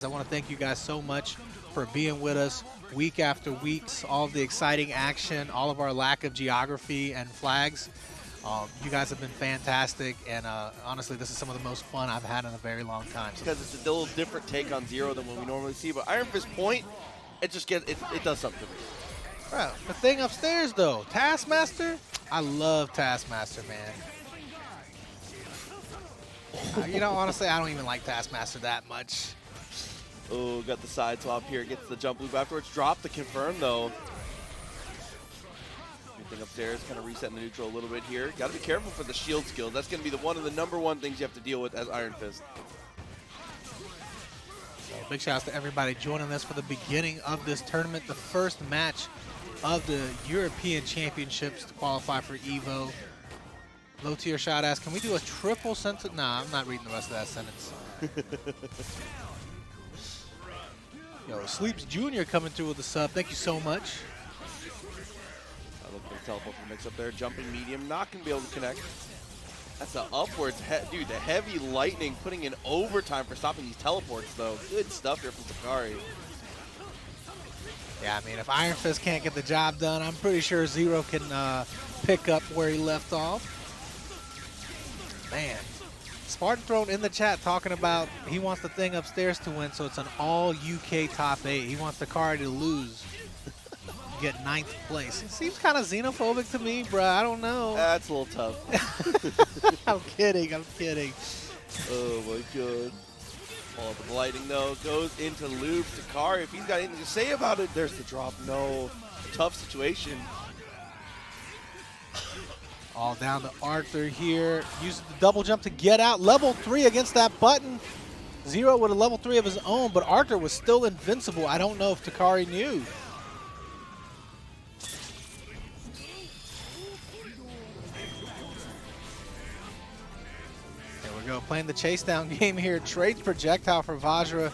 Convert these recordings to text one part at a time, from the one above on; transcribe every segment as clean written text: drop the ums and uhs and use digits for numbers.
I want to thank you guys so much for being with us week after week. All of the exciting action, all of our lack of geography and flags. You guys have been fantastic, and honestly, this is some of the most fun I've had in a very long time. Because it's a little different take on Zero than what we normally see, but IronFist Point, it just gets it does something to me. Bro, the thing upstairs though, TaskMaster, I love TaskMaster, man. You know, honestly, I don't even like TaskMaster that much. Oh, got the side swap here, gets the jump loop afterwards. Drop the confirm though. Anything upstairs, kind of resetting the neutral a little bit here. Got to be careful for the shield skill. That's going to be one of the #1 things you have to deal with as IronFist. So big shout out to everybody joining us for the beginning of this tournament, the first match of the European Championships to qualify for EVO. Low tier shot asks, can we do a triple sentence? Nah, I'm not reading the rest of that sentence. Yo, Sleeps Jr. coming through with the sub. Thank you so much. I look for the teleport for the mix up there. Jumping medium, not going to be able to connect. That's the upwards. Dude, the heavy lightning putting in overtime for stopping these teleports, though. Good stuff here from Takari. Yeah, I mean, if IronFist can't get the job done, I'm pretty sure Zero can pick up where he left off. Man, Spartan thrown in the chat talking about he wants the thing upstairs to win, so it's an all UK top 8. He wants Takari to lose, get 9th place. It seems kind of xenophobic to me, bruh. I don't know. That's a little tough. I'm kidding. I'm kidding. Oh my god. Follow up with the lightning though. Goes into loop. Takari, if he's got anything to say about it, there's the drop. No. Tough situation. All down to Arthur here. Uses the double jump to get out. Level 3 against that button. Zero with a level 3 of his own, but Arthur was still invincible. I don't know if Takari knew. There we go. Playing the chase down game here. Trades projectile for Vajra.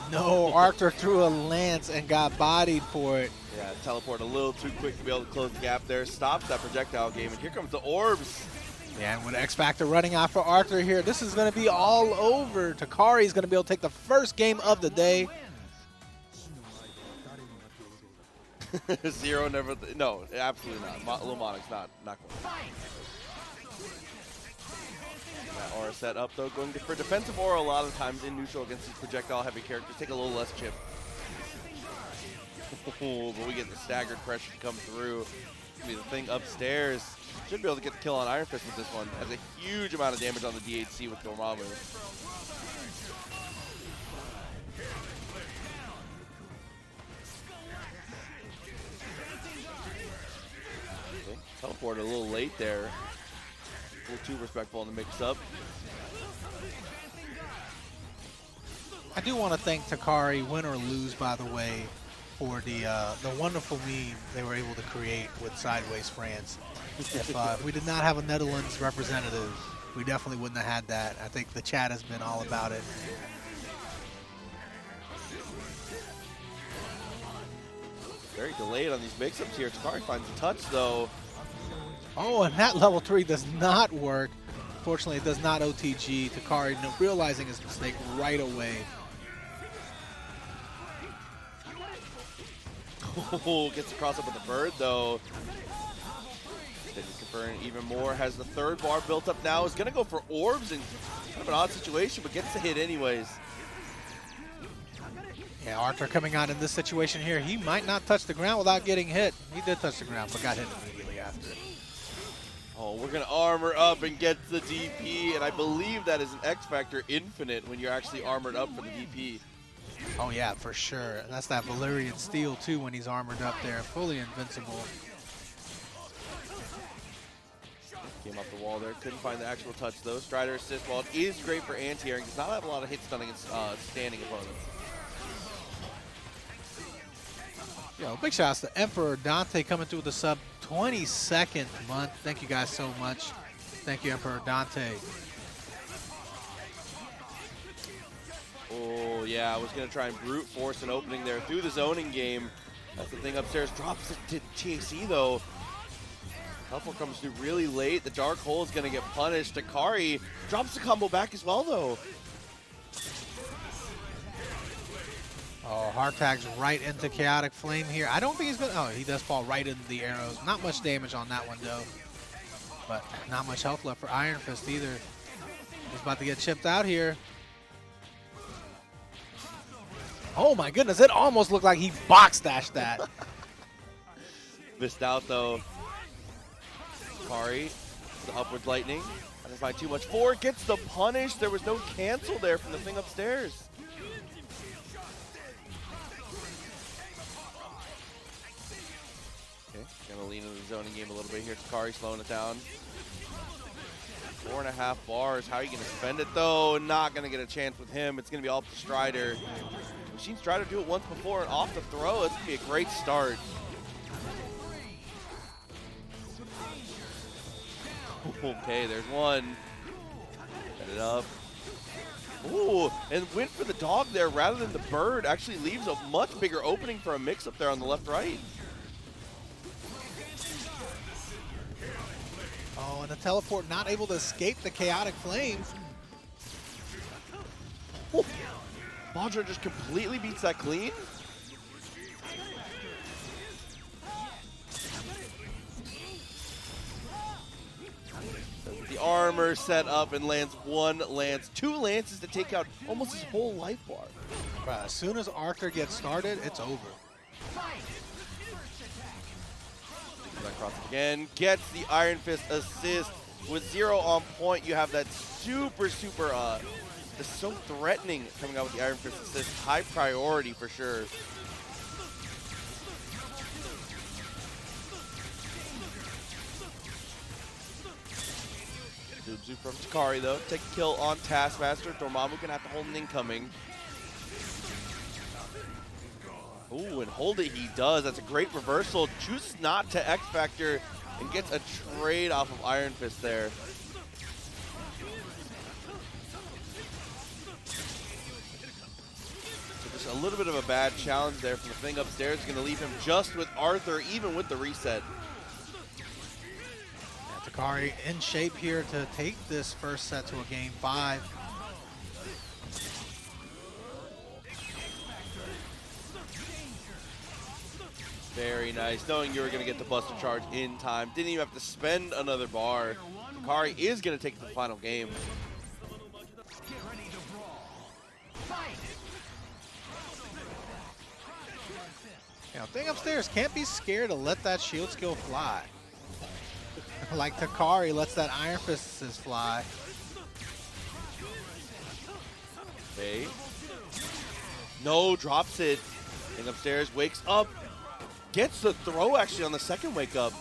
No, Arthur threw a lance and got bodied for it. Yeah, teleport a little too quick to be able to close the gap there. Stops that projectile game, and here comes the orbs. Yeah, and with X Factor running out for Arthur here, this is going to be all over. Takari is going to be able to take the first game of the day. Zero never. No, absolutely not. Little Monarch's not going. That aura set up though, going for defensive aura a lot of times in neutral against these projectile heavy characters. Take a little less chip. Oh, but we get the staggered pressure to come through. Be the thing upstairs. Should be able to get the kill on IronFist with this one. Has a huge amount of damage on the DHC with Dormammu. Okay. Teleport a little late there. A little too respectful in the mix-up. I do want to thank Takari, win or lose, by the way, for the wonderful meme they were able to create with Sideways France. If we did not have a Netherlands representative, we definitely wouldn't have had that. I think the chat has been all about it. Very delayed on these mix-ups here. Takari finds a touch, though. Oh, and that level 3 does not work. Fortunately, it does not OTG. Takari realizing his mistake right away. Oh, gets across up with the bird, though. Then confirm even more. Has the third bar built up now. Is going to go for orbs in kind of an odd situation, but gets the hit anyways. Yeah, Arthur coming out in this situation here. He might not touch the ground without getting hit. He did touch the ground, but got hit immediately after. Oh, we're going to armor up and get the DP, and I believe that is an X Factor infinite when you're actually armored up for the DP. Oh yeah, for sure. And that's that Valyrian steel too when he's armored up there, fully invincible. Came off the wall there, couldn't find the actual touch though. Strider assist, while it is great for anti-airing, does not have a lot of hit stun against standing opponents. Yo, big shout outs to Emperor Dante coming through the sub 22nd month. Thank you guys so much. Thank you, Emperor Dante. Oh, yeah, I was going to try and brute force an opening there through the zoning game. That's the thing upstairs. Drops it to TAC, though. Teleport comes through really late. The Dark Hole is going to get punished. Takari drops the combo back as well, though. Oh, hard tags right into Chaotic Flame here. I don't think he's gonna, oh, he does fall right into the arrows. Not much damage on that one though. But not much health left for IronFist either. He's about to get chipped out here. Oh my goodness, it almost looked like he box dashed that. Missed out though. Takari, the upwards lightning. I didn't find too much for it. Gets the punish. There was no cancel there from the thing upstairs. Okay, gonna lean into the zoning game a little bit here. Takari slowing it down. 4.5 bars. How are you gonna spend it though? Not gonna get a chance with him. It's gonna be all up to Strider. We've seen Strider do it once before and off the throw. It's gonna be a great start. Okay, there's one. Set it up. Ooh, and went for the dog there rather than the bird. Actually leaves a much bigger opening for a mix-up there on the left-right. Oh, and the teleport not able to escape the Chaotic Flames. Ooh. Baldra just completely beats that clean. The armor set up and lands one lance, 2 lances to take out almost his whole life bar. But as soon as Arthur gets started, it's over. Cross again, gets the Iron Fist assist with 0 on point. You have that super, it's so threatening coming out with the Iron Fist assist. High priority for sure. Zoom from Takari though. Take a kill on TaskMaster. Dormammu gonna have to hold an incoming. Ooh, and hold it he does. That's a great reversal. Chooses not to X Factor and gets a trade off of Iron Fist there. So just a little bit of a bad challenge there from the thing upstairs. Going to leave him just with Arthur, even with the reset. Takari in shape here to take this first set to a game 5. Very nice, knowing you were going to get the Buster Charge in time. Didn't even have to spend another bar. Takari is going to take the final game. You know, thing upstairs can't be scared to let that shield skill fly. Like Takari lets that Iron Fist assist fly. Okay. No, drops it. Thing upstairs, wakes up. Gets the throw actually on the second wake up.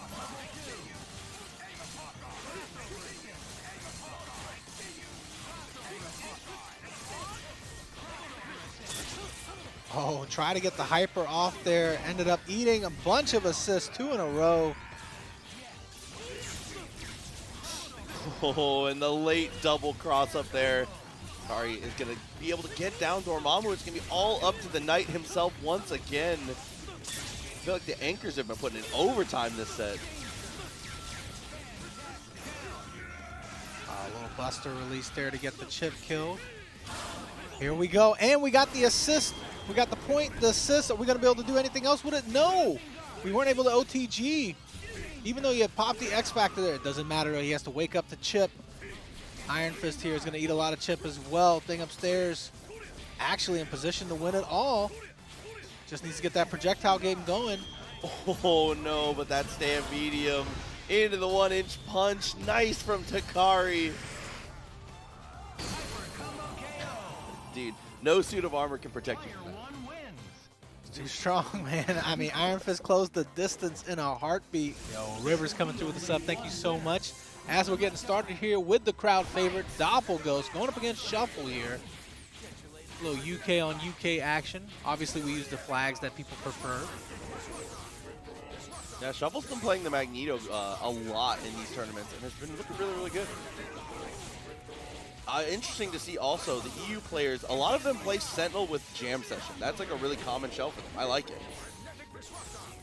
Oh, try to get the hyper off there. Ended up eating a bunch of assists, 2 in a row. Oh, and the late double cross up there. Takari is going to be able to get down Dormammu. It's going to be all up to the Knight himself once again. I feel like the anchors have been putting in overtime this set. A little buster release there to get the chip kill. Here we go, and we got the assist. We got the point, the assist. Are we going to be able to do anything else with it? No! We weren't able to OTG. Even though you had popped the X Factor there, it doesn't matter. He has to wake up the chip. Iron Fist here is going to eat a lot of chip as well. Thing upstairs actually in position to win it all. Just needs to get that projectile game going. Oh no, but that stand medium into the 1-inch punch. Nice from Takari. Dude, no suit of armor can protect you from that. Too strong, man. I mean, Iron Fist closed the distance in a heartbeat. Yo, Rivers coming through with the sub. Thank you so much. As we're getting started here with the crowd favorite, Doplghost, going up against Shuffle here. A little UK on UK action. Obviously, we use the flags that people prefer. Yeah, Shuffle's been playing the Magneto a lot in these tournaments, and has been looking really, really good. Interesting to see also the EU players, a lot of them play Sentinel with Jam Session. That's like a really common shell for them. I like it.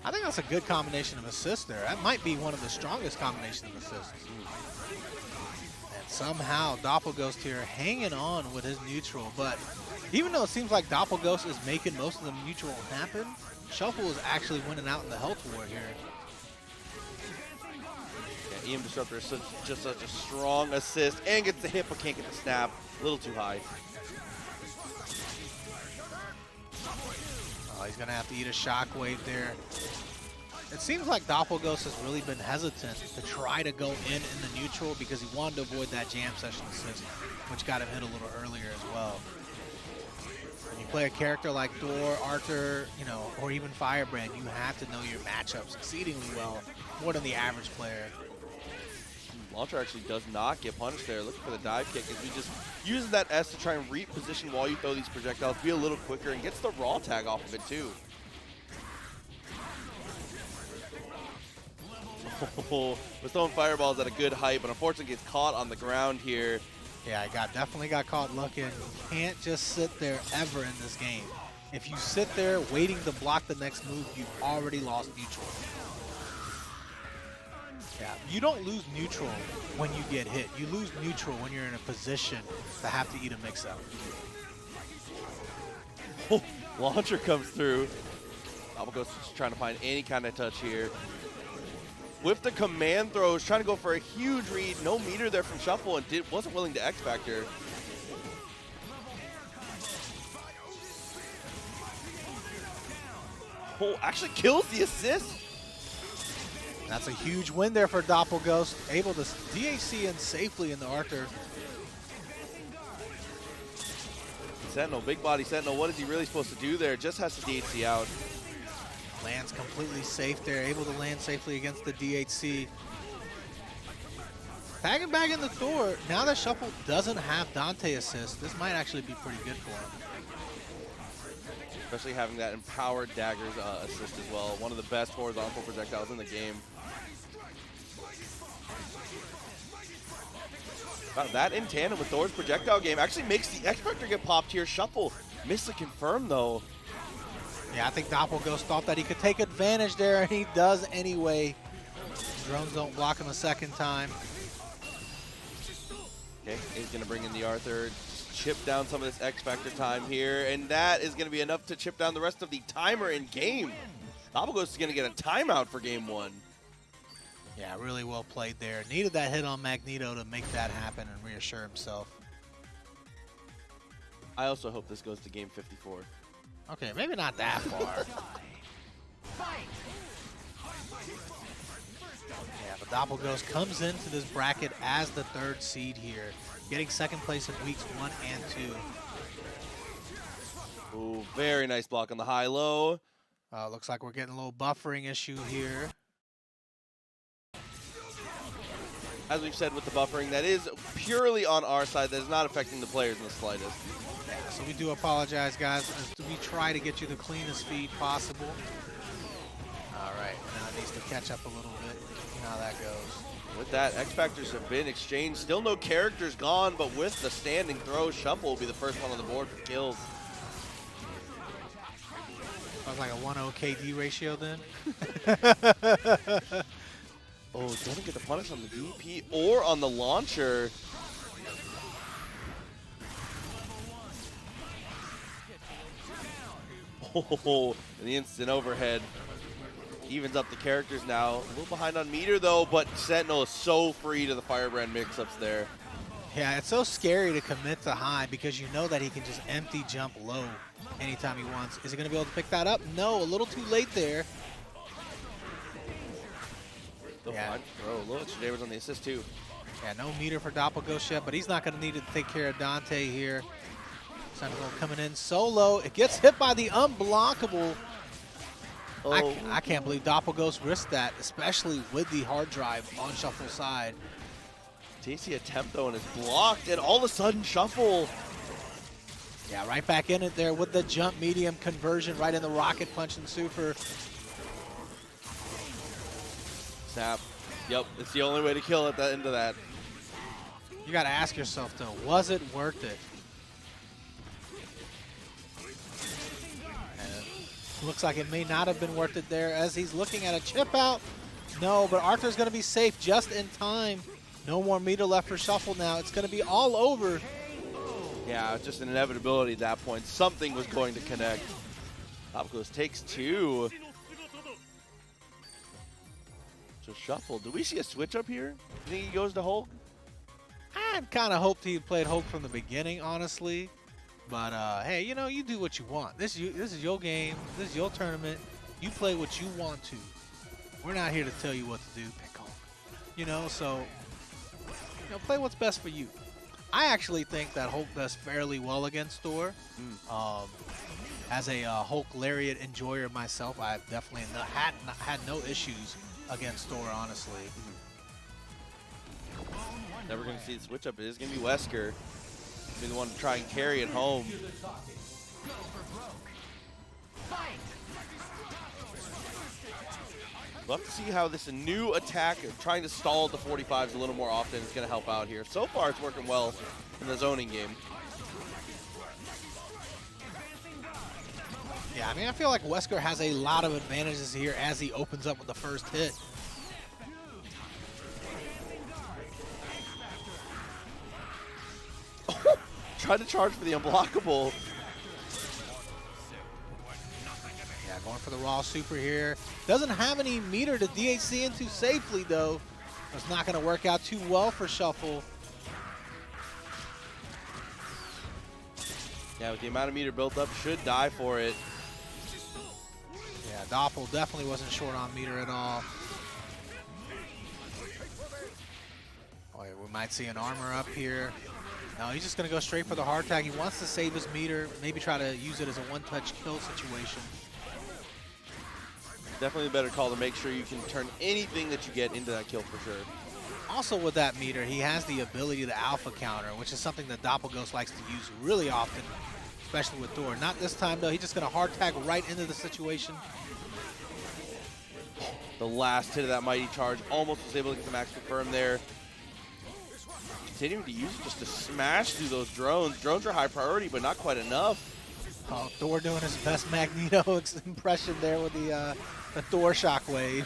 I think that's a good combination of assists there. That might be one of the strongest combinations of assists. And somehow Doplghost here hanging on with his neutral, but Even though it seems like Doplghost is making most of the mutual happen, Shuffle is actually winning out in the health war here. Yeah, EM Disruptor is just such a strong assist and gets the hit but can't get the snap. A little too high. Oh, he's going to have to eat a shockwave there. It seems like Doplghost has really been hesitant to try to go in the neutral because he wanted to avoid that jam session assist, which got him hit a little earlier as well. When you play a character like Thor, Arthur, you know, or even Firebrand, you have to know your matchups exceedingly well, more than the average player. Launcher actually does not get punished there. Looking for the dive kick as he just uses that S to try and reposition while you throw these projectiles, be a little quicker, and gets the raw tag off of it too. Was throwing fireballs at a good height, but unfortunately gets caught on the ground here. Yeah, I definitely got caught looking. You can't just sit there ever in this game. If you sit there waiting to block the next move, you've already lost neutral. Yeah, you don't lose neutral when you get hit. You lose neutral when you're in a position to have to eat a mix-up. Oh, launcher comes through. Doplghost is trying to find any kind of touch here. With the command throws, trying to go for a huge read. No meter there from Shuffle and wasn't willing to X-Factor. Oh, actually kills the assist. That's a huge win there for Doplghost, able to DHC in safely in the Arthur. Sentinel, big body Sentinel, what is he really supposed to do there? Just has to DHC out. Lands completely safe there, able to land safely against the DHC. Tagging back in the Thor, now that Shuffle doesn't have Dante assist, this might actually be pretty good for him. Especially having that empowered daggers assist as well. One of the best horizontal projectiles in the game. Wow, that in tandem with Thor's projectile game actually makes the X-Factor get popped here. Shuffle missed the confirm though. Yeah, I think Doplghost thought that he could take advantage there, and he does anyway. Drones don't block him a second time. Okay, he's going to bring in the Arthur, chip down some of this X-Factor time here, and that is going to be enough to chip down the rest of the timer in game. Doplghost is going to get a timeout for game one. Yeah, really well played there. Needed that hit on Magneto to make that happen and reassure himself. I also hope this goes to game 54. Okay, maybe not that far. Yeah, but Doplghost comes into this bracket as the 3rd seed here, getting 2nd place in weeks 1 and 2. Ooh, very nice block on the high-low. Looks like we're getting a little buffering issue here. As we've said with the buffering, that is purely on our side. That is not affecting the players in the slightest. Yeah, so we do apologize, guys, as we try to get you the cleanest feed possible. All right, now it needs to catch up a little bit. You know how that goes. With that, X-Factors have been exchanged. Still no characters gone, but with the standing throw, Shuffle will be the first one on the board for kills. Sounds like a 1-0 KD ratio then. Oh, doesn't get the punish on the DP or on the launcher. Oh, and the instant overhead evens up the characters now. A little behind on meter though, but Sentinel is so free to the Firebrand mix-ups there. Yeah, it's so scary to commit to high because you know that he can just empty jump low anytime he wants. Is he going to be able to pick that up? No, a little too late there. Yeah. Fine. Oh, a little extra damage on the assist too. Yeah, no meter for Doplghost yet, but he's not going to need to take care of Dante here. Sentinel coming in solo. It gets hit by the unblockable. Oh. I can't believe Doplghost risked that, especially with the hard drive on Shuffle's side. TC attempt though and is blocked, and all of a sudden Shuffle. Yeah, right back in it there with the jump medium conversion, right in the rocket punch and super. Snap. Yep, it's the only way to kill at the end of that. You got to ask yourself though, was it worth it? Looks like it may not have been worth it there as he's looking at a chip out. No, but Arthur's going to be safe just in time. No more meter left for Shuffle now. It's going to be all over. Yeah, it's just an inevitability at that point. Something was going to connect. Doplghost takes 2. So shuffle. Do we see a switch up here? You think he goes to Hulk? I kind of hoped he played Hulk from the beginning, honestly. But hey, you know, you do what you want. This is your game. This is your tournament. You play what you want to. We're not here to tell you what to do. Pick Hulk. You know, so play what's best for you. I actually think that Hulk does fairly well against Thor. As a Hulk Lariat enjoyer myself, I've definitely had no issues against Thor, honestly. Never going to see the switch up. It is going to be Wesker. Be the one to try and carry it home. We'll have to see how this new attack of trying to stall the 45s a little more often is going to help out here. So far, it's working well in the zoning game. Yeah, I mean, I feel like Wesker has a lot of advantages here as he opens up with the first hit. Trying to charge for the unblockable. Yeah, going for the raw super here. Doesn't have any meter to DHC into safely, though. It's not going to work out too well for Shuffle. Yeah, with the amount of meter built up, should die for it. Yeah, Doppel definitely wasn't short on meter at all. Oh, yeah, we might see an armor up here. No, he's just going to go straight for the hard tag. He wants to save his meter, maybe try to use it as a one-touch kill situation. Definitely a better call to make sure you can turn anything that you get into that kill for sure. Also with that meter, he has the ability to alpha counter, which is something that Doplghost likes to use really often, especially with Thor. Not this time, though. He's just going to hard tag right into the situation. The last hit of that mighty charge almost was able to get the max confirm there. Continuing to use it just to smash through those drones. Drones are high priority, but not quite enough. Oh, Thor doing his best Magneto impression there with the Thor shockwave.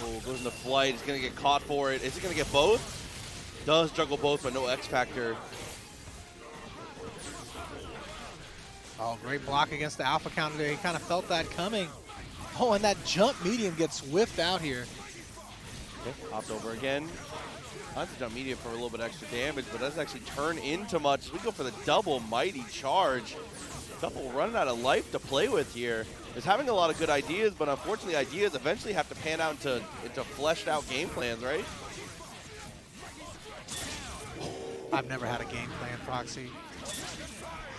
Oh, goes into flight. He's going to get caught for it. Is he going to get both? Does juggle both, but no X Factor. Oh, great block against the alpha counter there. He kind of felt that coming. Oh, and that jump medium gets whiffed out here. Okay, hopped over again. Not to jump medium for a little bit extra damage, but doesn't actually turn into much. We go for the double mighty charge. Double running out of life to play with here. Is having a lot of good ideas, but unfortunately ideas eventually have to pan out into fleshed out game plans, right? I've never had a game plan, Proxy.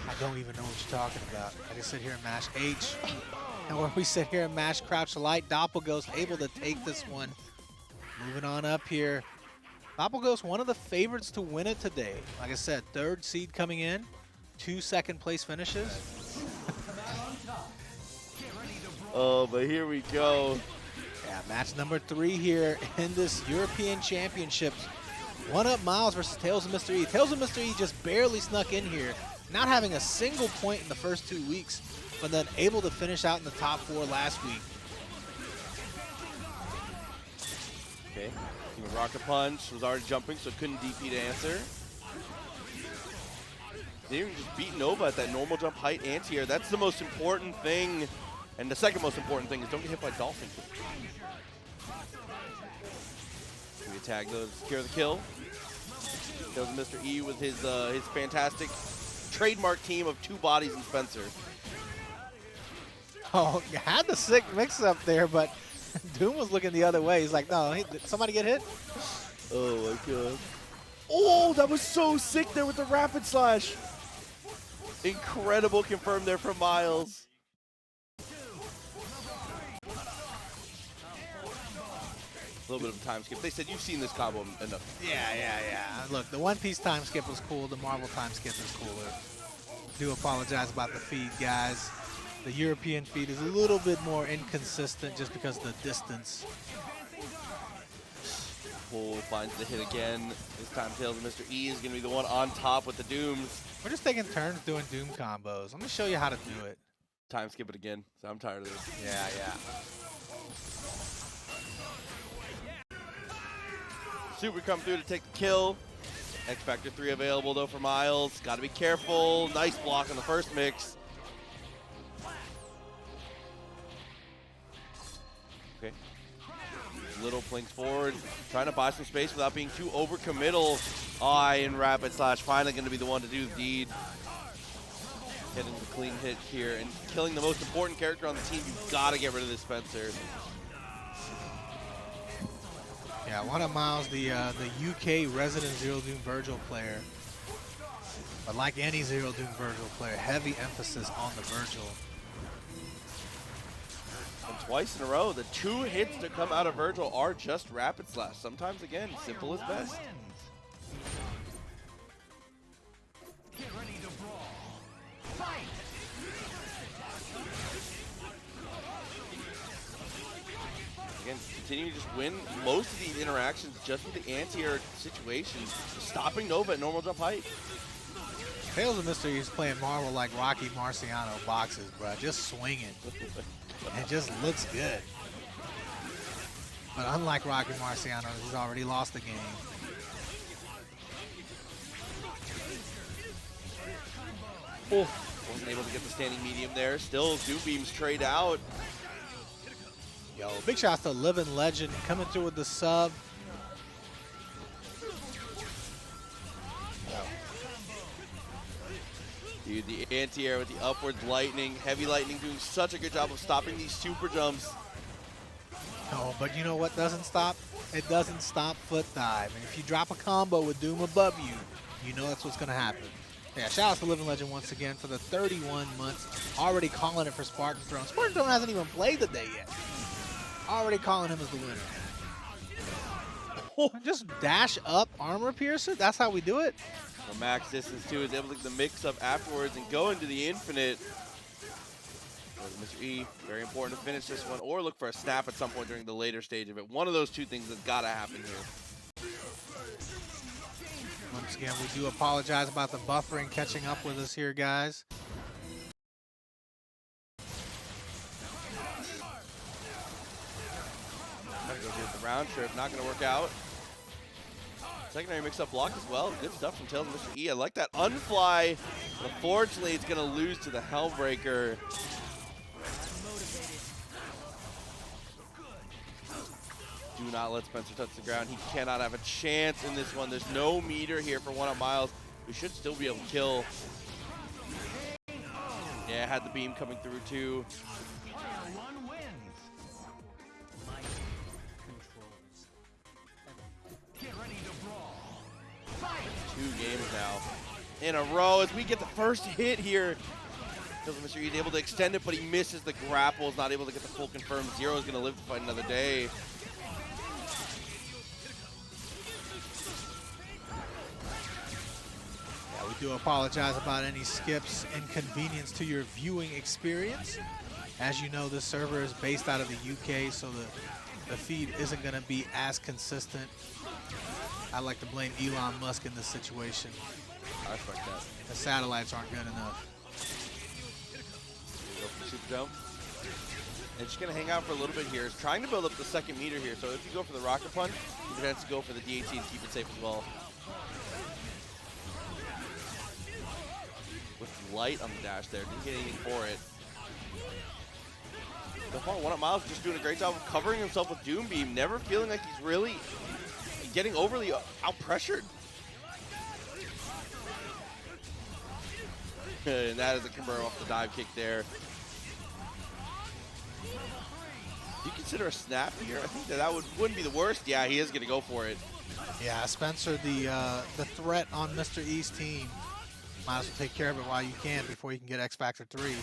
I don't even know what you're talking about. I just sit here and mash H. And where we sit here and mash crouch light, Doplghost able to take this one. Moving on up here. Doplghost, one of the favorites to win it today. Like I said, 3rd seed coming in, 2 second-place finishes. Oh, but here we go. Yeah, match number 3 here in this European Championships. 1-up Miles versus TalesOfMrE. TalesOfMrE just barely snuck in here, not having a single point in the first 2 weeks, but then able to finish out in the top 4 last week. Okay, Rocket Punch was already jumping, so couldn't DP to answer. They were just beating Nova at that normal jump height anti-air. That's the most important thing. And the second most important thing is don't get hit by Dolphin. We tag those, secure the kill. Kills Mr. E with his fantastic trademark team of 2 bodies and Spencer. Oh, you had the sick mix-up there, but Doom was looking the other way. He's like, no, hey, did somebody get hit? Oh my god. Oh, that was so sick there with the rapid slash. Incredible confirm there from Miles. A little bit of a time skip. They said you've seen this combo enough. Yeah. Look, the One Piece time skip was cool. The Marvel time skip is cooler. Do apologize about the feed, guys. The European feed is a little bit more inconsistent just because of the distance. Cole finds the hit again. This time TalesOfMrE is going to be the one on top with the Dooms. We're just taking turns doing Doom combos. Let me show you how to do it. Time skip it again. So I'm tired of this. Yeah. Super come through to take the kill. X Factor 3 available though for Miles. Got to be careful. Nice block on the first mix. Okay. Little plinks forward, trying to buy some space without being too overcommittal. In Rapid Slash, finally going to be the one to do the deed. Getting the clean hit here and killing the most important character on the team. You've got to get rid of this Spencer. Yeah, one of Miles, the UK resident Zero Doom Vergil player. But like any Zero Doom Vergil player, heavy emphasis on the Vergil. And twice in a row, the 2 hits that come out of Vergil are just Rapid Slash. Sometimes, again, simple is best. Again, continue to just win most of these interactions just with the anti-air situations, stopping Nova at normal jump height. TalesOfMrE is playing Marvel like Rocky Marciano boxes, bro. Just swinging. It just looks good. But unlike Rocky Marciano, he's already lost the game. Oh, wasn't able to get the standing medium there. Still, Doom Beams trade out. Yo, big shots to Living Legend coming through with the sub. Dude, the anti-air with the upwards lightning, heavy lightning doing such a good job of stopping these super jumps. No, but you know what doesn't stop? It doesn't stop foot dive. And if you drop a combo with Doom above you, you know that's what's going to happen. Yeah, shout out to Living Legend once again for the 31 months. Already calling it for Spartan Throne. Spartan Throne hasn't even played the day yet. Already calling him as the winner. Just dash up armor piercer? That's how we do it? Well, max distance too is able to get the mix up afterwards and go into the infinite. Mr. E, very important to finish this one or look for a snap at some point during the later stage of it. One of those two things has got to happen here. Once again, we do apologize about the buffering catching up with us here, guys. Gotta go get the round trip, not gonna work out. Secondary mix-up block as well. Good stuff from TalesOfMrE. I like that unfly. Unfortunately, it's gonna lose to the Hellbreaker. Do not let Spencer touch the ground. He cannot have a chance in this one. There's no meter here for 1-up Miles. We should still be able to kill. Yeah, had the beam coming through too. Two games now in a row as we get the first hit here. TalesOfMrE is able to extend it, but he misses the grapples, not able to get the full confirm. Zero is going to live to fight another day. Yeah, we do apologize about any skips, inconvenience to your viewing experience. As you know, this server is based out of the UK, so the feed isn't going to be as consistent. I like to blame Elon Musk in this situation. I respect that. The satellites aren't good enough. Go for the super jump. And just going to hang out for a little bit here. Is trying to build up the second meter here. So if you go for the rocket punch, you can have to go for the DAT and keep it safe as well. With light on the dash there. Didn't get anything for it. So far, 1-up Miles just doing a great job of covering himself with Doom Beam. Never feeling like he's really getting overly out-pressured. And that is a convert off the dive kick there. Do you consider a snap here? I think that wouldn't be the worst. Yeah, he is going to go for it. Yeah, Spencer, the threat on Mr. E's team. Might as well take care of it while you can before you can get X Factor 3.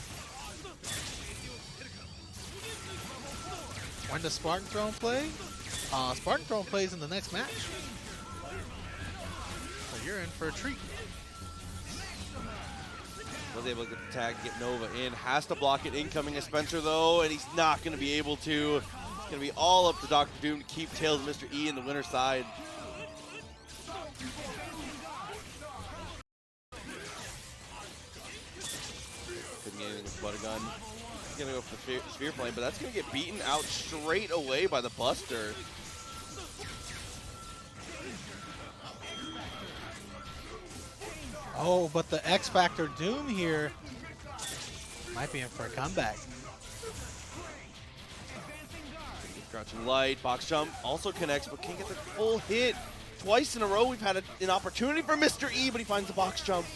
When does Spartan Throne play? Spartan Throne plays in the next match. So you're in for a treat. Was able to get the tag, get Nova in. Has to block it incoming as Spencer though, and he's not going to be able to. It's going to be all up to Dr. Doom to keep TalesOfMrE in the winner's side. Couldn't get anything with Butter Gun. He's going to go for the Sphere Flame, but that's going to get beaten out straight away by the Buster. Oh, but the X Factor Doom here might be in for a comeback. Crouching light, box jump also connects, but can't get the full hit. Twice in a row we've had an opportunity for Mr. E, but he finds the box jump.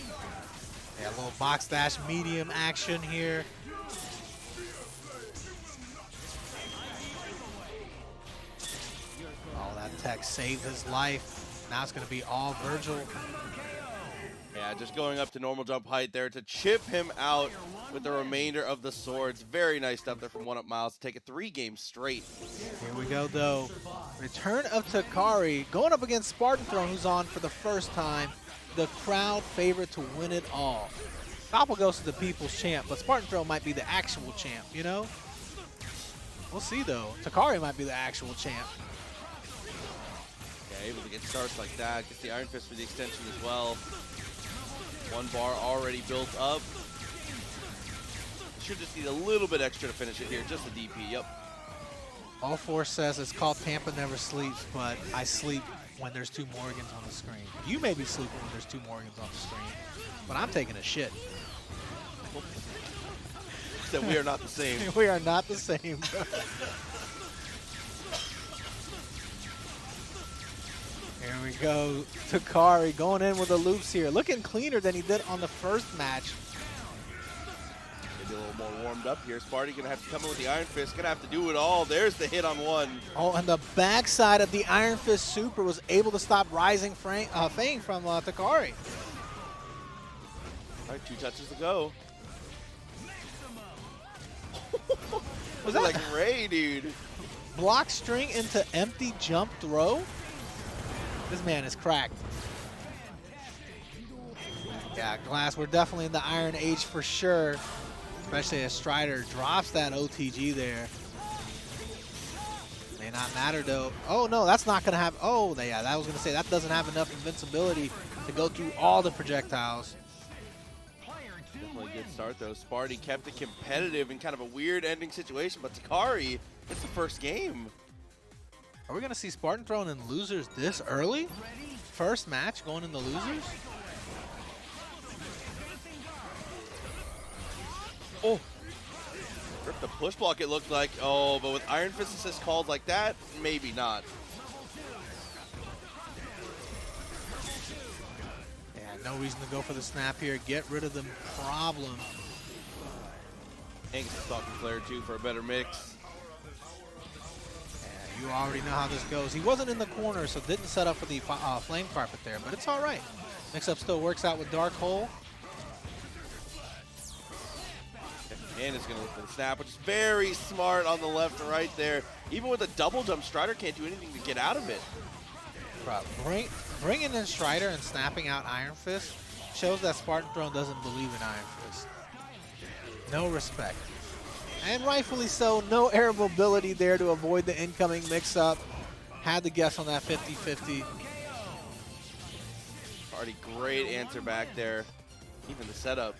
Yeah, a little box dash medium action here. Oh, that tech saved his life. Now it's going to be all Vergil. Yeah, just going up to normal jump height there to chip him out with the remainder of the swords. Very nice stuff there from 1UP Miles to take it 3 games straight. Here we go, though. Return of Takari going up against Spartan Throne, who's on for the first time. The crowd favorite to win it all. Doplghost is the people's champ, but Spartan Throne might be the actual champ, you know? We'll see, though. Takari might be the actual champ. Yeah, able to get starts like that. Gets the IronFist for the extension as well. 1 bar already built up. Should just need a little bit extra to finish it here. Just a DP, yep. All 4 says it's called TampaNeverSleeps, but I sleep when there's 2 Morrigans on the screen. You may be sleeping when there's 2 Morrigans on the screen, but I'm taking a shit. That we are not the same. We are not the same. Here we go. Takari going in with the loops here. Looking cleaner than he did on the first match. Maybe a little more warmed up here. Sparty gonna have to come in with the Iron Fist. Gonna have to do it all. There's the hit on 1. Oh, and the backside of the Iron Fist Super was able to stop Rising Fang from Takari. All right, 2 touches to go. Was that like Ray, dude? Block string into empty jump throw? This man is cracked. Yeah, Glass, we're definitely in the Iron Age for sure. Especially as Strider drops that OTG there. May not matter though. Oh no, that's not gonna have, oh yeah, I was gonna say that doesn't have enough invincibility to go through all the projectiles. Definitely a good start though. Sparty kept it competitive in kind of a weird ending situation, but Takari, it's the first game. Are we gonna see Spartan Throne in losers this early? First match going in the losers? Oh, rip the push block it looked like. Oh, but with Iron Fist assist calls like that, maybe not. Yeah, no reason to go for the snap here. Get rid of the problem. Angst is talking Flare too for a better mix. Yeah, you already know how this goes. He wasn't in the corner, so didn't set up for the flame carpet there, but it's all right. Mix-up still works out with Dark Hole. And is going to look for the snap, which is very smart on the left and right there. Even with a double jump, Strider can't do anything to get out of it. Bringing in Strider and snapping out Iron Fist shows that Spartan Throne doesn't believe in Iron Fist. No respect. And rightfully so, no air mobility there to avoid the incoming mix-up. Had to guess on that 50-50. Already great answer back there. Even the setup.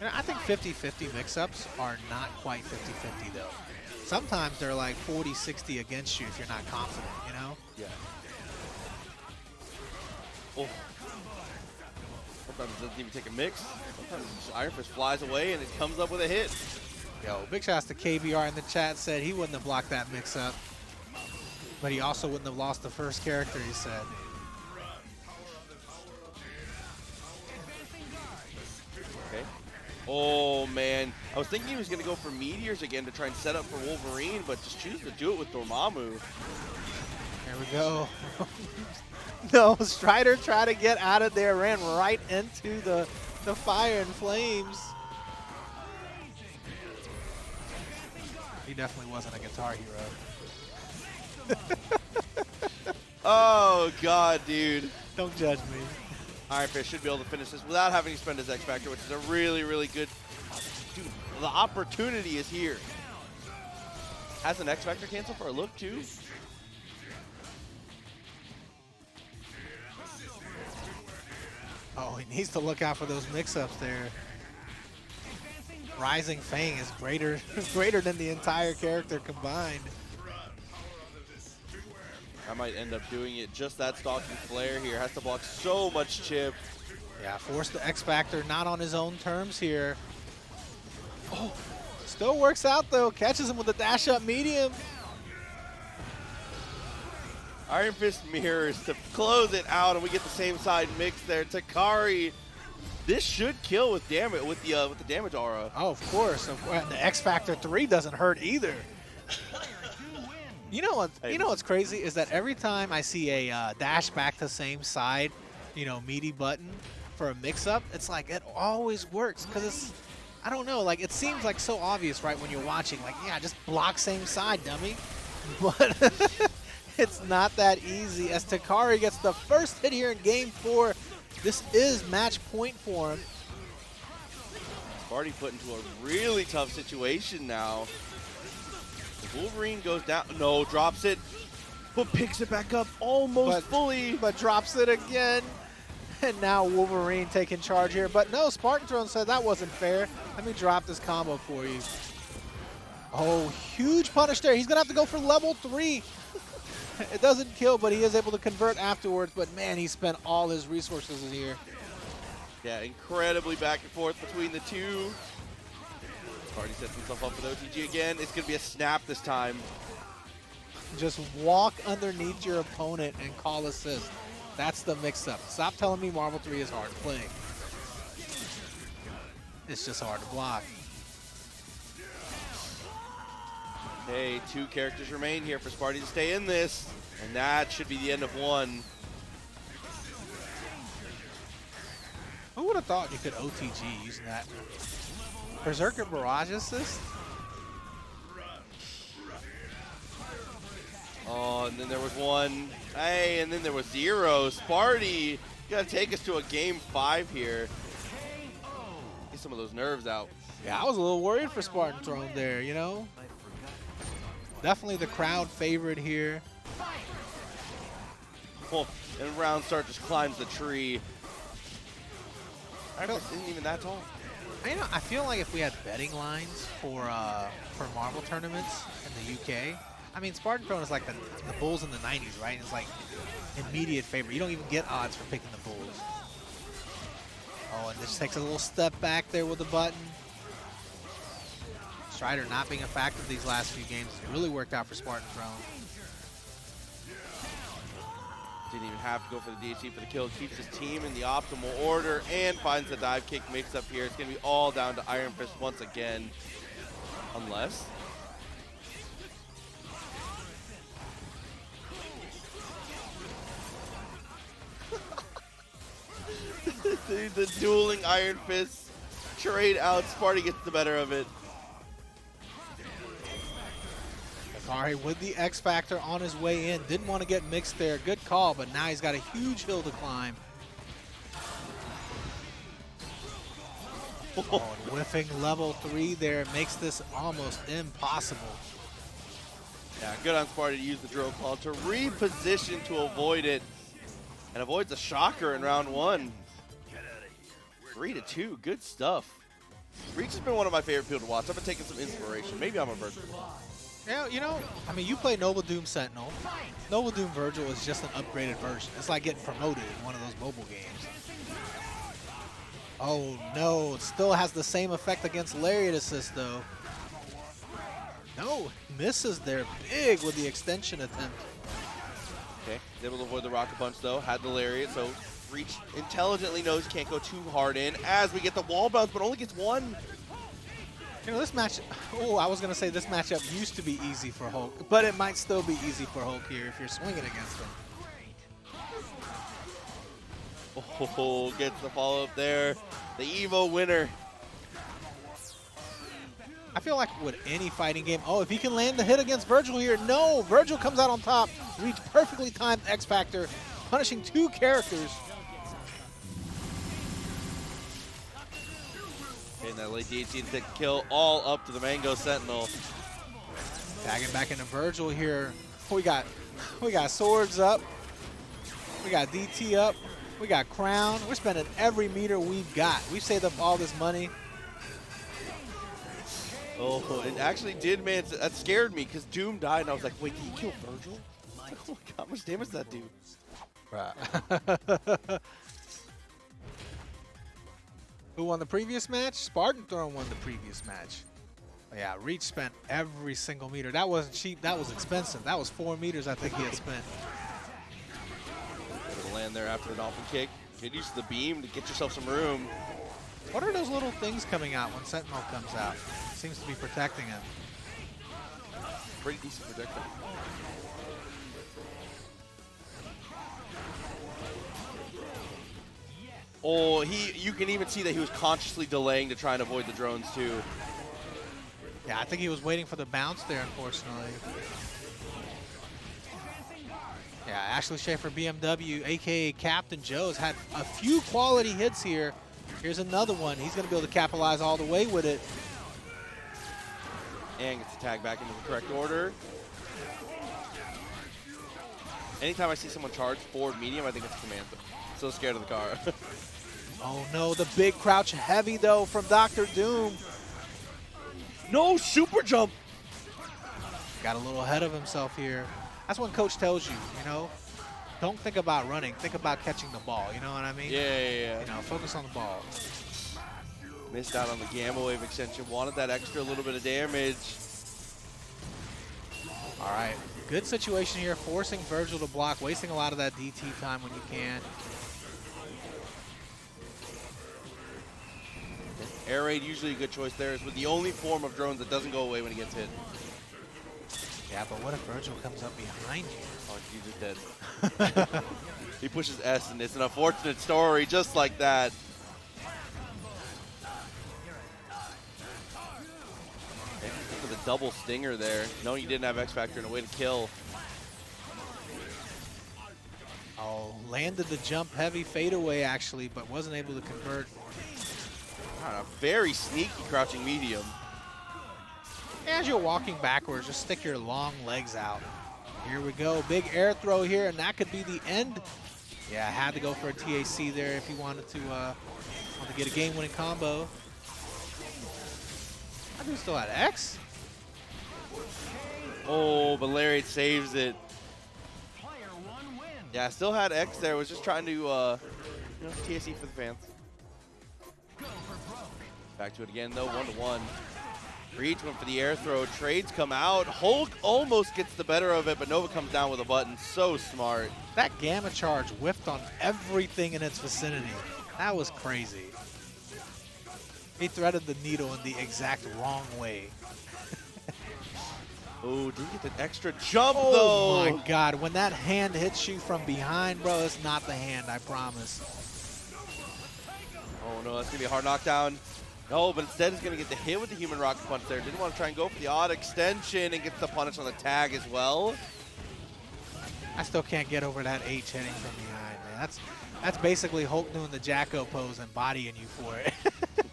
And I think 50-50 mix-ups are not quite 50-50 though. Sometimes they're like 40-60 against you if you're not confident, you know? Yeah. Oh. Sometimes it doesn't even take a mix. Sometimes Iron Fist flies away and it comes up with a hit. Yo, big shouts to KBR in the chat, said he wouldn't have blocked that mix-up. But he also wouldn't have lost the first character, he said. Okay. Oh, man. I was thinking he was going to go for Meteors again to try and set up for Wolverine, but just choose to do it with Dormammu. There we go. No, Strider tried to get out of there, ran right into the fire and flames. He definitely wasn't a Guitar Hero. Oh, God, dude. Don't judge me. Iron Fist should be able to finish this without having to spend his X Factor, which is a really, really good... Dude, the opportunity is here. Has an X Factor cancel for a look, too? Oh, he needs to look out for those mix-ups there. Rising Fang is greater than the entire character combined. I might end up doing it. Just that stalking flare here. Has to block so much chip. Yeah, force the X Factor not on his own terms here. Oh, still works out though. Catches him with a dash up medium. IronFist mirrors to close it out, and we get the same side mix there. Takari, this should kill with damage with the damage aura. Oh, of course. The X Factor 3 doesn't hurt either. You know what? You know what's crazy is that every time I see a dash back to same side, you know, meaty button for a mix-up, it's like it always works because it's, I don't know, like it seems like so obvious, right, when you're watching, like, yeah, just block same side, dummy. But it's not that easy as Takari gets the first hit here in game 4. This is match point for him. Sparty put into a really tough situation now. The Wolverine goes down. No, drops it, but picks it back up almost fully. But drops it again. And now Wolverine taking charge here. But no, Spartan Throne said that wasn't fair. Let me drop this combo for you. Oh, huge punish there. He's going to have to go for level 3. It doesn't kill, but he is able to convert afterwards. But man, he spent all his resources in here. Yeah, incredibly back and forth between the two. Sparty sets himself up for the OTG again. It's going to be a snap this time. Just walk underneath your opponent and call assist. That's the mix-up. Stop telling me Marvel 3 is hard to play. It's just hard to block. Hey, 2 characters remain here for Sparty to stay in this, and that should be the end of 1. Who would have thought you could OTG using that? Berserker Barrage Assist? Oh, and then there was 1. Hey, and then there was 0. Sparty, gotta take us to a game 5 here. Get some of those nerves out. Yeah, I was a little worried for Spartan Throne there, you know? Definitely the crowd favorite here. Oh, and round start just climbs the tree. Isn't even that tall. You know, I feel like if we had betting lines for Marvel tournaments in the UK, I mean, Spartan Throne is like the Bulls in the 90s, right? It's like immediate favorite. You don't even get odds for picking the Bulls. Oh, and this takes a little step back there with the button. Strider not being effective these last few games has really worked out for Spartan Throne. Didn't even have to go for the DHC for the kill. Keeps his team in the optimal order and finds the dive kick mix up here. It's going to be all down to IronFist once again. Unless... the dueling Iron Fists trade out. Sparty gets the better of it. Takari with the X Factor on his way in. Didn't want to get mixed there. Good call, but now he's got a huge hill to climb. Oh, and whiffing level 3 there makes this almost impossible. Yeah, good on Sparty to use the drill claw to reposition to avoid it. And avoids a shocker in round 1. 3-2, good stuff. Reach has been one of my favorite people to watch. I've been taking some inspiration. Maybe I'm a Vergil. Yeah, you know, I mean, you play Noble Doom Sentinel. Noble Doom Vergil is just an upgraded version. It's like getting promoted in one of those mobile games. Oh, no. It still has the same effect against Lariat Assist, though. No, misses there big with the extension attempt. Okay, he's able to avoid the rocket punch, though. Had the Lariat, so Reach intelligently knows he can't go too hard in as we get the wall bounce, but only gets 1. You know, this match, oh, I was going to say this matchup used to be easy for Hulk, but it might still be easy for Hulk here if you're swinging against him. Oh, gets the follow-up there. The Evo winner. I feel like with any fighting game, oh, if he can land the hit against Vergil here, no, Vergil comes out on top. Reach perfectly timed X Factor, punishing 2 characters. And that late DHC to kill all up to the Mango Sentinel. Tagging back into Vergil here. We got swords up. We got DT up. We got crown. We're spending every meter we've got. We've saved up all this money. Oh, it actually did, man. That scared me because Doom died, and I was like, wait, did he kill Vergil? Oh my god, how much damage does that do? Bruh. Who won the previous match? Spartan Throne won the previous match. Oh, yeah, Reach spent every single meter. That wasn't cheap. That was expensive. That was 4 meters I think he had spent. Able to land there after the dolphin kick. Get used to the beam to get yourself some room. What are those little things coming out when Sentinel comes out? Seems to be protecting him. Pretty decent projectile. Oh, you can even see that he was consciously delaying to try and avoid the drones too. Yeah, I think he was waiting for the bounce there, unfortunately. Yeah, AshleySchaferBMW, aka Captain Joe, has had a few quality hits here. Here's another one. He's going to be able to capitalize all the way with it. And gets the tag back into the correct order. Anytime I see someone charge forward medium, I think it's command. So scared of the car. Oh no, the big crouch heavy though from Dr. Doom. No super jump. Got a little ahead of himself here. That's when coach tells you, you know, don't think about running, think about catching the ball, you know what I mean? Yeah. You know, focus on the ball. Missed out on the Gamma Wave extension, wanted that extra little bit of damage. All right, good situation here, forcing Vergil to block, wasting a lot of that DT time when you can. Air raid usually a good choice there. It's with the only form of drones that doesn't go away when it gets hit. Yeah, but what if Vergil comes up behind you? Oh, you just dead. He pushes S, and it's an unfortunate story just like that. For the double stinger there, knowing you didn't have X Factor and a way to kill. Oh, landed the jump heavy fadeaway actually, but wasn't able to convert. A very sneaky crouching medium. As you're walking backwards, just stick your long legs out. Here we go, big air throw here, and that could be the end. Yeah, had to go for a TAC there if he wanted to get a game-winning combo. I do still had X. Oh, but Lariat saves it. Yeah, still had X there. Was just trying to, TAC for the fans. Back to it again, though, 1-1. Reach went for the air throw. Trades come out. Hulk almost gets the better of it, but Nova comes down with a button. So smart. That Gamma charge whiffed on everything in its vicinity. That was crazy. He threaded the needle in the exact wrong way. Oh, didn't get the extra jump, though. Oh, my God. When that hand hits you from behind, bro, it's not the hand, I promise. Oh, no, that's going to be a hard knockdown. No, but instead he's going to get the hit with the human rocket punch there. Didn't want to try and go for the odd extension and gets the punish on the tag as well. I still can't get over that H hitting from behind, man. That's basically Hulk doing the Jacko pose and bodying you for it.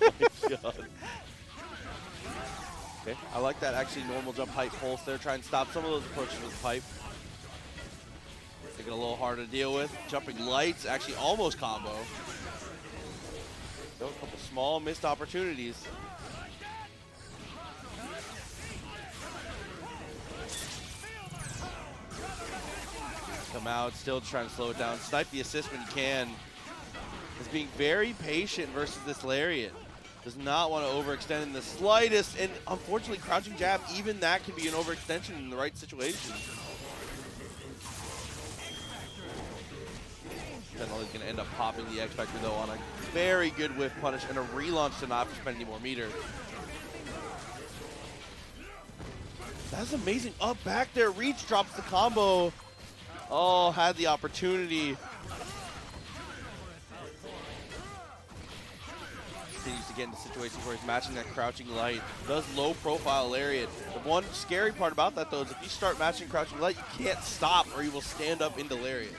Oh my God. Okay, I like that actually normal jump height pulse there. Try and stop some of those approaches with the pipe. Make it a little harder to deal with. Jumping lights, actually almost combo. A couple small missed opportunities. Come out, still trying to slow it down. Snipe the assist when you can. Is being very patient versus this Lariat. Does not want to overextend in the slightest, and unfortunately, crouching jab, even that can be an overextension in the right situation. Sentinel is going to end up popping the X Factor though on a very good whiff punish and a relaunch to not spend any more meter. That's amazing. Up back there, Reach drops the combo. Oh, had the opportunity. Continues to get into situations where he's matching that crouching light. Does low profile Lariat. The one scary part about that though is if you start matching crouching light, you can't stop or you will stand up into Lariat.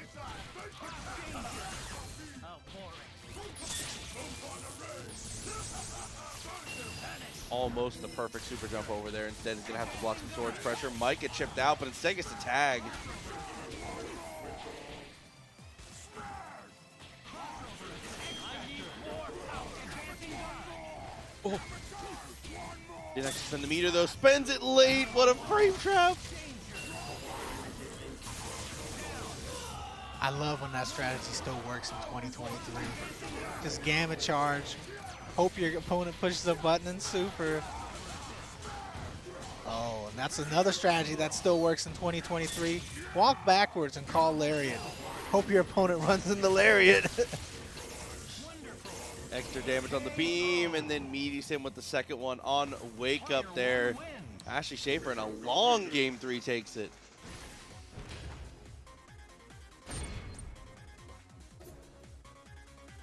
Almost the perfect super jump over there. Instead, he's going to have to block some swords pressure. Might get chipped out, but instead gets the tag. Oh. Didn't actually spend the meter, though. Spends it late. What a frame trap. I love when that strategy still works in 2023. Just gamma charge. Hope your opponent pushes a button in super. Oh, and that's another strategy that still works in 2023. Walk backwards and call Lariat. Hope your opponent runs in the Lariat. Extra damage on the beam, and then meets him with the second one on Wake Up there. Ashley Schafer in a long game 3 takes it.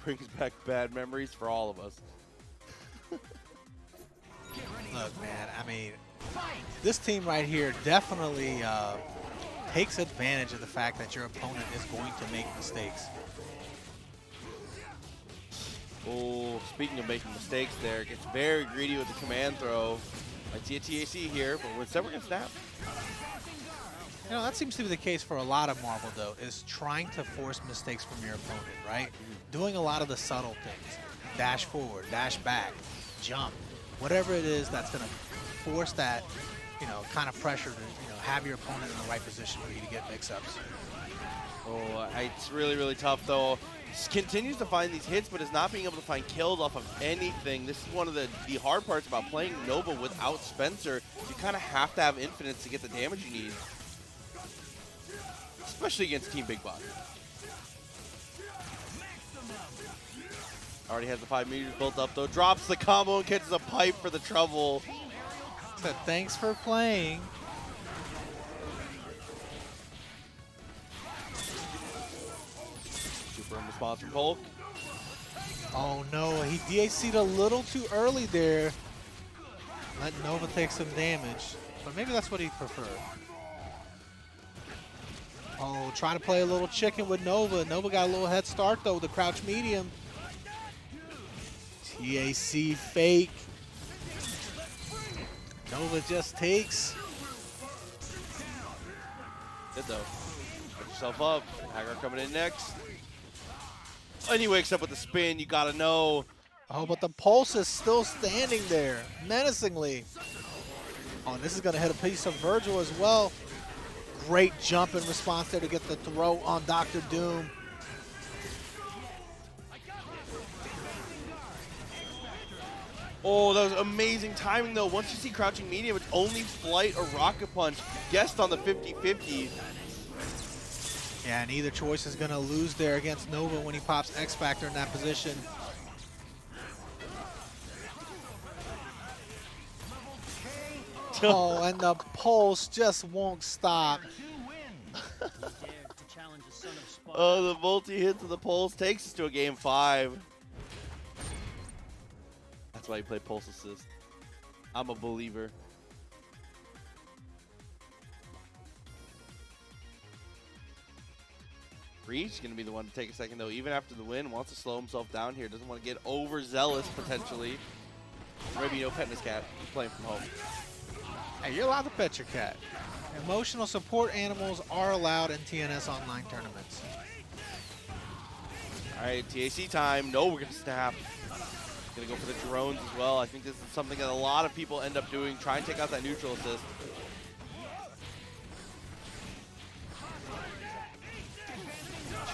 Brings back bad memories for all of us. Look, man, I mean, this team right here definitely takes advantage of the fact that your opponent is going to make mistakes. Oh, speaking of making mistakes there, gets very greedy with the command throw. I see a TAC here, but we're never going to snap. You know, that seems to be the case for a lot of Marvel, though, is trying to force mistakes from your opponent, right? Doing a lot of the subtle things. Dash forward, dash back, jump. Whatever it is that's going to force that, you know, kind of pressure to, you know, have your opponent in the right position for you to get mix-ups. Oh, it's really, really tough, though. Continues to find these hits, but is not being able to find kills off of anything. This is one of the hard parts about playing Nova without Spencer. You kind of have to have infinites to get the damage you need. Especially against Team Big Body. Already has the 5 meters built up, though. Drops the combo and catches a pipe for the trouble. So thanks for playing. Super in response from Hulk. Oh no, he DAC'd a little too early there. Let Nova take some damage, but maybe that's what he preferred. Oh, trying to play a little chicken with Nova. Nova got a little head start though with the crouch medium. TAC fake. Nova just takes. Good though. Put yourself up. Haggar coming in next. And he wakes up with the spin. You gotta know. Oh, but the pulse is still standing there, menacingly. Oh, and this is gonna hit a piece of Vergil as well. Great jump in response there to get the throw on Dr. Doom. Oh, that was amazing timing, though. Once you see crouching medium, it's only flight or rocket punch. Guessed on the 50-50. Yeah, and either choice is going to lose there against Nova when he pops X Factor in that position. Oh, and the pulse just won't stop. Oh, the multi-hits of the pulse takes us to a game 5. That's why you play pulse assist. I'm a believer. Reach going to be the one to take a second, though. Even after the win, wants to slow himself down here. Doesn't want to get overzealous, potentially. Maybe no petting his cat. He's playing from home. Hey, you're allowed to pet your cat. Emotional support animals are allowed in TNS online tournaments. All right, TAC time. No, we're going to snap. Going to go for the drones as well. I think this is something that a lot of people end up doing. Try and take out that neutral assist.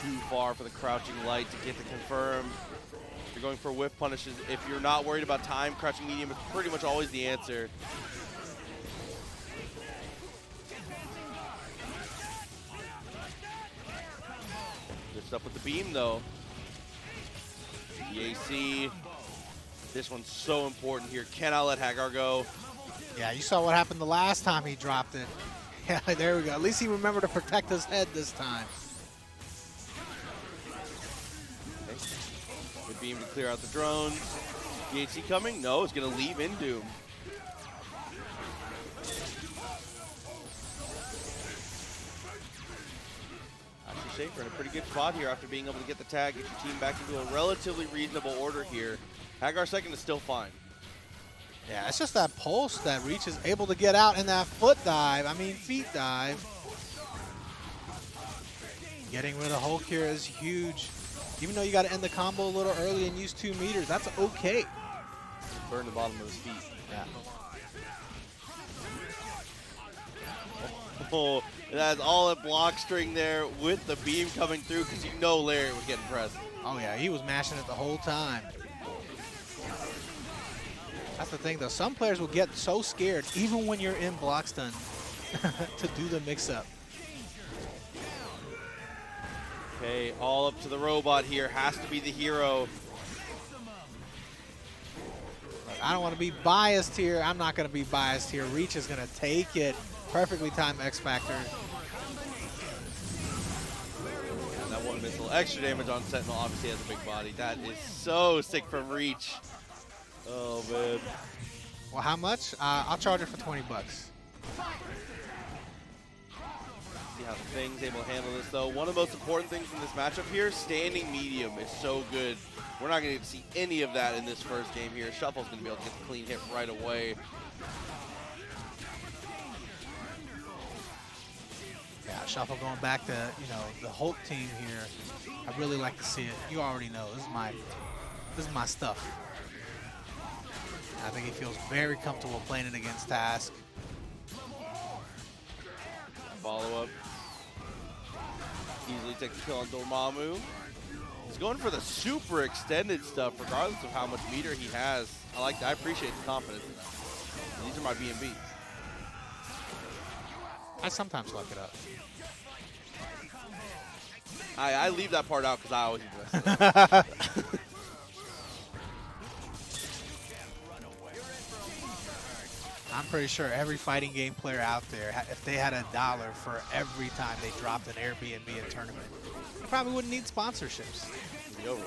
Too far for the crouching light to get the confirm. You're going for whiff punishes. If you're not worried about time, crouching medium is pretty much always the answer. Just up with the beam, though. TAC. This one's so important here. Cannot let Haggar go. Yeah, you saw what happened the last time he dropped it. Yeah, there we go. At least he remembered to protect his head this time. Okay. Good beam to clear out the drones. TAC coming? No, it's going to leave in Doom. Schafer in a pretty good spot here after being able to get the tag, get your team back into a relatively reasonable order here. Haggar second is still fine. Yeah, it's just that pulse that Reach is able to get out in that foot dive. I mean, feet dive. Getting rid of Hulk here is huge. Even though you got to end the combo a little early and use 2 meters, that's okay. Burn the bottom of his feet. Yeah. Oh, that's all in block string there with the beam coming through because you know Larry was getting pressed. Oh yeah, he was mashing it the whole time. That's the thing though, some players will get so scared even when you're in block stun to do the mix-up. Okay, all up to the robot here. Has to be the hero. Look, I don't want to be biased here. I'm not going to be biased here. Reach is going to take it. Perfectly timed X Factor. And that one missile, extra damage on Sentinel, obviously has a big body. That is so sick from Reach. Oh, man. Well, how much? I'll charge it for 20 bucks. See how Thing's able to handle this, though. One of the most important things in this matchup here, standing medium is so good. We're not going to get to see any of that in this first game here. Shuffle's going to be able to get the clean hit right away. Yeah, Shuffle going back to, you know, the Hulk team here. I really like to see it. You already know, this is my stuff. I think he feels very comfortable playing it against Task. Follow up. Easily takes the kill on Dormammu. He's going for the super extended stuff regardless of how much meter he has. I appreciate the confidence in that. These are my BMBs. I sometimes luck it up. I leave that part out because I always do that. I'm pretty sure every fighting game player out there, if they had $1 for every time they dropped an Airbnb in tournament, they probably wouldn't need sponsorships. It'd be over.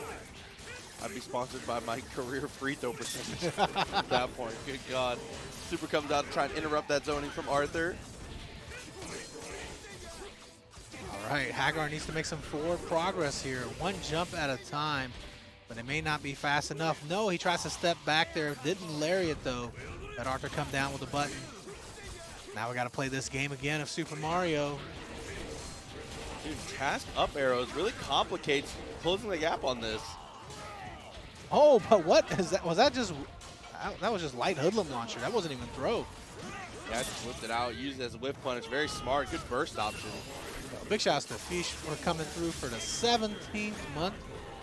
I'd be sponsored by my career free throw percentage at that point. Good God. Super comes out to try and interrupt that zoning from Arthur. All right, Haggar needs to make some forward progress here. One jump at a time, but it may not be fast enough. No, he tries to step back there. Didn't lariat though. Let Arthur come down with a button. Now we got to play this game again of Super Mario. Dude, Task up arrows really complicates closing the gap on this. Oh, but what is that? Was that just, that was just light hoodlum launcher. That wasn't even throw. Yeah, just whipped it out, used it as a whiff punish. Very smart, good burst option. Big shouts to Fish for coming through for the 17th month.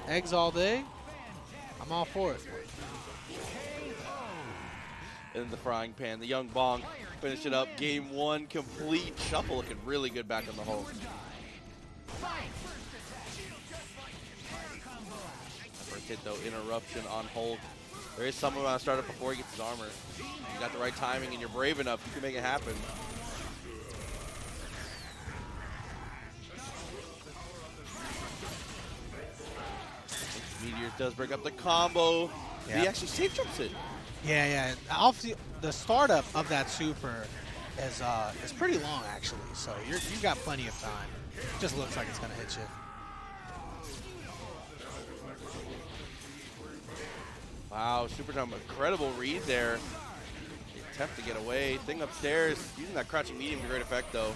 Eggs all day. I'm all for it. In the frying pan, the young Bong finish it up. Game one complete. Shuffle looking really good back on the hole. First hit though, interruption on Hulk. There is some amount of startup before he gets his armor. You got the right timing and you're brave enough, you can make it happen. Meteor does break up the combo. Yep. He actually safe jumps it. Yeah. Obviously, the startup of that super is pretty long actually, so you've got plenty of time. It just looks like it's gonna hit you. Wow, super jump, incredible read there. Attempt to get away. Thing upstairs, using that crouching medium to great effect though.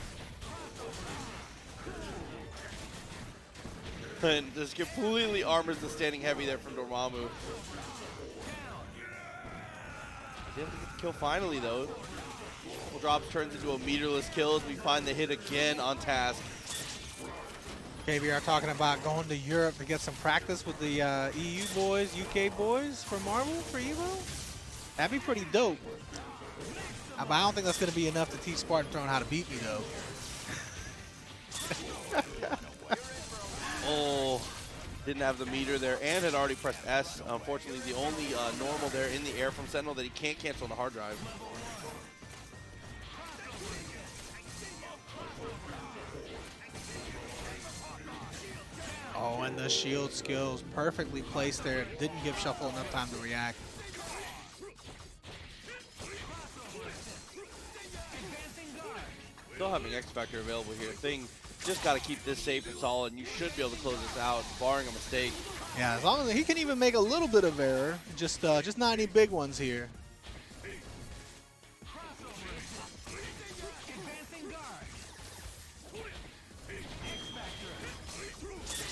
And just completely armors the standing heavy there from Dormammu. He's able to get the kill finally though. Couple drops turns into a meterless kill as we find the hit again on Task. KBR talking about going to Europe to get some practice with the EU boys, UK boys for Marvel, for Evo. That'd be pretty dope. But I don't think that's going to be enough to teach Spartan Throne how to beat me though. Oh, didn't have the meter there and had already pressed S. Unfortunately, the only normal there in the air from Sentinel that he can't cancel on the hard drive. Oh, and the shield skills perfectly placed there. Didn't give Shuffle enough time to react. Still having X Factor available here. Thing just got to keep this safe and solid, and you should be able to close this out, barring a mistake. Yeah, as long as he can even make a little bit of error, just not any big ones here.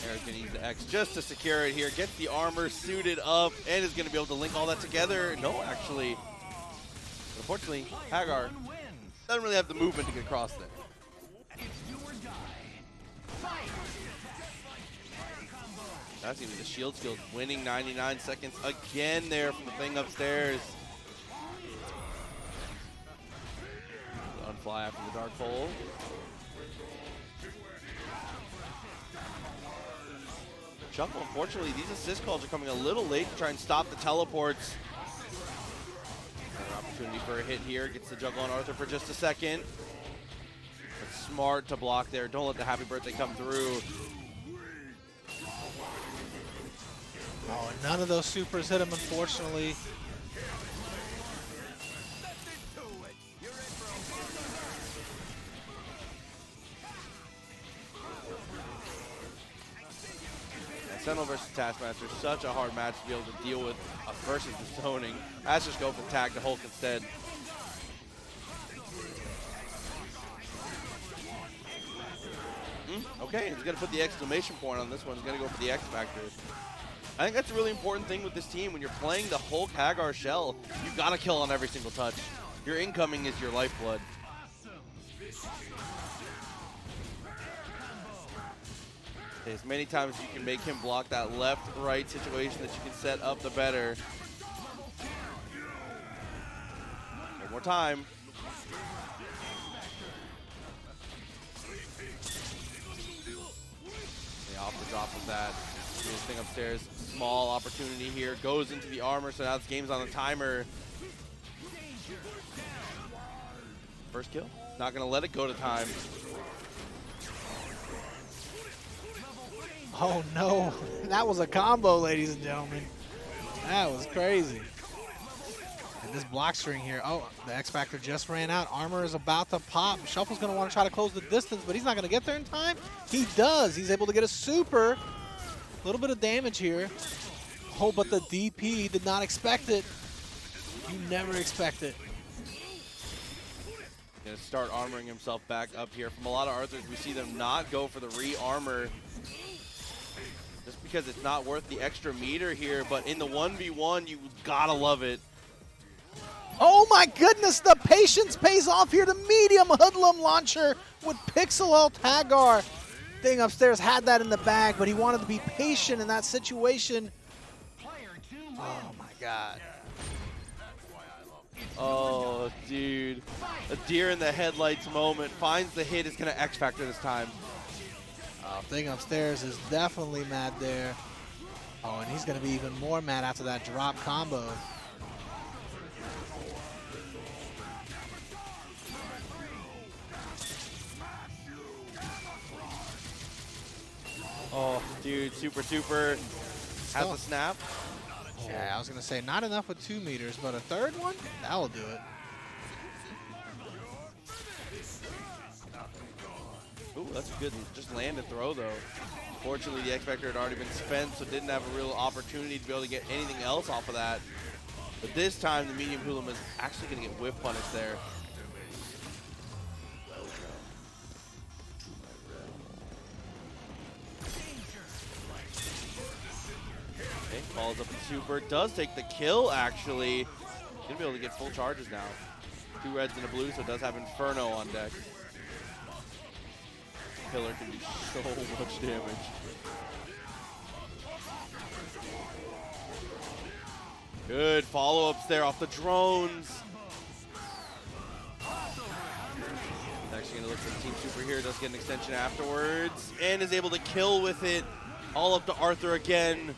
Eric's going to use the X just to secure it here. Gets the armor suited up and is going to be able to link all that together. No, actually. Unfortunately, Haggar doesn't really have the movement to get across there. That's even the shield skills, winning 99 seconds again there from the thing upstairs. Unfly after the dark pole. Shuffle, unfortunately, these assist calls are coming a little late to try and stop the teleports. Another opportunity for a hit here. Gets the juggle on Arthur for just a second. But smart to block there. Don't let the happy birthday come through. Oh, and none of those supers hit him, unfortunately. Sentinel versus TaskMaster, such a hard match to be able to deal with versus the zoning. Let's just go for tag to Hulk instead. Okay, he's going to put the exclamation point on this one. He's going to go for the X Factor. I think that's a really important thing with this team. When you're playing the Hulk Haggar shell, you got to kill on every single touch. Your incoming is your lifeblood. As many times as you can make him block that left-right situation that you can set up, the better. One more time. Yeah, off the drop of that. See this thing upstairs. Small opportunity here. Goes into the armor, so now this game's on the timer. First kill. Not going to let it go to time. Oh no, that was a combo, ladies and gentlemen. That was crazy. And this block string here, oh, the X Factor just ran out. Armor is about to pop. Shuffle's gonna wanna try to close the distance, but he's not gonna get there in time. He does, he's able to get a super. A little bit of damage here. Oh, but the DP did not expect it. You never expect it. Gonna start armoring himself back up here. From a lot of Arthurs, we see them not go for the re-armor. Just because it's not worth the extra meter here, but in the 1v1, you gotta love it. Oh my goodness, the patience pays off here. The medium hoodlum launcher with Pixel Ult Haggar. Thing upstairs had that in the bag, but he wanted to be patient in that situation. Oh my God. Oh, dude. A deer in the headlights moment. Finds the hit, is gonna X Factor this time. Thing upstairs is definitely mad there. Oh, and he's going to be even more mad after that drop combo. Oh, dude, super has a snap. Yeah, I was going to say not enough with 2 meters, but a third one, that'll do it. Ooh, that's a good just landed throw, though. Fortunately, the X Factor had already been spent, so didn't have a real opportunity to be able to get anything else off of that. But this time, the medium hoodlum is actually going to get whiff punished there. Okay, follows up the super. Does take the kill, actually. Going to be able to get full charges now. 2 reds and a blue, so it does have Inferno on deck. Pillar can do so much damage. Good follow-ups there off the drones. Actually gonna look for the team super here, does get an extension afterwards, and is able to kill with it. All up to Arthur again.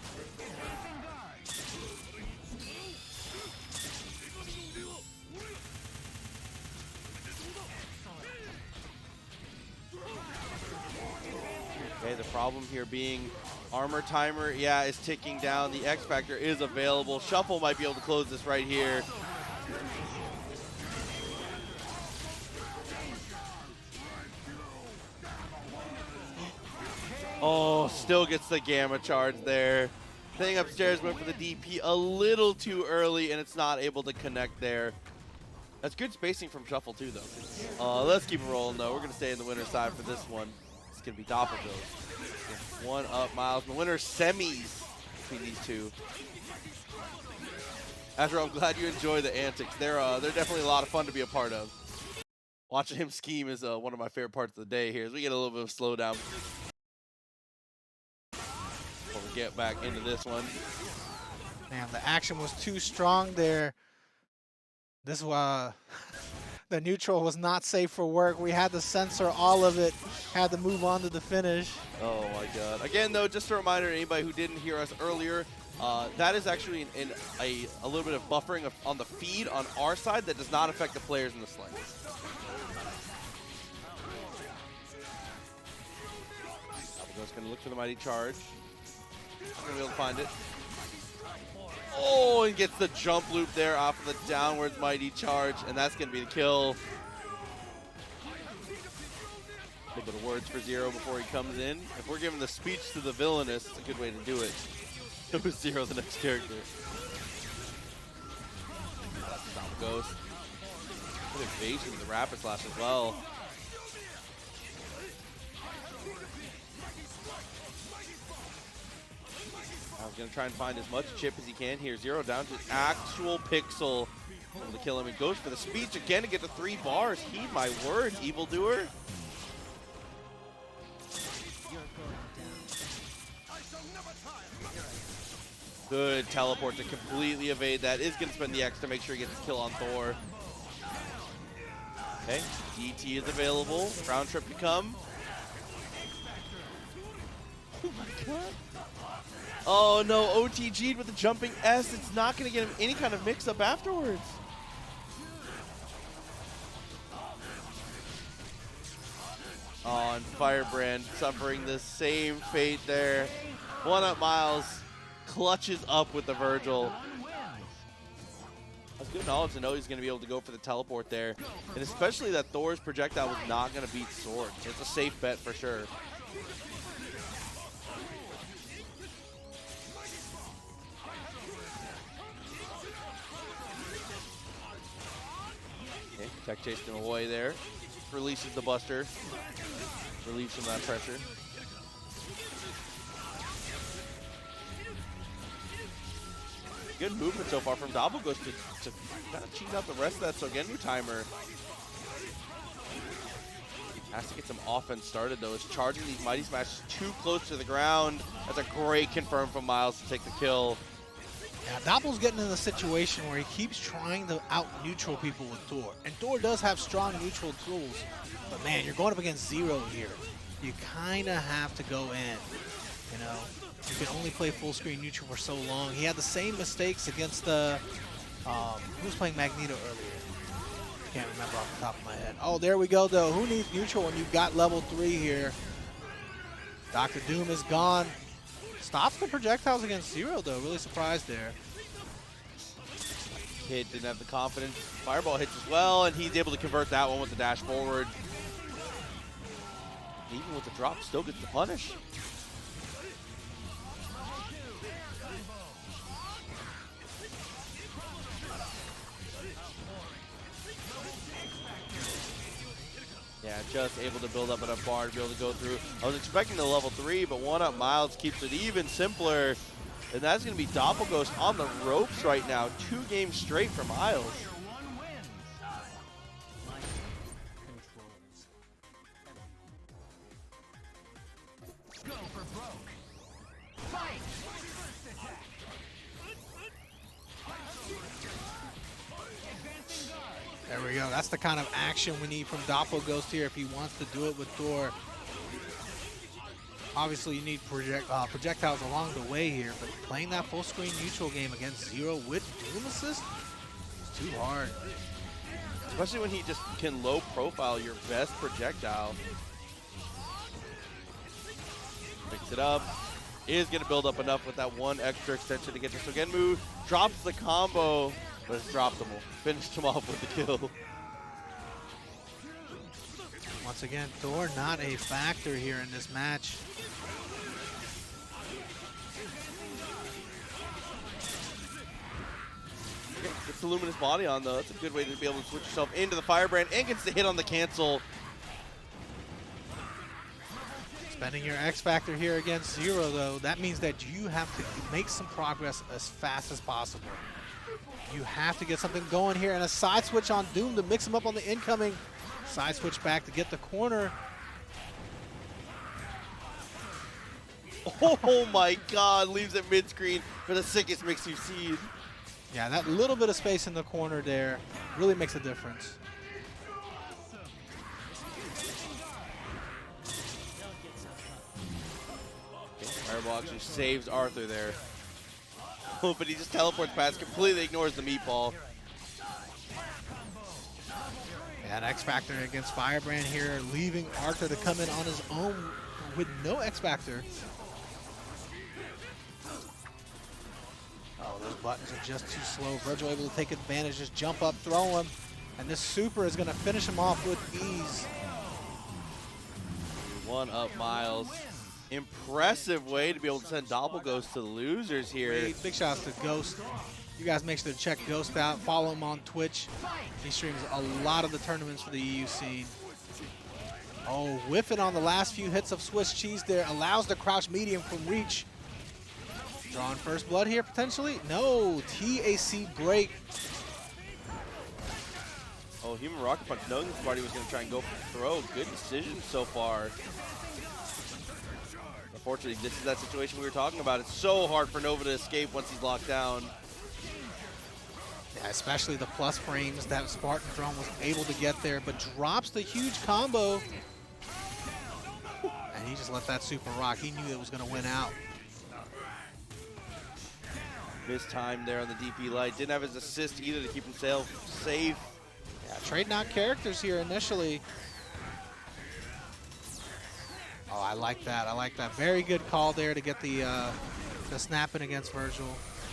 Okay, the problem here being armor timer, yeah, is ticking down. The X Factor is available. Shuffle might be able to close this right here. Oh, still gets the gamma charge there. Thing upstairs went for the DP a little too early, and it's not able to connect there. That's good spacing from Shuffle too, though. Let's keep it rolling, though. We're going to stay in the winner's side for this one. It's going to be Doplghost. 1 up, Miles. The winner's semis between these two. Azra, I'm glad you enjoy the antics. They're definitely a lot of fun to be a part of. Watching him scheme is one of my favorite parts of the day here as we get a little bit of slowdown. Over get back into this one. Man, the action was too strong there. This the neutral was not safe for work. We had to censor all of it. Had to move on to the finish. Oh my god. Again though, just a reminder to anybody who didn't hear us earlier, that is actually a little bit of buffering on the feed on our side that does not affect the players in the slings. Doplghost gonna look for the mighty charge. Not gonna be able to find it. Oh, and gets the jump loop there off of the downwards mighty charge, and that's gonna be the kill. A little bit of words for Zero before he comes in. If we're giving the speech to the villainous, it's a good way to do it. Who's Zero, the next character? Doplghost. Good evasion with the rapid slash as well. I was going to try and find as much chip as he can here. Zero down to actual pixel. Able to kill him. He goes for the speech again to get the 3 bars. Heed my words, evildoer. Good teleport to completely evade that. Is going to spend the X to make sure he gets the kill on Thor. Okay, DT is available. Round trip to come. Oh my god. Oh no, OTG'd with the jumping S. It's not going to get him any kind of mix-up afterwards. Oh, and Firebrand suffering the same fate there. 1-up Miles clutches up with the Vergil. That's good knowledge to know he's going to be able to go for the teleport there. And especially that Thor's projectile was not going to beat Sword. It's a safe bet for sure. Okay, tech chased him away there. Releases the Buster. Relieves from that pressure. Good movement so far from Doplghost to kind of cheat out the rest of that Sogenmu timer. Has to get some offense started though. Is charging these Mighty Smashes too close to the ground. That's a great confirm from Miles to take the kill. Yeah, Doppel's getting in a situation where he keeps trying to out-neutral people with Thor. And Thor does have strong neutral tools. But man, you're going up against Zero here. You kind of have to go in, you know. You can only play full screen neutral for so long. He had the same mistakes against the, who was playing Magneto earlier? Can't remember off the top of my head. Oh, there we go though. Who needs neutral when you've got level 3 here? Dr. Doom is gone. Stops the projectiles against Zero though. Really surprised there. Kid didn't have the confidence. Fireball hits as well, and he's able to convert that one with the dash forward. Even with the drop, still gets the punish. Yeah, just able to build up enough bar to be able to go through. I was expecting the level 3, but 1-up Miles keeps it even simpler. And that's going to be Doplghost on the ropes right now. 2 games straight for Miles. There we go. That's the kind of action we need from Doplghost here if he wants to do it with Thor. Obviously, you need projectiles along the way here, but playing that full screen neutral game against Zero with Doom Assist is too hard. Especially when he just can low profile your best projectile. Picks it up. Is going to build up enough with that 1 extra extension to get to Sogenmu. Drops the combo, but it's dropped him. Finished him off with the kill. Once again, Thor not a factor here in this match. Gets the Luminous Body on though. That's a good way to be able to switch yourself into the Firebrand and gets the hit on the cancel. Spending your X Factor here against Zero though, that means that you have to make some progress as fast as possible. You have to get something going here and a side switch on Doom to mix him up on the incoming. Side switch back to get the corner. Oh my god, leaves it mid-screen for the sickest mix you've seen. Yeah, that little bit of space in the corner there really makes a difference. Fireball actually saves Arthur there. Oh, but he just teleports past, completely ignores the meatball. And X Factor against Firebrand here, leaving Arthur to come in on his own with no X Factor. Oh, those buttons are just too slow. Vergil able to take advantage, just jump up, throw him. And this super is going to finish him off with ease. One up Miles. Impressive way to be able to send Doplghost to the losers here. Hey, big shouts to Ghost. You guys make sure to check Ghost out. Follow him on Twitch. He streams a lot of the tournaments for the EU scene. Oh, whiffing on the last few hits of Swiss cheese there. Allows the crouch medium from reach. Drawing first blood here, potentially? No, TAC break. Oh, Human Rocket Punch, knowing this party was going to try and go for the throw. Good decision so far. Unfortunately, this is that situation we were talking about. It's so hard for Nova to escape once he's locked down. Yeah, especially the plus frames that Spartan Throne was able to get there, but drops the huge combo. And he just let that super rock. He knew it was going to win out. Missed time there on the DP light. Didn't have his assist either to keep himself safe. Yeah, trading out characters here initially. Oh, I like that. I like that. Very good call there to get the snapping against Vergil.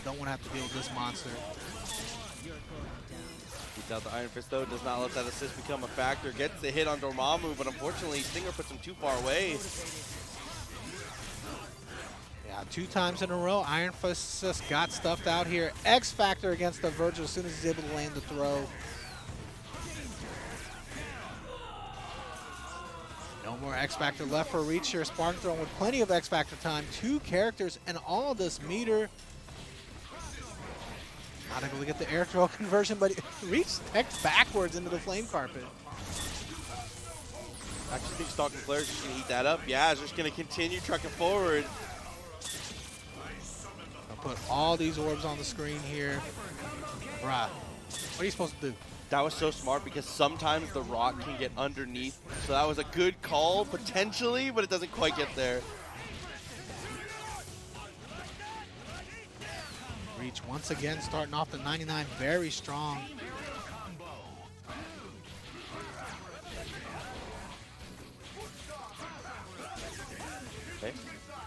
Don't want to have to deal with this monster. Beats out the IronFist though. Does not let that assist become a factor. Gets the hit on Dormammu, but unfortunately Stinger puts him too far away. Yeah, 2 times in a row, IronFist just got stuffed out here. X Factor against the Vergil as soon as he's able to land the throw. No more X Factor left for reach here. Spartan Throne with plenty of X Factor time. 2 characters and all this meter. Not able to get the air throw conversion, but reach text backwards into the flame carpet. I actually think Stalking Flare is just going to eat that up. Yeah, it's just going to continue trucking forward. I'll put all these orbs on the screen here. Bruh, what are you supposed to do? That was so smart because sometimes the rock can get underneath. So that was a good call, potentially, but it doesn't quite get there. Reach once again, starting off the 99, very strong. Okay,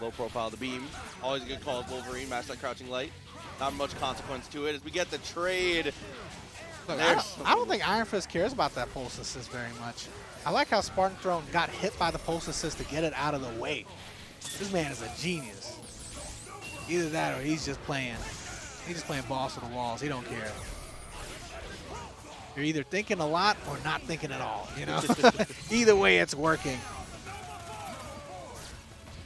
low profile the beam. Always a good call with Wolverine, match that crouching light. Not much consequence to it as we get the trade. Look, I don't think IronFist cares about that pulse assist very much. I like how Spartan Throne got hit by the pulse assist to get it out of the way. This man is a genius. Either that or he's just playing balls to the walls. He don't care. You're either thinking a lot or not thinking at all, you know? Either way, it's working.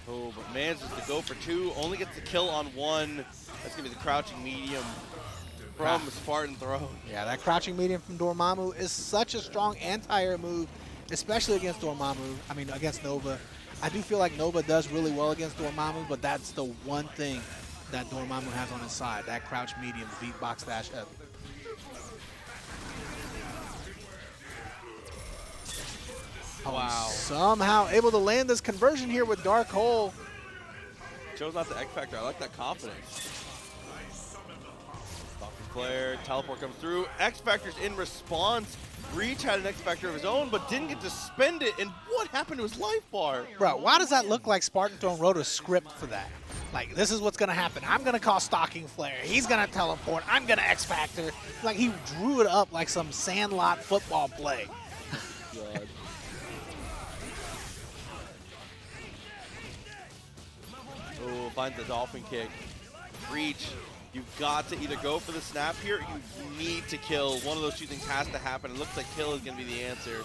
Oh, but manages to go for 2. Only gets the kill on 1. That's going to be the crouching medium from Spartan Throne. Yeah, that crouching medium from Dormammu is such a strong anti-air move, especially against Dormammu. I mean, against Nova. I do feel like Nova does really well against Dormammu, but that's the one thing that Dormammu has on his side, that crouch medium, beatbox dash up. Wow. Somehow able to land this conversion here with Dark Hole. Chose not the X Factor. I like that confidence. Stalking Flare, teleport comes through. X Factor's in response. Reach had an X Factor of his own, but didn't get to spend it. And what happened to his life bar? Bro, why does that look like Spartan Throne wrote a script for that? Like, this is what's going to happen. I'm going to call Stalking Flare. He's going to teleport. I'm going to X Factor. Like, he drew it up like some Sandlot football play. God. Oh, finds the dolphin kick. Reach. You've got to either go for the snap here or you need to kill. One of those 2 things has to happen. It looks like kill is going to be the answer.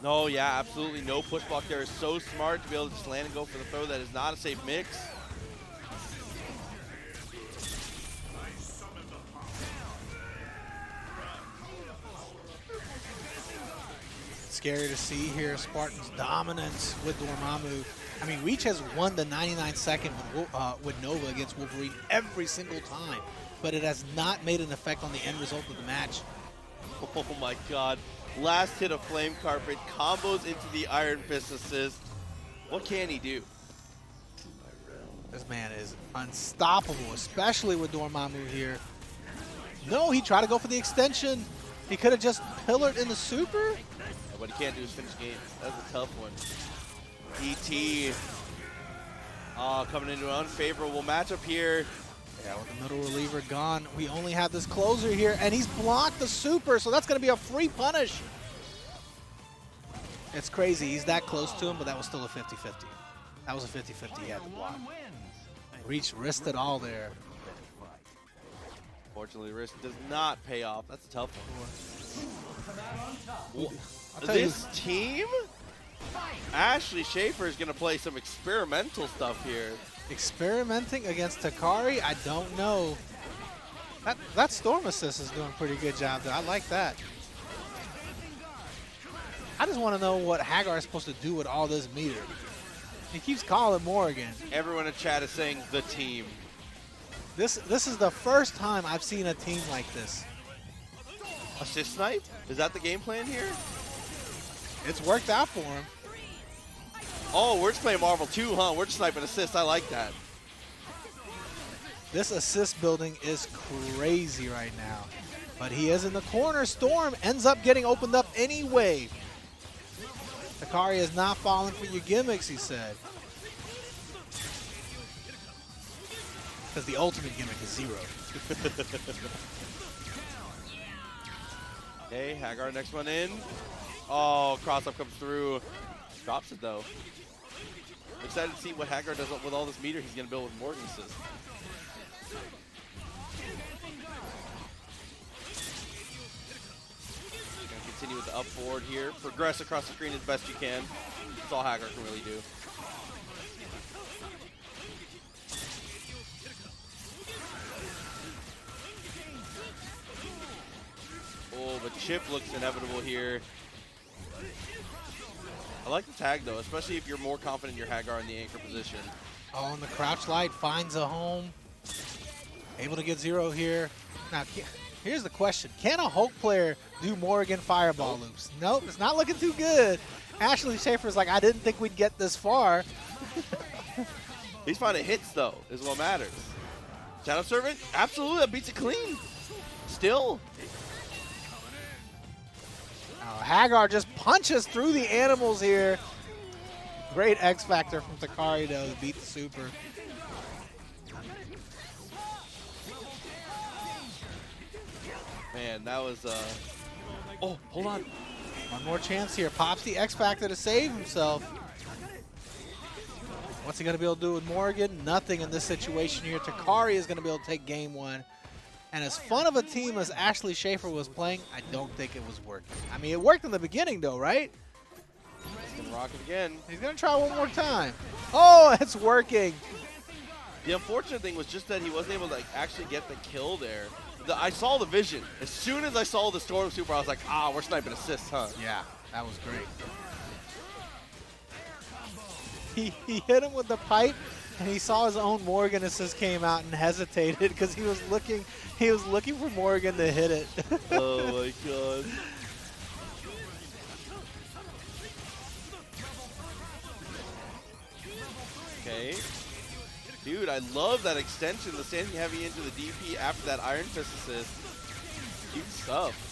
No, yeah, absolutely no push block there. Is so smart to be able to just land and go for the throw. That is not a safe mix. scary to see here. Spartan's dominance with Dormammu. I mean, Reach has won the 99-second with Nova against Wolverine every single time, but it has not made an effect on the end result of the match. Oh my god. Last hit of Flame Carpet, combos into the Iron Fist assist. What can he do? This man is unstoppable, especially with Dormammu here. No, he tried to go for the extension. He could have just pillared in the super. Yeah, what he can't do is finish games. That's a tough one. ET coming into an unfavorable matchup here. Yeah, with the middle reliever gone, we only have this closer here, and he's blocked the super, so that's going to be a free punish. It's crazy. He's that close to him, but that was still a 50-50. That was a 50-50 he had to block. Reach risked it all there. Fortunately, the risk does not pay off. That's a tough one. This team? AshleySchafer is going to play some experimental stuff here. Experimenting against Takari? I don't know. That Storm Assist is doing a pretty good job, though. I like that. I just want to know what Haggar is supposed to do with all this meter. He keeps calling Morrigan. Everyone in chat is saying the team. This is the first time I've seen a team like this. Assist snipe? Is that the game plan here? It's worked out for him. Oh, we're just playing Marvel 2, huh? We're just sniping assists. I like that. This assist building is crazy right now. But he is in the corner. Storm ends up getting opened up anyway. Takari is not falling for your gimmicks, he said. Because the ultimate gimmick is 0. Okay, Haggar, next one in. Oh, cross-up comes through. Drops it, though. I'm excited to see what Haggar does with all this meter he's going to build with Morrigan assist. Going to continue with the up forward here. Progress across the screen as best you can. That's all Haggar can really do. Oh, but chip looks inevitable here. I like the tag, though, especially if you're more confident in your Haggar in the anchor position. Oh, and the crouch light finds a home. Able to get 0 here. Now, here's the question. Can a Hulk player do Morrigan fireball loops? Nope, it's not looking too good. AshleySchafer's like, I didn't think we'd get this far. He's finding hits, though, is what matters. Shadow Servant? Absolutely, that beats it clean. Still. Haggar just punches through the animals here. Great X Factor from Takari, though, to beat the super. Man, that was, oh, hold on. One more chance here. Pops the X Factor to save himself. What's he going to be able to do with Morrigan? Nothing in this situation here. Takari is going to be able to take game 1. And as fun of a team as AshleySchafer was playing, I don't think it was working. I mean, it worked in the beginning, though, right? He's going to rock it again. He's going to try one more time. Oh, it's working. The unfortunate thing was just that he wasn't able to actually get the kill there. I saw the vision. As soon as I saw the Storm Super, I was like, ah, we're sniping assists, huh? Yeah, that was great. He hit him with the pipe, and he saw his own Morrigan assist came out and hesitated because he was looking for Morrigan to hit it. Oh my god. Okay. Dude, I love that extension, the standing heavy into the DP after that Iron Fist assist. Cute stuff.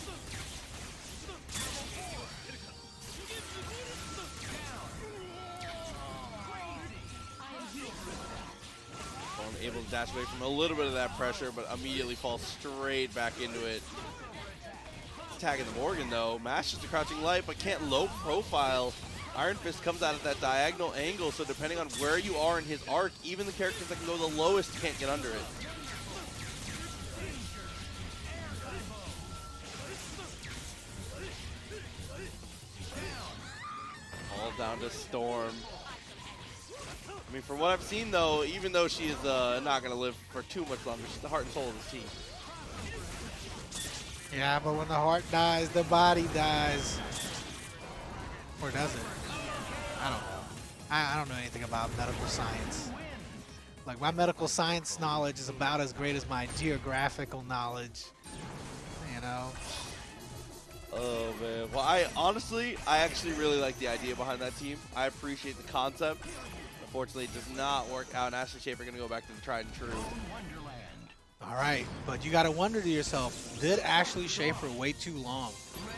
Able to dash away from a little bit of that pressure, but immediately falls straight back into it. He's tagging the Morrigan, though. Mashes the crouching light, but can't low profile. Iron Fist comes out at that diagonal angle, so depending on where you are in his arc, even the characters that can go the lowest can't get under it. All down to Storm. I mean, from what I've seen, though, even though she is not going to live for too much longer, she's the heart and soul of this team. Yeah, but when the heart dies, the body dies. Or does it? I don't know. I don't know anything about medical science. Like, my medical science knowledge is about as great as my geographical knowledge. You know? Oh, man. Well, I actually really like the idea behind that team. I appreciate the concept. Unfortunately, it does not work out, and Ashley Schafer going to go back to the tried and true. All right, but you got to wonder to yourself, did Ashley Schafer wait too long?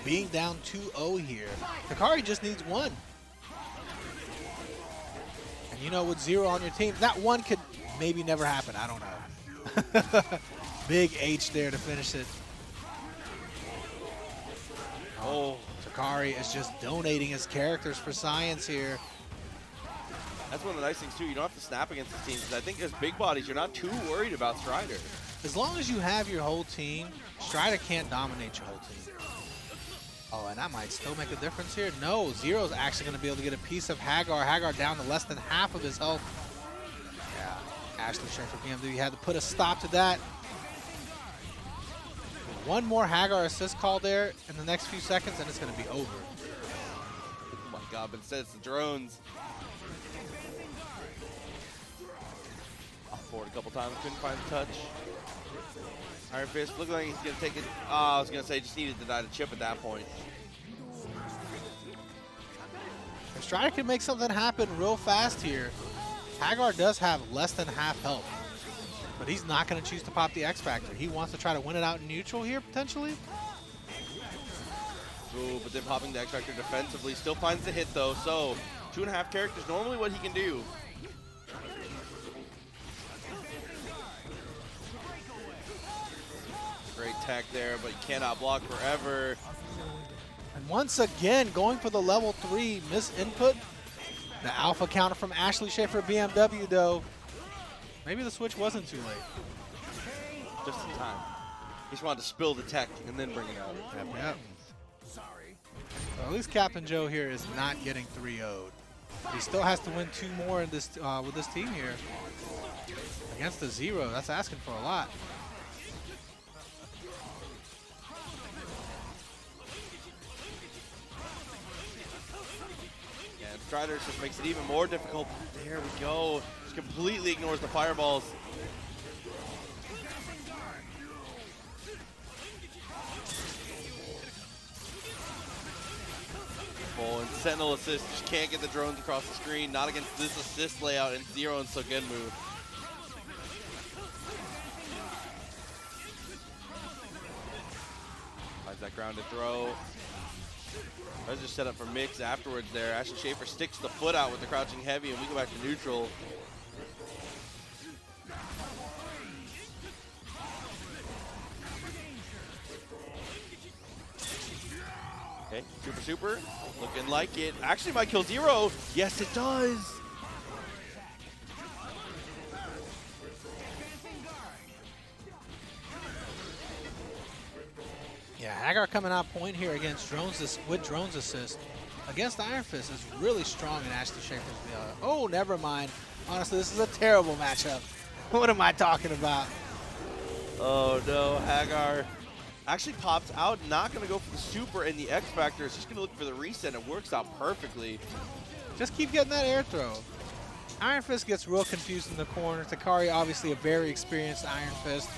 Being down 2-0 here, Takari just needs one. And you know, with 0 on your team, that one could maybe never happen. I don't know. Big H there to finish it. Oh, Takari is just donating his characters for science here. That's one of the nice things, too. You don't have to snap against this team, because I think as big bodies, you're not too worried about Strider. As long as you have your whole team, Strider can't dominate your whole team. Oh, and that might still make a difference here. No, Zero's actually going to be able to get a piece of Haggar. Haggar down to less than half of his health. Yeah, AshleySchaferBMW had to put a stop to that. One more Haggar assist call there in the next few seconds, and it's going to be over. Oh my god, but instead it's the drones. Off forward a couple times, couldn't find the touch. IronFist looking like he's going to take it. I was going to say, just needed to die to chip at that point. If Strider can make something happen real fast here, Haggar does have less than half health. But he's not going to choose to pop the X Factor. He wants to try to win it out in neutral here, potentially. Ooh, but then popping the X Factor defensively still finds the hit, though. So, 2.5 characters, normally what he can do. Great tech there, but you cannot block forever. And once again, going for the level 3 misinput. The alpha counter from AshleySchaferBMW, though. Maybe the switch wasn't too late. Just in time. He just wanted to spill the tech and then bring it out. Yep. Well, at least Captain Joe here is not getting 3-0'd. He still has to win 2 more in this, with this team here. Against the 0, that's asking for a lot. And Strider just makes it even more difficult. There we go. Just completely ignores the fireballs. Oh, and Sentinel assist, just can't get the drones across the screen. Not against this assist layout and 0 and Sogenmu. Finds that grounded throw. Let's just set up for mix afterwards there. Ashley Schafer sticks the foot out with the crouching heavy, and we go back to neutral. Okay, super, looking like it. Actually might kill 0. Yes, it does. Yeah, Haggar coming out point here against drones with drones assist against IronFist is really strong in Ashley Schafer's. Oh, never mind. Honestly, this is a terrible matchup. What am I talking about? Oh no, Haggar actually pops out, not going to go for the super and the X Factor. It's just going to look for the reset. It works out perfectly. Just keep getting that air throw. IronFist gets real confused in the corner. Takari, obviously a very experienced IronFist.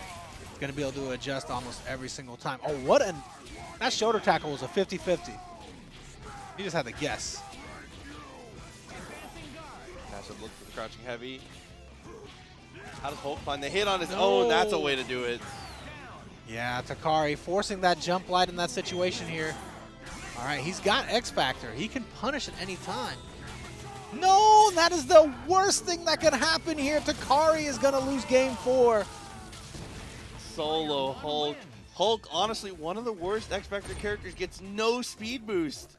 Going to be able to adjust almost every single time. Oh, what an... That shoulder tackle was a 50-50. He just had to guess. Massive look for the crouching heavy. How does Hulk find the hit on his own? That's a way to do it. Yeah, Takari forcing that jump light in that situation here. All right, he's got X Factor. He can punish at any time. No, that is the worst thing that can happen here. Takari is going to lose game 4. Solo Hulk. Hulk, honestly, one of the worst X Factor characters, gets no speed boost.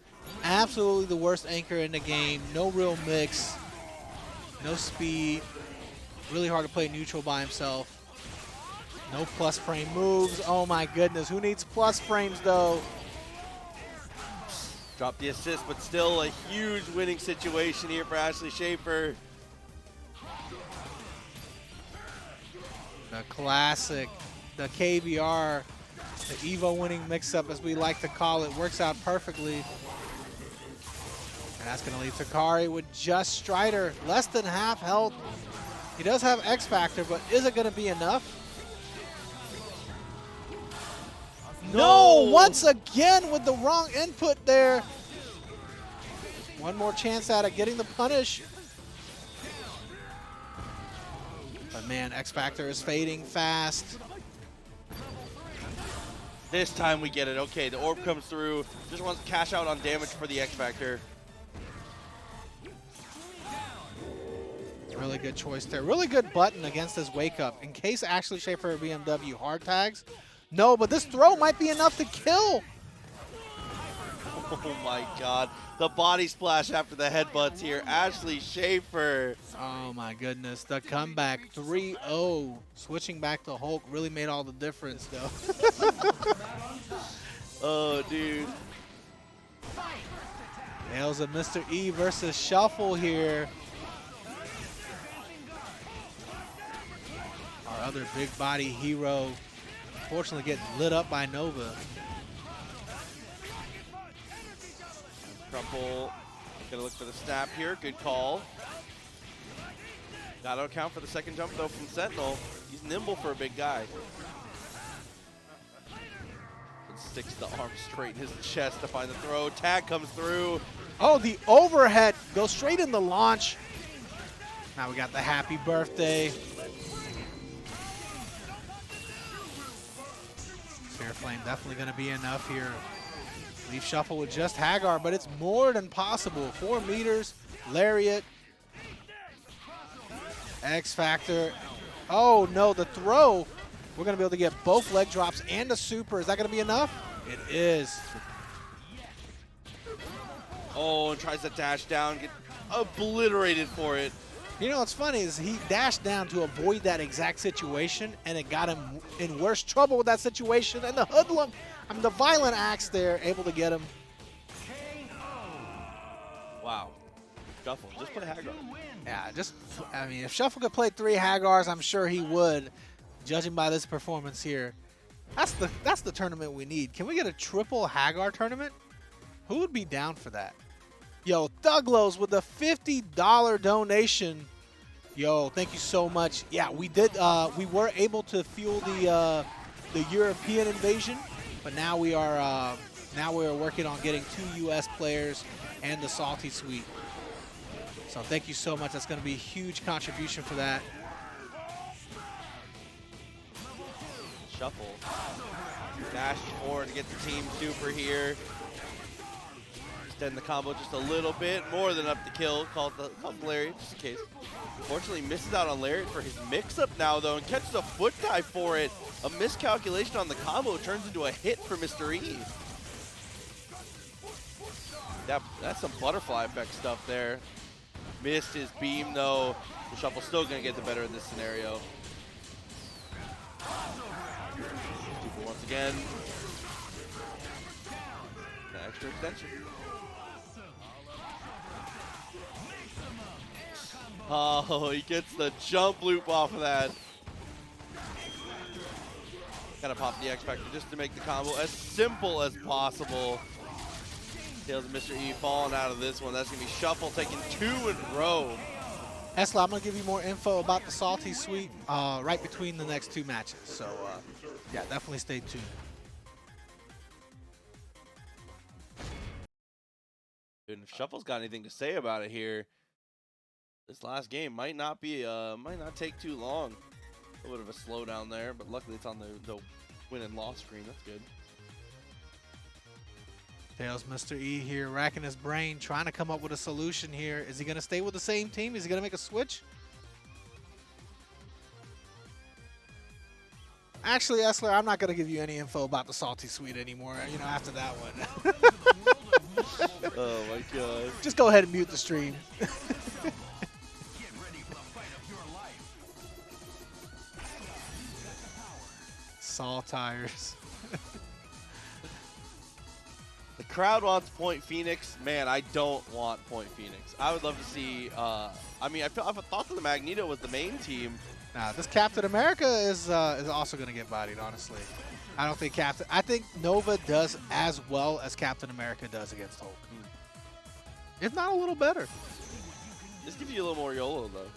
Absolutely the worst anchor in the game. No real mix. No speed. Really hard to play neutral by himself. No plus frame moves. Oh my goodness. Who needs plus frames though? Drop the assist, but still a huge winning situation here for Ashley Schafer. The classic, the KBR, the Evo winning mix-up as we like to call it, works out perfectly. That's going to leave Takari with just Strider. Less than half health. He does have X Factor, but is it going to be enough? No! Once again with the wrong input there. One more chance at it, getting the punish. But man, X Factor is fading fast. This time we get it. Okay, the orb comes through. Just wants to cash out on damage for the X Factor. Really good choice there. Really good button against this wake up. In case AshleySchaferBMW hard tags. No, but this throw might be enough to kill. Oh my god. The body splash after the headbutts here. Ashley Schafer. Oh my goodness. The comeback 3-0. Switching back to Hulk really made all the difference though. Oh, dude. Tales of Mr. E versus Shuffle here. Our other big body hero. Unfortunately getting lit up by Nova. Crumple. Gonna look for the snap here. Good call. Gotta account for the second jump though from Sentinel. He's nimble for a big guy. And sticks the arm straight in his chest to find the throw. Tag comes through. Oh, the overhead goes straight in the launch. Now we got the happy birthday. Fair Flame definitely going to be enough here. Leaf Shuffle with just Haggar, but it's more than possible. 4 meters, Lariat, X Factor. Oh no, the throw. We're going to be able to get both leg drops and a super. Is that going to be enough? It is. Oh, and tries to dash down, get obliterated for it. You know what's funny is he dashed down to avoid that exact situation, and it got him in worse trouble with that situation. And the hoodlum, I mean, the violent acts there, able to get him. Wow. Shuffle, just put a Haggar. Yeah, I mean, if Shuffle could play 3 Haggars, I'm sure he would, judging by this performance here. That's the tournament we need. Can we get a triple Haggar tournament? Who would be down for that? Yo, Doplghost with a $50 donation. Yo, thank you so much. Yeah, we did. We were able to fuel the European invasion, but now we are working on getting 2 U.S. players and the Salty Suite. So thank you so much. That's going to be a huge contribution for that. Shuffle. Dash forward to get the team super here. Extend the combo just a little bit, more than enough to kill. Calls the Lariat just in case. Unfortunately, misses out on Lariat for his mix-up now, though, and catches a foot dive for it. A miscalculation on the combo turns into a hit for Mr. E. That's some butterfly effect stuff there. Missed his beam, though. The Shuffle's still going to get the better in this scenario. Super once again. An extra extension. Oh, he gets the jump loop off of that. Gotta pop the X Factor just to make the combo as simple as possible. Tales of Mr. E falling out of this one. That's gonna be Shuffle taking 2 in a row. Esla, I'm gonna give you more info about the Salty Suite right between the next 2 matches. So yeah, definitely stay tuned. And if Shuffle's got anything to say about it here, this last game might not take too long. A little bit of a slowdown there, but luckily it's on the win and loss screen. That's good. Tails Mr. E here racking his brain, trying to come up with a solution here. Is he going to stay with the same team? Is he going to make a switch? Actually, Esler, I'm not going to give you any info about the Salty Suite anymore, you know, after that one. Oh my god. Just go ahead and mute the stream. Saw tires. The crowd wants Point Phoenix. Man, I don't want Point Phoenix. I would love to see. I mean, I thought that the Magneto was the main team. Nah, this Captain America is also going to get bodied. Honestly, I don't think I think Nova does as well as Captain America does against Hulk. if not a little better. This gives you a little more YOLO, though.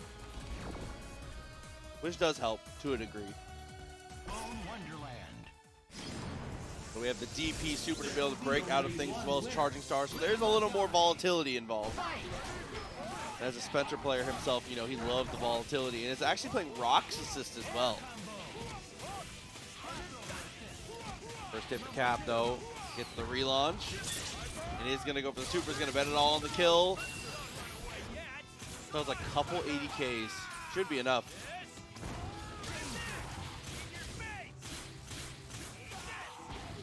Which does help, to a degree. So we have the DP super to be able to break out of things as well as charging stars. So there's a little more volatility involved. As a Spencer player himself, you know, he loved the volatility. And it's actually playing Rock's assist as well. First hit for Cap, though. Gets the relaunch. And he's going to go for the super. He's going to bet it all on the kill. Throws a couple 80Ks. Should be enough.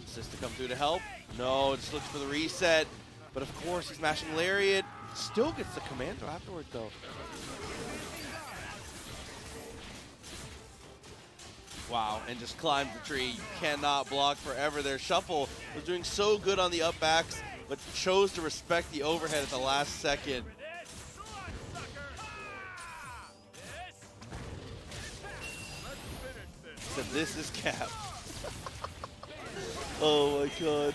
Assist to come through to help. No, just looks for the reset. But of course, he's mashing Lariat. Still gets the commando afterward, though. Wow, and just climbs the tree. You cannot block forever there. Shuffle was doing so good on the up backs, but chose to respect the overhead at the last second. So this is Cap. Oh my god.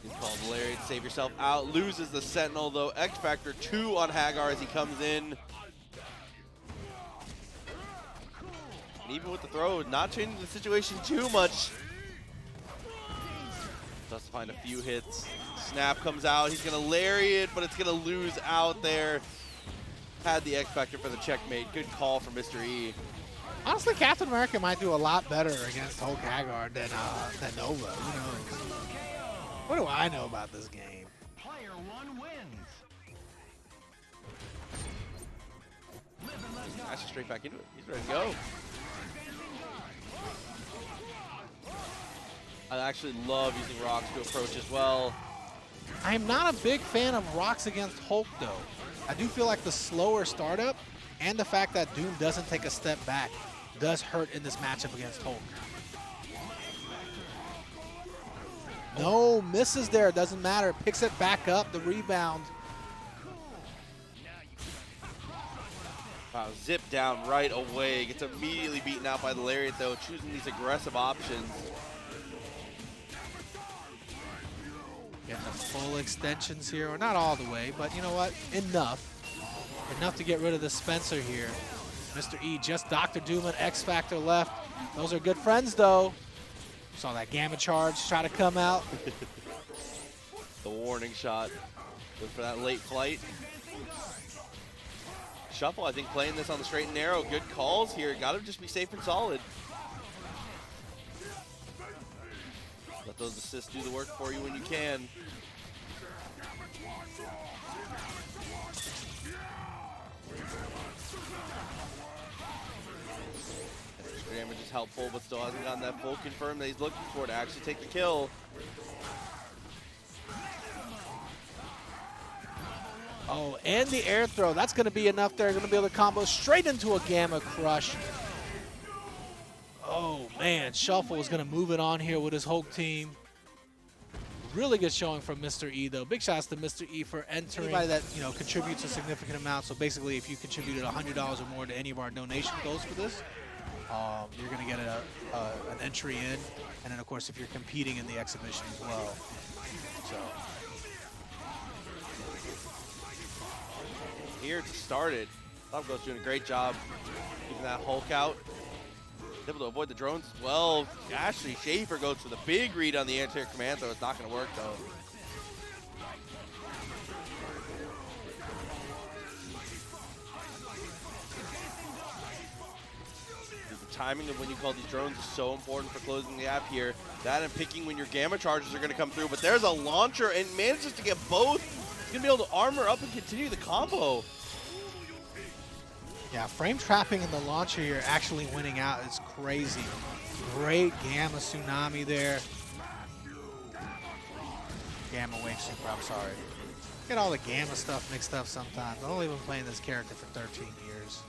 He's called Lariat, save yourself out. Loses the Sentinel though. X Factor 2 on Haggar as he comes in. And even with the throw, not changing the situation too much. Just to find a few hits. Snap comes out. He's going to Lariat, but it's going to lose out there. Had the X Factor for the checkmate. Good call from Mr. E. Honestly, Captain America might do a lot better against Hulk Haggar than Nova. Who knows? What do I know about this game? Player 1 wins. Actually, straight back into it. He's ready to go. I actually love using rocks to approach as well. I'm not a big fan of rocks against Hulk, though. I do feel like the slower startup and the fact that Doom doesn't take a step back does hurt in this matchup against Hulk. No, misses there. Doesn't matter. Picks it back up. The rebound. Wow, zip down right away. Gets immediately beaten out by the Lariat, though, choosing these aggressive options. Getting the full extensions here, or not all the way, but you know what? Enough. Enough to get rid of the Spencer here. Mr. E, just Dr. Doom and X Factor left. Those are good friends, though. Saw that Gamma Charge try to come out. The warning shot. Look for that late flight. Shuffle, I think, playing this on the straight and narrow. Good calls here. Got to just be safe and solid. Let those assists do the work for you when you can. Extra damage is helpful, but still hasn't gotten that full confirm that he's looking for to actually take the kill. Oh, and the air throw. That's going to be enough there. Going to be able to combo straight into a Gamma Crush. Oh, man. Shuffle is going to move it on here with his Hulk team. Really good showing from Mr. E, though. Big shots to Mr. E for entering. Anybody that, you know, contributes a significant amount. So basically, if you contributed $100 or more to any of our donation goals for this, you're going to get an entry in. And then, of course, if you're competing in the exhibition as well. So Here to start it. Doplghost doing a great job keeping that Hulk out. Able to avoid the drones as well. AshleySchafer goes for the big read on the anti-air command, so it's not going to work, though. The timing of when you call these drones is so important for closing the gap here. That and picking when your Gamma Charges are going to come through, but there's a launcher and manages to get both. He's going to be able to armor up and continue the combo. yeah, frame trapping in the launcher here actually winning out is crazy. Great Gamma Tsunami there. Gamma Wave Super, I'm sorry. Get all the Gamma stuff mixed up sometimes. I've only been playing this character for 13 years.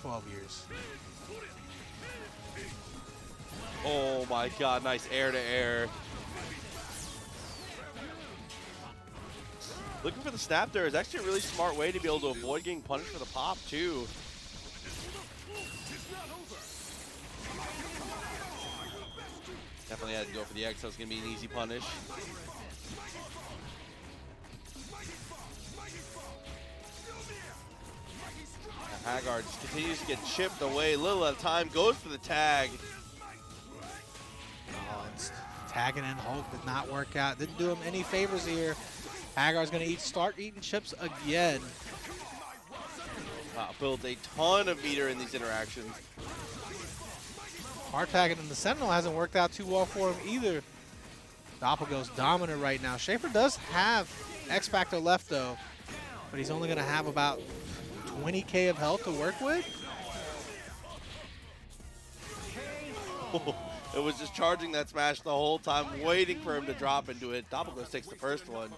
12 years. Oh my god, nice air-to-air. Looking for the snap there is actually a really smart way to be able to avoid getting punished for the pop, too. Definitely had to go for the X, so it's going to be an easy punish. Haggar just continues to get chipped away, little at a time, goes for the tag. Oh, and tagging in Hulk did not work out. Didn't do him any favors here. Haggar's going to start eating chips again. Wow, built a ton of meter in these interactions. Hard tagging in the Sentinel hasn't worked out too well for him either. Doplghost dominant right now. Schaefer does have X Factor left though, but he's only going to have about 20k of health to work with. It was just charging that smash the whole time, waiting for him to drop into it. Doplghost takes the first one.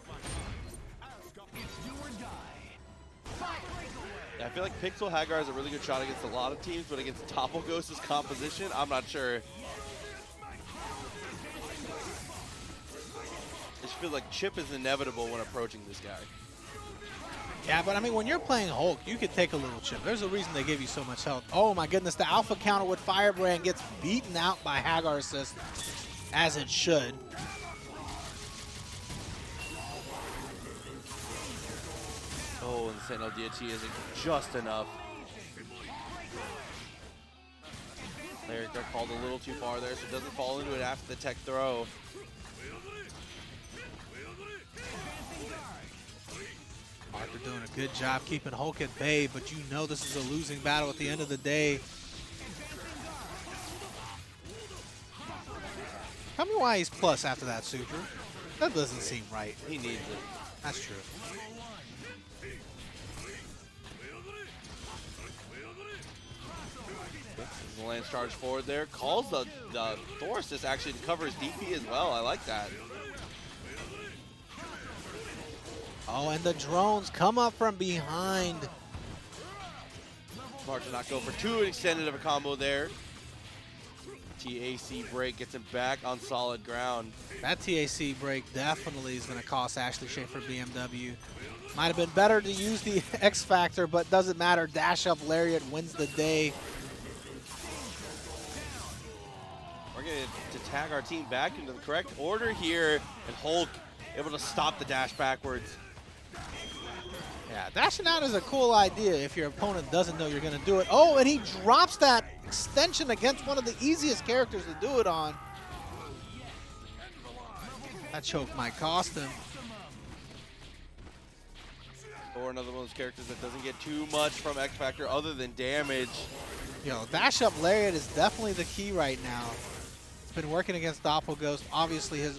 Yeah, I feel like Pixel Haggar is a really good shot against a lot of teams, but against Doplghost's composition, I'm not sure. I just feel like chip is inevitable when approaching this guy. Yeah, but I mean, when you're playing Hulk, you could take a little chip. There's a reason they give you so much health. Oh my goodness, the alpha counter with Firebrand gets beaten out by Haggar assist, as it should. Oh, and the Sentinel DHE isn't just enough. They're called a little too far there, so it doesn't fall into it after the tech throw. Arthur doing a good job keeping Hulk at bay, but you know this is a losing battle at the end of the day. Tell me why he's plus after that super. That doesn't seem right. He needs it. That's true. The Lance charge forward there. Calls the Thor assist actually to cover his DP as well. I like that. Oh, and the drones come up from behind. Smart to not go for too extended of a combo there. TAC break gets him back on solid ground. That TAC break definitely is going to cost AshleySchaferBMW. Might have been better to use the X Factor, but doesn't matter. Dash up Lariat wins the day. We're going to tag our team back into the correct order here, and Hulk able to stop the dash backwards. Yeah, dashing out is a cool idea if your opponent doesn't know you're going to do it. Oh, and he drops that extension against one of the easiest characters to do it on. That choke might cost him. Or another one of those characters that doesn't get too much from X Factor other than damage. Yo, dash up Lariat is definitely the key right now. It's been working against Doplghost. Obviously, his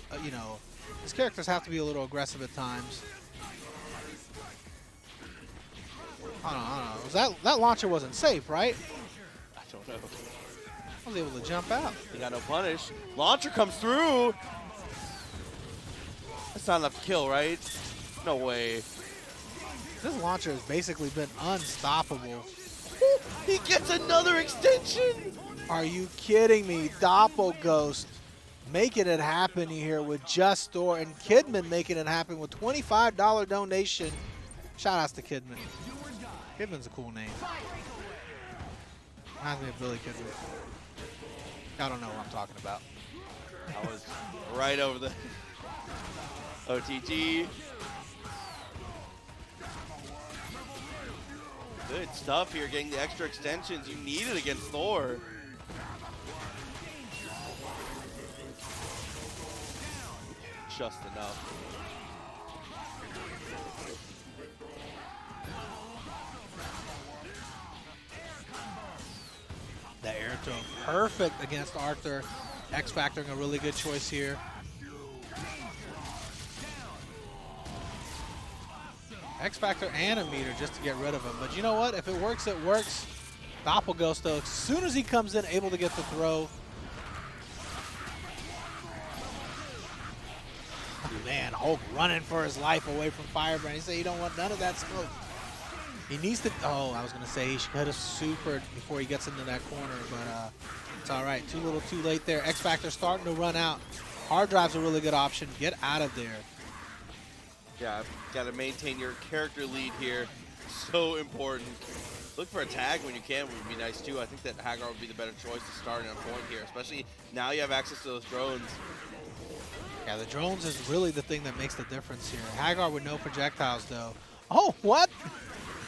his characters have to be a little aggressive at times. I don't know. That launcher wasn't safe, right? I don't know. I was able to jump out. He got no punish. Launcher comes through. That's not enough to kill, right? No way. This launcher has basically been unstoppable. He gets another extension. Are you kidding me? Doplghost making it happen here with Just Thor, and Kidman making it happen with $25 donation. Shout outs to Kidman. Kidman's a cool name. Reminds me of Billy Kidman. I don't know what I'm talking about. I was right over the OTG. Good stuff here, getting the extra extensions you needed against Thor. Just enough. The air tone perfect against Arthur. X Factoring a really good choice here. X Factor and a meter just to get rid of him. But you know what? If it works, it works. Doplghost, though, as soon as he comes in, able to get the throw. Man, Hulk running for his life away from Firebrand. He said he don't want none of that smoke. He needs to, oh, I was going to say he should have supered before he gets into that corner, but it's all right. Too little too late there. X Factor starting to run out. Hard drive's a really good option. Get out of there. Yeah, got to maintain your character lead here. So important. Look for a tag when you can would be nice too. I think that Haggar would be the better choice to start in a point here, especially now you have access to those drones. Yeah, the drones is really the thing that makes the difference here. Haggar with no projectiles, though. Oh, what?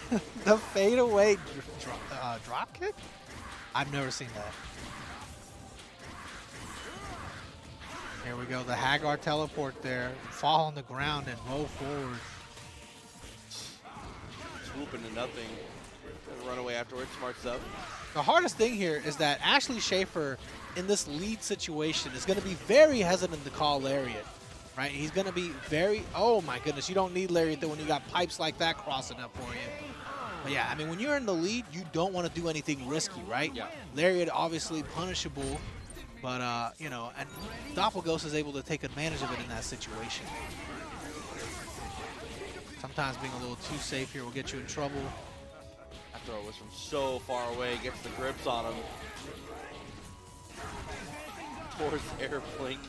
The fadeaway drop kick? I've never seen that. Here we go, the Haggar teleport there. Fall on the ground and roll forward. Swoop into nothing. Run away afterwards, smart stuff. The hardest thing here is that Ashley Schaefer in this lead situation is going to be very hesitant to call Lariat, right? He's going to be very, oh my goodness, you don't need Lariat though when you got pipes like that crossing up for you. But yeah, I mean, when you're in the lead, you don't want to do anything risky, right? Yeah. Lariat obviously punishable, but you know, and Doplghost is able to take advantage of it in that situation. Sometimes being a little too safe here will get you in trouble. That throw was from so far away, gets the grips on him. Thor's air blink.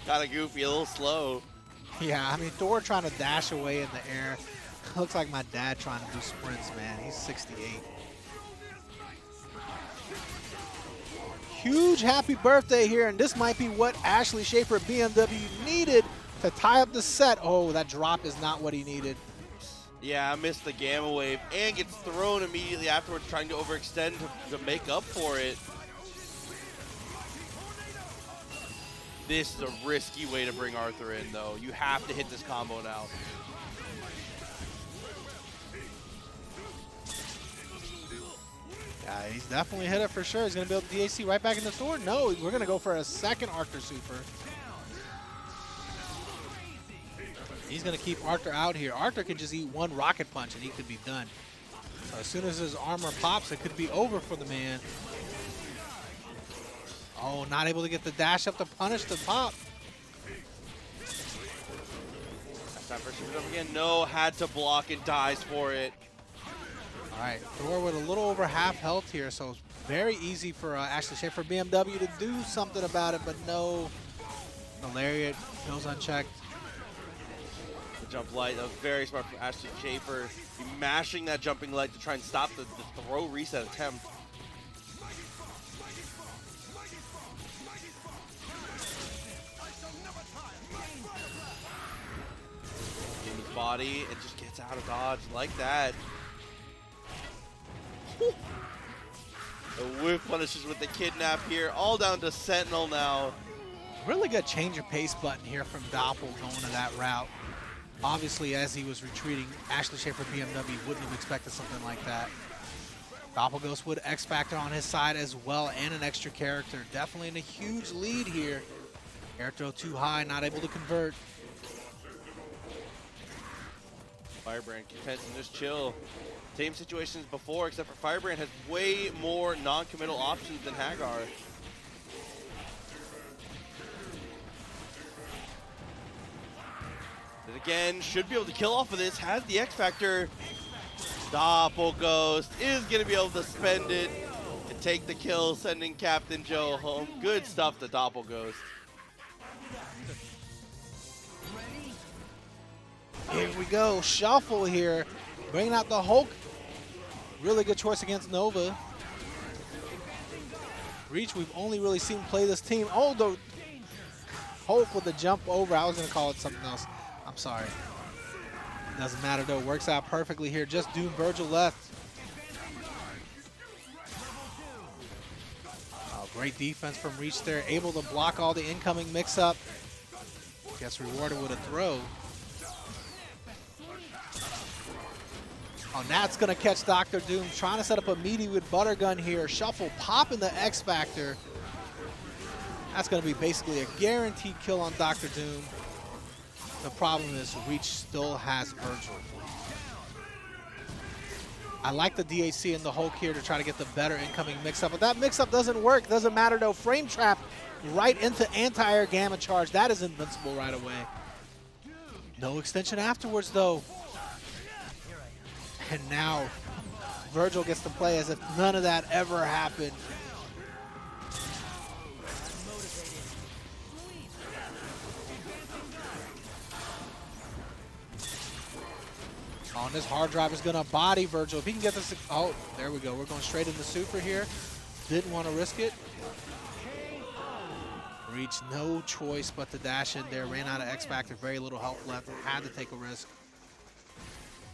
Kind of goofy, a little slow. Yeah, I mean, Thor trying to dash away in the air. Looks like my dad trying to do sprints, man. He's 68. Huge happy birthday here, and this might be what AshleySchaferBMW needed to tie up the set. Oh, that drop is not what he needed. Yeah, I missed the gamma wave and gets thrown immediately afterwards, trying to overextend to make up for it. This is a risky way to bring Arthur in, though. You have to hit this combo now. Yeah, he's definitely hit it for sure. He's going to build DAC right back in the Thor. No, we're going to go for a second Arthur super. He's going to keep Arthur out here. Arthur can just eat one rocket punch and he could be done. So as soon as his armor pops, it could be over for the man. Oh, not able to get the dash up to punish the pop. That's time for super jump again. No, had to block and dies for it. All right, Thor with a little over half health here, so it's very easy for AshleySchaferBMW to do something about it, but no. The Lariat goes unchecked. The jump light, that was very smart from Ashley Schaefer. Mashing that jumping light to try and stop the throw reset attempt. In his body, it just gets out of dodge like that. The whiff punishes with the kidnap here, all down to Sentinel now. Really good change of pace button here from Doppel going to that route. Obviously, as he was retreating, AshleySchaferBMW wouldn't have expected something like that. Doplghost with X Factor on his side as well, and an extra character. Definitely in a huge lead here. Air throw too high, not able to convert. Firebrand content and just chill. Same situations before, except for Firebrand has way more non-committal options than Haggar. And again, should be able to kill off of this, has the X Factor. Doplghost is going to be able to spend it and take the kill, sending Captain Joe home. Good stuff to Doplghost. Here we go, shuffle here. Bringing out the Hulk. Really good choice against Nova. Reach, we've only really seen play this team. Oh, the Hulk with the jump over. I was going to call it something else. I'm sorry. Doesn't matter though. Works out perfectly here. Just Doom Vergil left. Oh, great defense from Reach there. Able to block all the incoming mix-up. Gets rewarded with a throw. Oh, Nat's going to catch Dr. Doom. Trying to set up a meaty with Buttergun here. Shuffle popping the X Factor. That's going to be basically a guaranteed kill on Dr. Doom. The problem is Reach still has Vergil. I like the DAC and the Hulk here to try to get the better incoming mix-up, but that mix-up doesn't work. Doesn't matter though. Frame trap right into anti-air gamma charge. That is invincible right away. No extension afterwards though. And now Vergil gets to play as if none of that ever happened. Oh, and this hard drive is going to body Vergil. If he can get this, oh, there we go. We're going straight into super here. Didn't want to risk it. Reach, no choice but to dash in there. Ran out of X Factor, very little health left. Had to take a risk.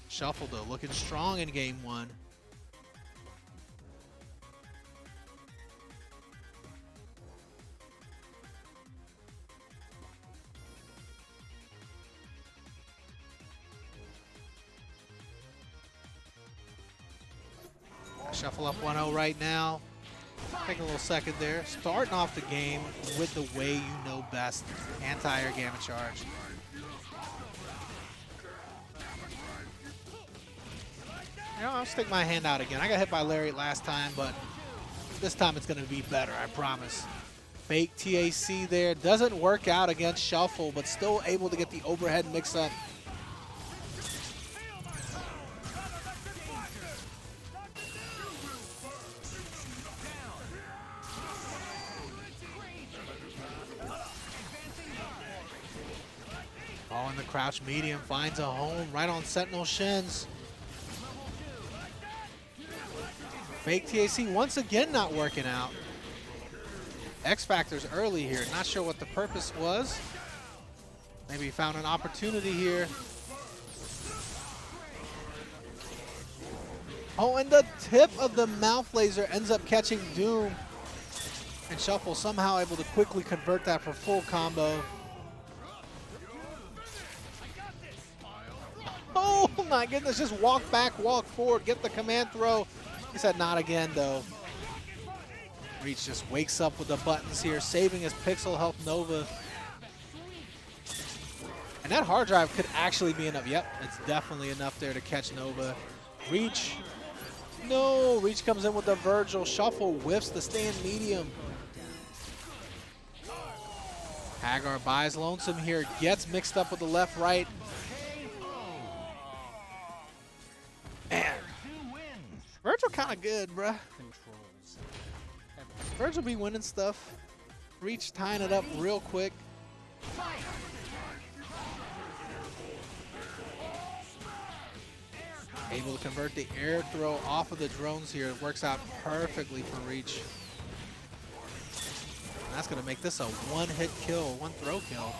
Shuffle, though, looking strong in game one. Shuffle up 1-0 right now. Taking a little second there. Starting off the game with the way you know best. Anti-air gamma charge. You know, I'll stick my hand out again. I got hit by Lariat last time, but this time it's going to be better, I promise. Fake TAC there. Doesn't work out against Shuffle, but still able to get the overhead mix-up. Oh, and the crouch medium finds a home right on Sentinel shins. Fake TAC once again not working out. X Factor's early here. Not sure what the purpose was. Maybe he found an opportunity here. Oh, and the tip of the mouth laser ends up catching Doom. And Shuffle somehow able to quickly convert that for full combo. Oh my goodness, just walk back, walk forward, get the command throw. He said not again, though. Reach just wakes up with the buttons here, saving his pixel health Nova. And that hard drive could actually be enough. Yep, it's definitely enough there to catch Nova. Reach. No, Reach comes in with the Vergil. Shuffle whiffs the stand medium. Haggar buys Lonesome here, gets mixed up with the left-right. Man, Vergil kind of good, bruh. Vergil be winning stuff. Reach tying it up real quick. Able to convert the air throw off of the drones here. It works out perfectly for Reach. And that's going to make this a one-hit kill, one throw kill.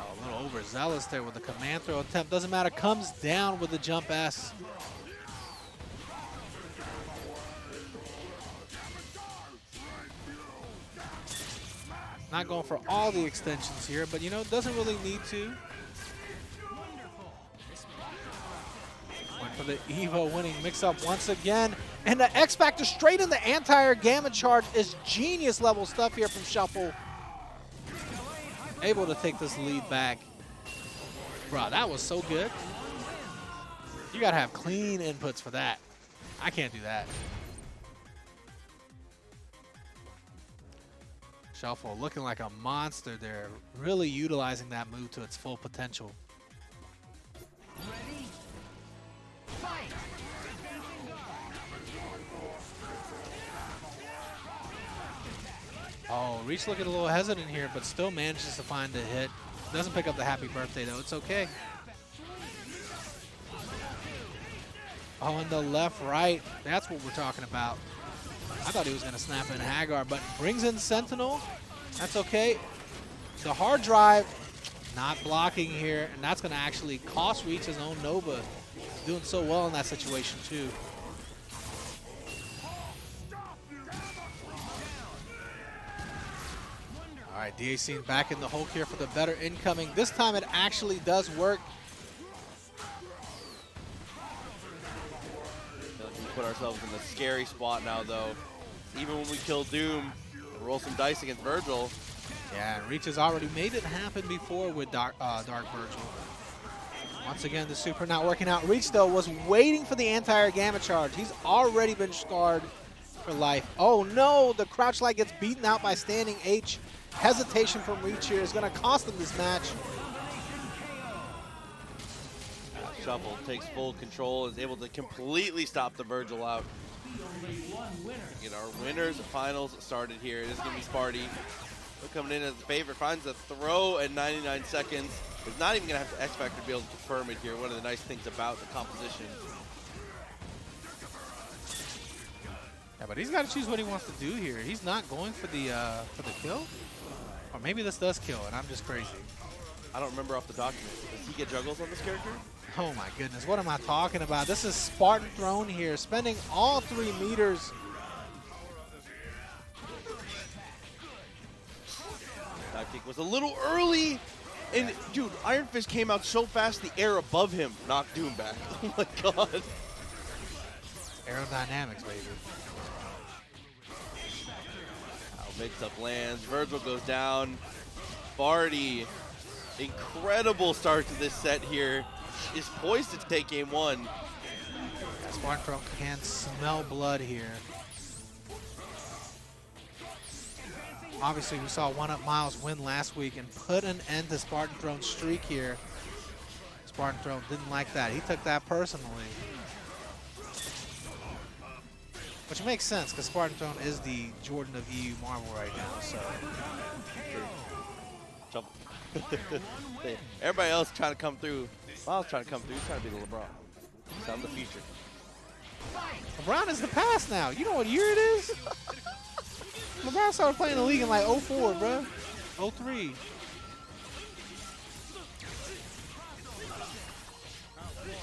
A little overzealous there with the command throw attempt. Doesn't matter, comes down with the jump S. Not going for all the extensions here, but you know, doesn't really need to. Went for the Evo winning mix-up once again. And the X Factor straight in the anti-air gamma charge is genius level stuff here from Shuffle. Able to take this lead back. Bro, that was so good. You gotta have clean inputs for that. I can't do that. Shuffle looking like a monster there, really utilizing that move to its full potential. Ready? Fight! Oh, Reach looking a little hesitant here, but still manages to find a hit. Doesn't pick up the happy birthday though, it's okay. Oh, and the left, right, that's what we're talking about. I thought he was gonna snap in Haggar, but brings in Sentinel. That's okay. The hard drive, not blocking here, and that's gonna actually cost Reach his own Nova. Doing so well in that situation too. All right, DAC back in the Hulk here for the better incoming. This time it actually does work. We put ourselves in the scary spot now, though. Even when we kill Doom, roll some dice against Vergil. Yeah, Reach has already made it happen before with Dark Vergil. Once again, the super not working out. Reach, though, was waiting for the anti-air gamma charge. He's already been scarred for life. Oh, no, the crouch light gets beaten out by standing H. Hesitation from Reach here is going to cost him this match. Shuffle takes full control, is able to completely stop the Vergil out. Get our winners finals started here. It is going to be Sparty. We're coming in as the favorite. Finds a throw at 99 seconds. Is not even going to have to X Factor to be able to confirm it here. One of the nice things about the composition. Yeah, Yeah, but he's got to choose what he wants to do here. He's not going for the kill. Or maybe this does kill, and I'm just crazy. I don't remember off the document. Does he get juggles on this character? Oh my goodness, what am I talking about? This is Spartan Throne here, spending all 3 meters. That kick was a little early. And dude, IronFist came out so fast, the air above him knocked Doom back. Oh my god. Aerodynamics, baby. Mix-up lands. Vergil goes down. Barty, incredible start to this set here. Is poised to take game 1. Spartan Throne can smell blood here. Obviously, we saw 1UP Miles win last week and put an end to Spartan Throne's streak here. Spartan Throne didn't like that. He took that personally. Which makes sense, because Spartan Throne is the Jordan of EU Marvel right now, so. Jump. Everybody else trying to come through. Miles trying to come through. He's trying to be the LeBron. So I'm the future. LeBron is the past now. You know what year it is? LeBron started playing the league in like 04, bro. 03.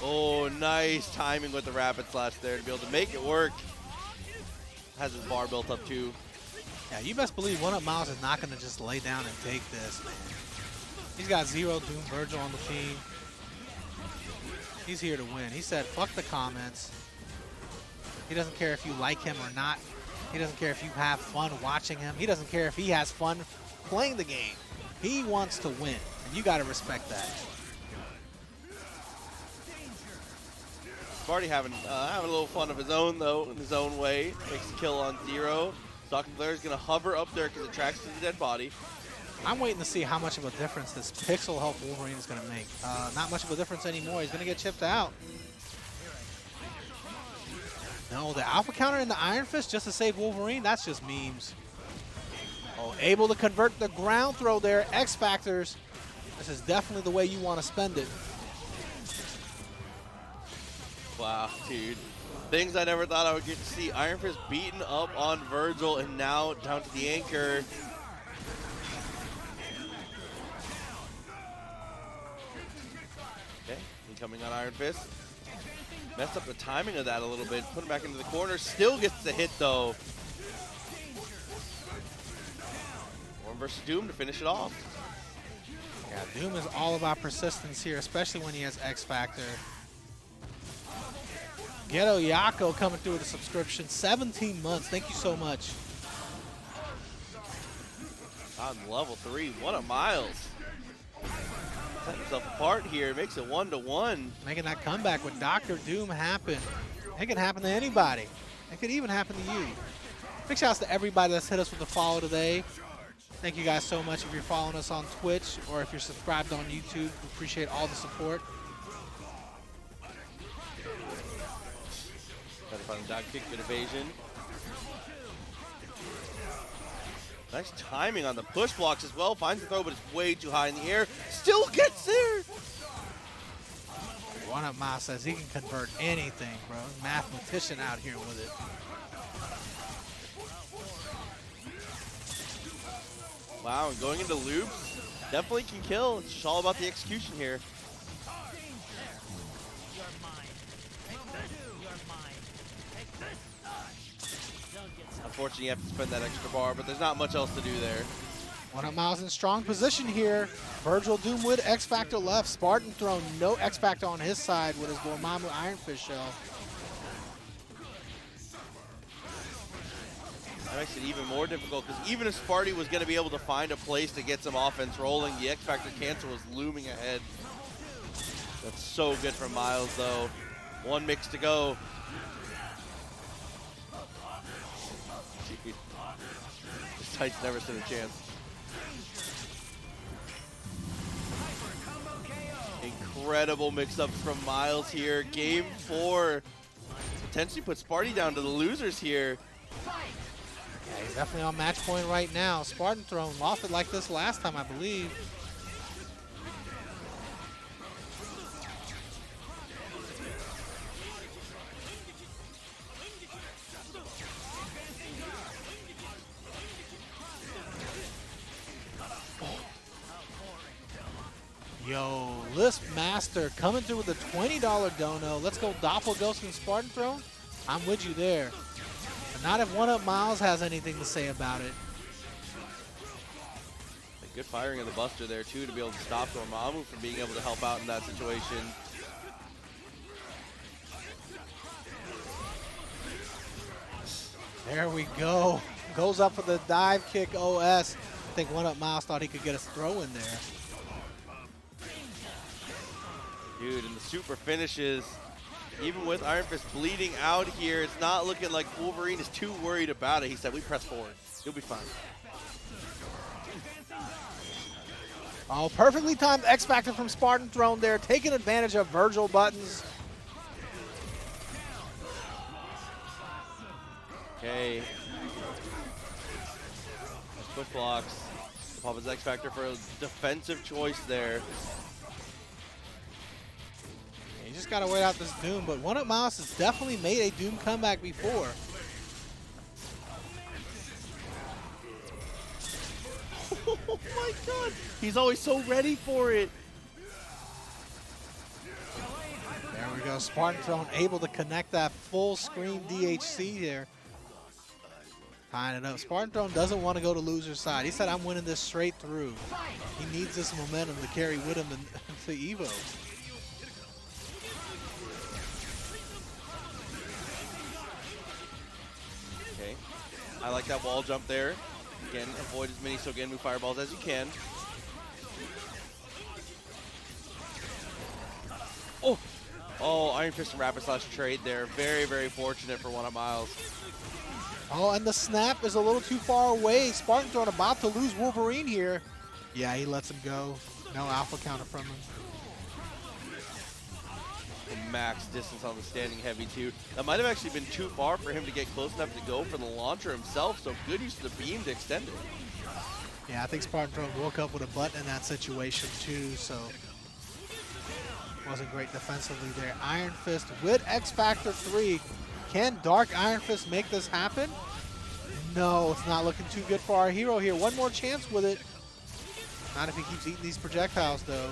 Oh, nice timing with the rapid slash there to be able to make it work. Has his bar built up too. Yeah, you best believe 1UP Miles is not going to just lay down and take this, man. He's got 0 Doom Vergil on the team. He's here to win. He said, fuck the comments. He doesn't care if you like him or not. He doesn't care if you have fun watching him. He doesn't care if he has fun playing the game. He wants to win, and you got to respect that. Barty having a little fun of his own, though, in his own way. Makes the kill on 0. Stalking Blair is going to hover up there because it tracks to the dead body. I'm waiting to see how much of a difference this pixel help Wolverine is going to make. Not much of a difference anymore. He's going to get chipped out. No, the alpha counter in the Iron Fist just to save Wolverine, that's just memes. Oh, able to convert the ground throw there. X Factors. This is definitely the way you want to spend it. Wow, dude. Things I never thought I would get to see. Iron Fist beaten up on Vergil and now down to the anchor. Okay, incoming on Iron Fist. Messed up the timing of that a little bit. Put him back into the corner. Still gets the hit though. One versus Doom to finish it off. Yeah, Doom is all about persistence here, especially when he has X Factor. Ghetto Yako coming through with a subscription. 17 months. Thank you so much. On level 3. 1UP Miles. Set himself apart here. Makes it 1-1. Making that comeback with Dr. Doom happen. It can happen to anybody. It could even happen to you. Big shouts to everybody that's hit us with a follow today. Thank you guys so much if you're following us on Twitch or if you're subscribed on YouTube. We appreciate all the support. Try to find a dog kick, good evasion. Nice timing on the push blocks as well. Finds the throw, but it's way too high in the air. Still gets there. 1UP Miles says he can convert anything, bro. Mathematician out here with it. Wow, and going into loops, definitely can kill. It's just all about the execution here. Unfortunately, you have to spend that extra bar, but there's not much else to do there. 1UP Miles in strong position here. Vergil Doom with X Factor left. Spartan Throne, no X Factor on his side with his Dormammu Iron Fist shell. That makes it even more difficult because even if Sparty was going to be able to find a place to get some offense rolling, the X Factor cancel was looming ahead. That's so good for Miles, though. One mix to go. This Titan's never stood a chance. Incredible mix-ups from Miles here. Game 4. Potentially put Sparty down to the losers here. Yeah, he's definitely on match point right now. Spartan Throne lost it like this last time, I believe. Yo, Lisp Master coming through with a $20 dono. Let's go Doplghost and Spartan Throne. I'm with you there. But not if One Up Miles has anything to say about it. Good firing of the Buster there, too, to be able to stop Dormammu from being able to help out in that situation. There we go. Goes up for the dive kick OS. I think One Up Miles thought he could get a throw in there. Dude, and the super finishes, even with IronFist bleeding out here, it's not looking like Wolverine is too worried about it. He said, we press forward. You'll be fine. Oh, perfectly timed X Factor from Spartan Throne there, taking advantage of Vergil buttons. Okay. Push blocks. Pop his X Factor for a defensive choice there. You just gotta wait out this Doom, but One Up Miles has definitely made a Doom comeback before. Oh my god! He's always so ready for it. There we go. Spartan Throne able to connect that full screen DHC there. Tying it up. Spartan Throne doesn't want to go to loser's side. He said, I'm winning this straight through. He needs this momentum to carry with him to Evo. Okay. I like that wall jump there. Again, avoid as many Sogenmu fireballs as you can. Oh! Oh, IronFist and Rapid Slash trade there. Very, very fortunate for One Up Miles. Oh, and the snap is a little too far away. Spartan Throne about to lose Wolverine here. Yeah, he lets him go. No alpha counter from him. The max distance on the standing heavy too. That might have actually been too far for him to get close enough to go for the launcher himself, so good use of the beam to extend it. Yeah, I think Spartan Throne woke up with a button in that situation too, so wasn't great defensively there. IronFist with X Factor 3. Can Dark Iron Fist make this happen? No, it's not looking too good for our hero here. One more chance with it. Not if he keeps eating these projectiles, though.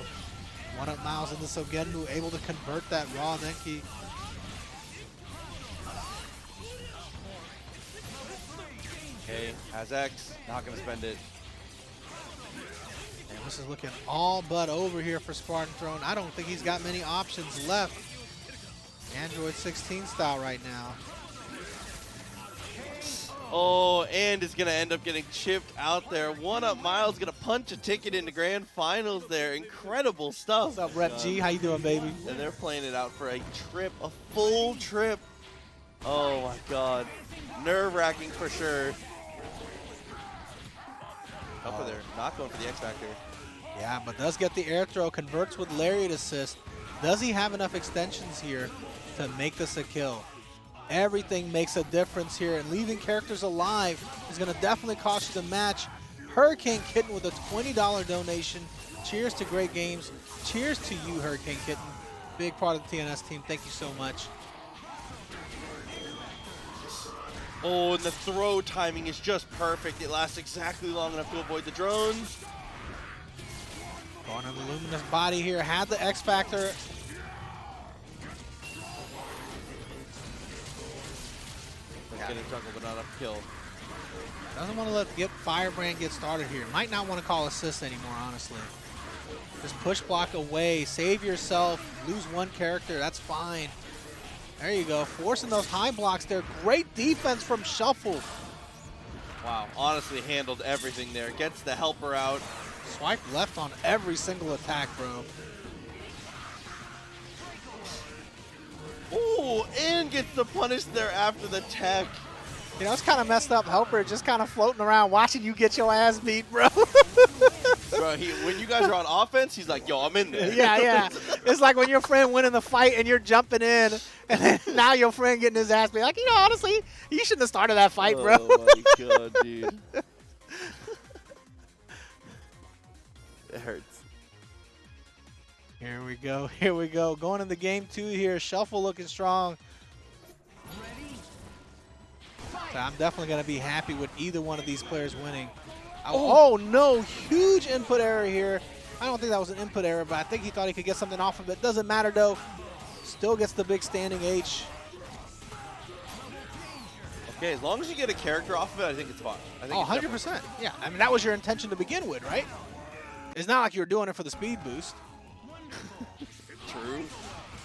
One Up Miles into Sogenmu, able to convert that raw Nenki. Okay, has X, not going to spend it. And this is looking all but over here for Spartan Throne. I don't think he's got many options left. Android 16 style right now. Oh, and is going to end up getting chipped out there. One Up Miles going to punch a ticket into grand finals there. Incredible stuff. What's up, Rep G? How you doing, baby? And they're playing it out for a trip, a full trip. Oh my god. Nerve-wracking for sure. Up for there, not going for the X Factor. Yeah, but does get the air throw, converts with Lariat assist. Does he have enough extensions here to make this a kill? Everything makes a difference here, and leaving characters alive is going to definitely cost you the match. Hurricane Kitten with a $20 donation. Cheers to great games. Cheers to you, Hurricane Kitten. Big part of the TNS team. Thank you so much. Oh, and the throw timing is just perfect. It lasts exactly long enough to avoid the drones. Going on the Luminous body here. Had the X Factor. Getting jungle, but not enough kill. Doesn't want to let Firebrand get started here. Might not want to call assist anymore, honestly. Just push block away. Save yourself. Lose one character. That's fine. There you go. Forcing those high blocks there. Great defense from Shuffle. Wow, honestly handled everything there. Gets the helper out. Swipe left on every single attack, bro. Ooh, and gets the punish there after the tech. You know, it's kind of messed up. Helper just kind of floating around watching you get your ass beat, bro. Bro, when you guys are on offense, he's like, yo, I'm in there. Yeah, yeah. It's like when your friend winning the fight and you're jumping in, and then now your friend getting his ass beat. Like, you know, honestly, you shouldn't have started that fight, bro. Oh, my God, dude. It hurts. Here we go. Here we go. Going into game 2 here. Shuffle looking strong. So I'm definitely going to be happy with either one of these players winning. Oh, no. Huge input error here. I don't think that was an input error, but I think he thought he could get something off of it. Doesn't matter though. Still gets the big standing H. Okay, as long as you get a character off of it, I think it's fine. I think Oh, it's 100%. Yeah, I mean, that was your intention to begin with, right? It's not like you were doing it for the speed boost. True.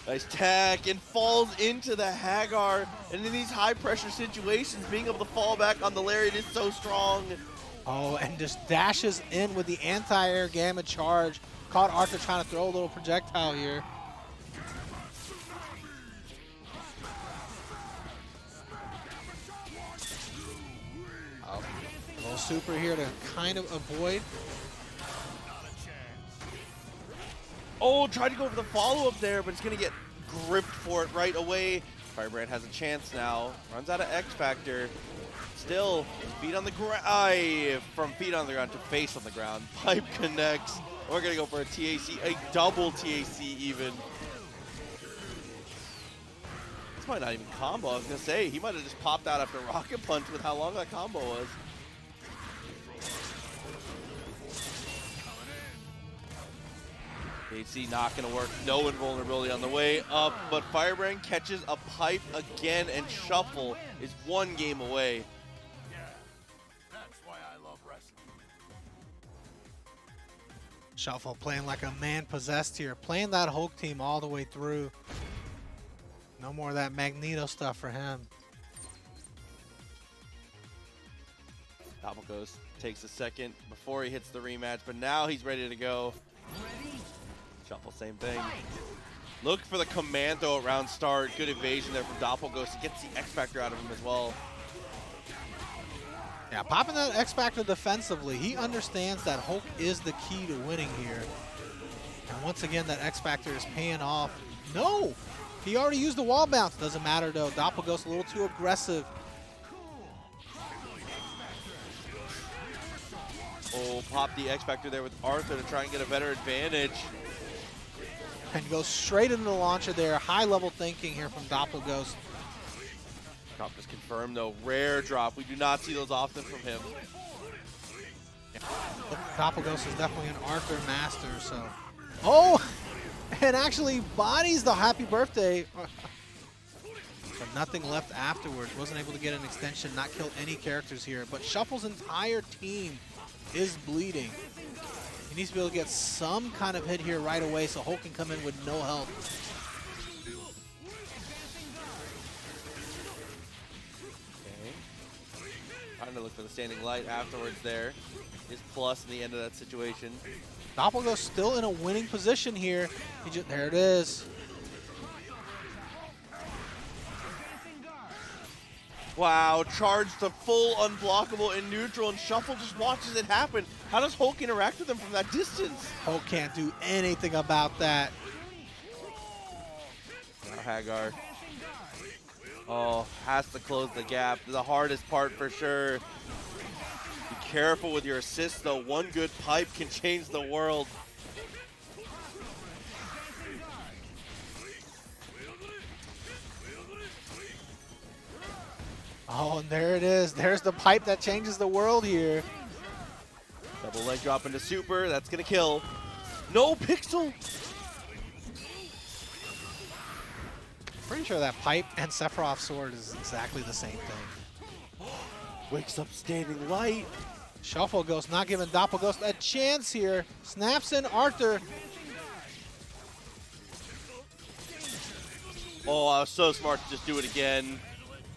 Nice tag and falls into the Haggar. And in these high pressure situations, being able to fall back on the Lariat is so strong. Oh, and just dashes in with the anti-air gamma charge. Caught Arthur trying to throw a little projectile here. Oh, a little super here to kind of avoid. Oh, tried to go for the follow-up there, but it's going to get gripped for it right away. Firebrand has a chance now. Runs out of X Factor. Still, feet on the ground. From feet on the ground to face on the ground. Pipe connects. We're going to go for a TAC, a double TAC even. This might not even combo. I was going to say, he might have just popped out after Rocket Punch with how long that combo was. TAC not going to work. No invulnerability on the way up, but Firebrand catches a pipe again, and Shuffle is one game away. Shuffle playing like a man possessed here, playing that Hulk team all the way through. No more of that Magneto stuff for him. Doplghost takes a second before he hits the rematch, but now he's ready to go. Shuffle, same thing. Look for the commando at round start. Good evasion there from Doplghost. He gets the X Factor out of him as well. Yeah, popping that X Factor defensively. He understands that Hulk is the key to winning here. And once again, that X Factor is paying off. No! He already used the wall bounce. Doesn't matter though. Doplghost a little too aggressive. Oh, pop the X Factor there with Arthur to try and get a better advantage. And goes straight into the launcher there. High level thinking here from Doplghost. Drop is confirmed though. Rare drop. We do not see those often from him. Doplghost is definitely an Arthur master, so. Oh! And actually bodies the happy birthday. But nothing left afterwards. Wasn't able to get an extension, not kill any characters here. But Shuffle's entire team is bleeding. He needs to be able to get some kind of hit here right away so Hulk can come in with no help. Trying to look for the standing light afterwards there. His plus in the end of that situation. Doplghost still in a winning position here. There it is. Wow, charged to full unblockable in neutral, and Shuffle just watches it happen. How does Hulk interact with him from that distance? Hulk can't do anything about that. Now Haggar. Oh, has to close the gap. The hardest part for sure. Be careful with your assists though. One good pipe can change the world. Oh, and there it is. There's the pipe that changes the world here. Double leg drop into super. That's going to kill. No pixel. Pretty sure that pipe and Sephiroth's sword is exactly the same thing. Wakes up standing light. Shuffle Ghost not giving Doplghost a chance here. Snaps in Arthur. Oh, I was so smart to just do it again.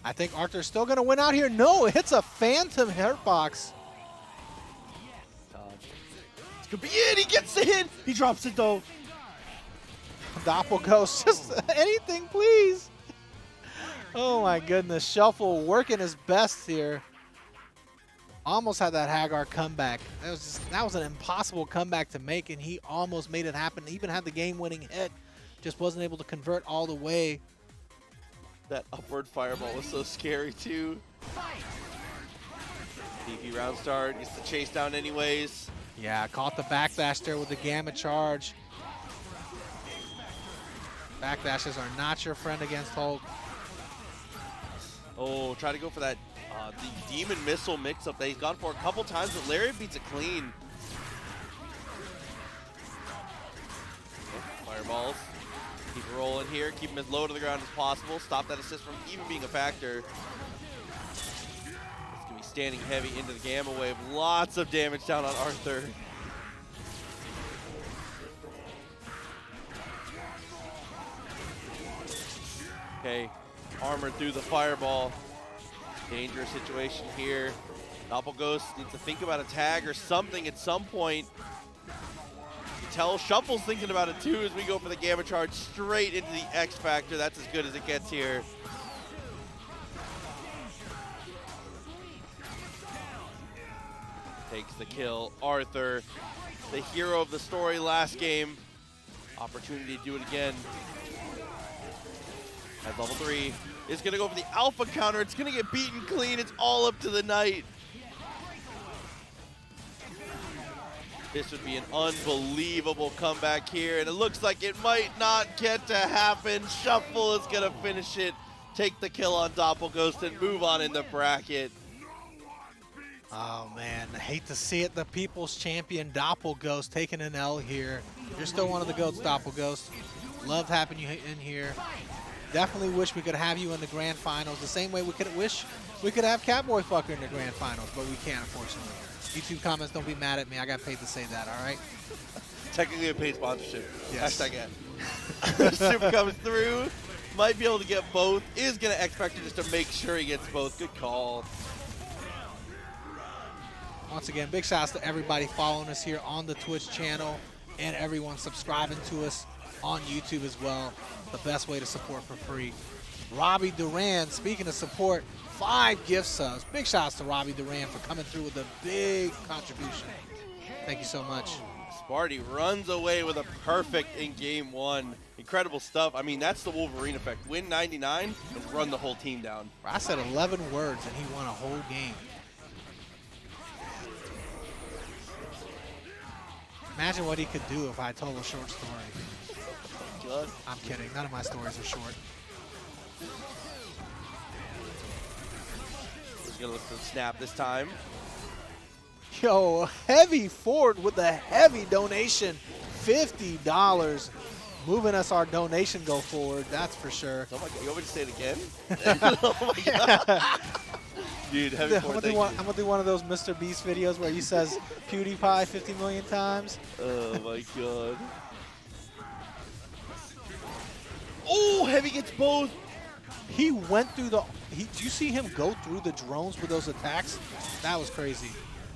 I think Arthur's still going to win out here. No, it hits a phantom hurtbox. This could be it. He gets the hit. He drops it though. Doplghost, just anything, please. Oh my goodness, Shuffle working his best here. Almost had that Haggar comeback. That was an impossible comeback to make, and he almost made it happen. Even had the game-winning hit, just wasn't able to convert all the way. That upward fireball was so scary too. DP round start, gets the chase down anyways. Yeah, caught the backdash there with the gamma charge. Backdashes are not your friend against Hulk. Oh, try to go for that the demon missile mix-up that he's gone for a couple times, but Larry beats it clean. fireballs. Keep it rolling here. Keep him as low to the ground as possible. Stop that assist from even being a factor. It's going to be standing heavy into the Gamma Wave. Lots of damage down on Arthur. Okay, armored through the fireball. Dangerous situation here. Doplghost needs to think about a tag or something at some point. You tell Shuffle's thinking about it too as we go for the Gamma Charge straight into the X Factor. That's as good as it gets here. Takes the kill. Arthur, the hero of the story last game. Opportunity to do it again. At level 3, is going to go for the alpha counter. It's going to get beaten clean. It's all up to the Knight. This would be an unbelievable comeback here, and it looks like it might not get to happen. Shuffle is going to finish it, take the kill on Doplghost, and move on in the bracket. Oh man, I hate to see it. The People's Champion Doplghost taking an L here. You're still one of the GOATs, Doplghost. Loved having you in here. Definitely wish we could have you in the grand finals. The same way we could wish we could have Catboy Fucker in the grand finals, but we can't, unfortunately. YouTube comments, don't be mad at me. I got paid to say that, all right? Technically a paid sponsorship. Yes. Hashtag ad. Super comes through. Might be able to get both. Is going to X Factor just to make sure he gets both. Good call. Once again, big shouts to everybody following us here on the Twitch channel and everyone subscribing to us on YouTube as well. The best way to support for free. Robbie Duran, speaking of support, 5 gift subs. Big shouts to Robbie Duran for coming through with a big contribution. Thank you so much. Sparty runs away with a perfect in game 1. Incredible stuff. I mean, that's the Wolverine effect. Win 99 and run the whole team down. I said 11 words and he won a whole game. Imagine what he could do if I told a short story. Good. I'm kidding. None of my stories are short. He's going to look for the snap this time. Yo, Heavy Ford with a heavy donation. $50. Moving us our donation go forward, that's for sure. Oh my God, you want me to say it again? Oh my God. Dude, Heavy I'm Ford, gonna do one of those Mr. Beast videos where he says PewDiePie 50 million times. Oh my God. Oh, Heavy gets both. He went through the. Do you see him go through the drones with those attacks? That was crazy.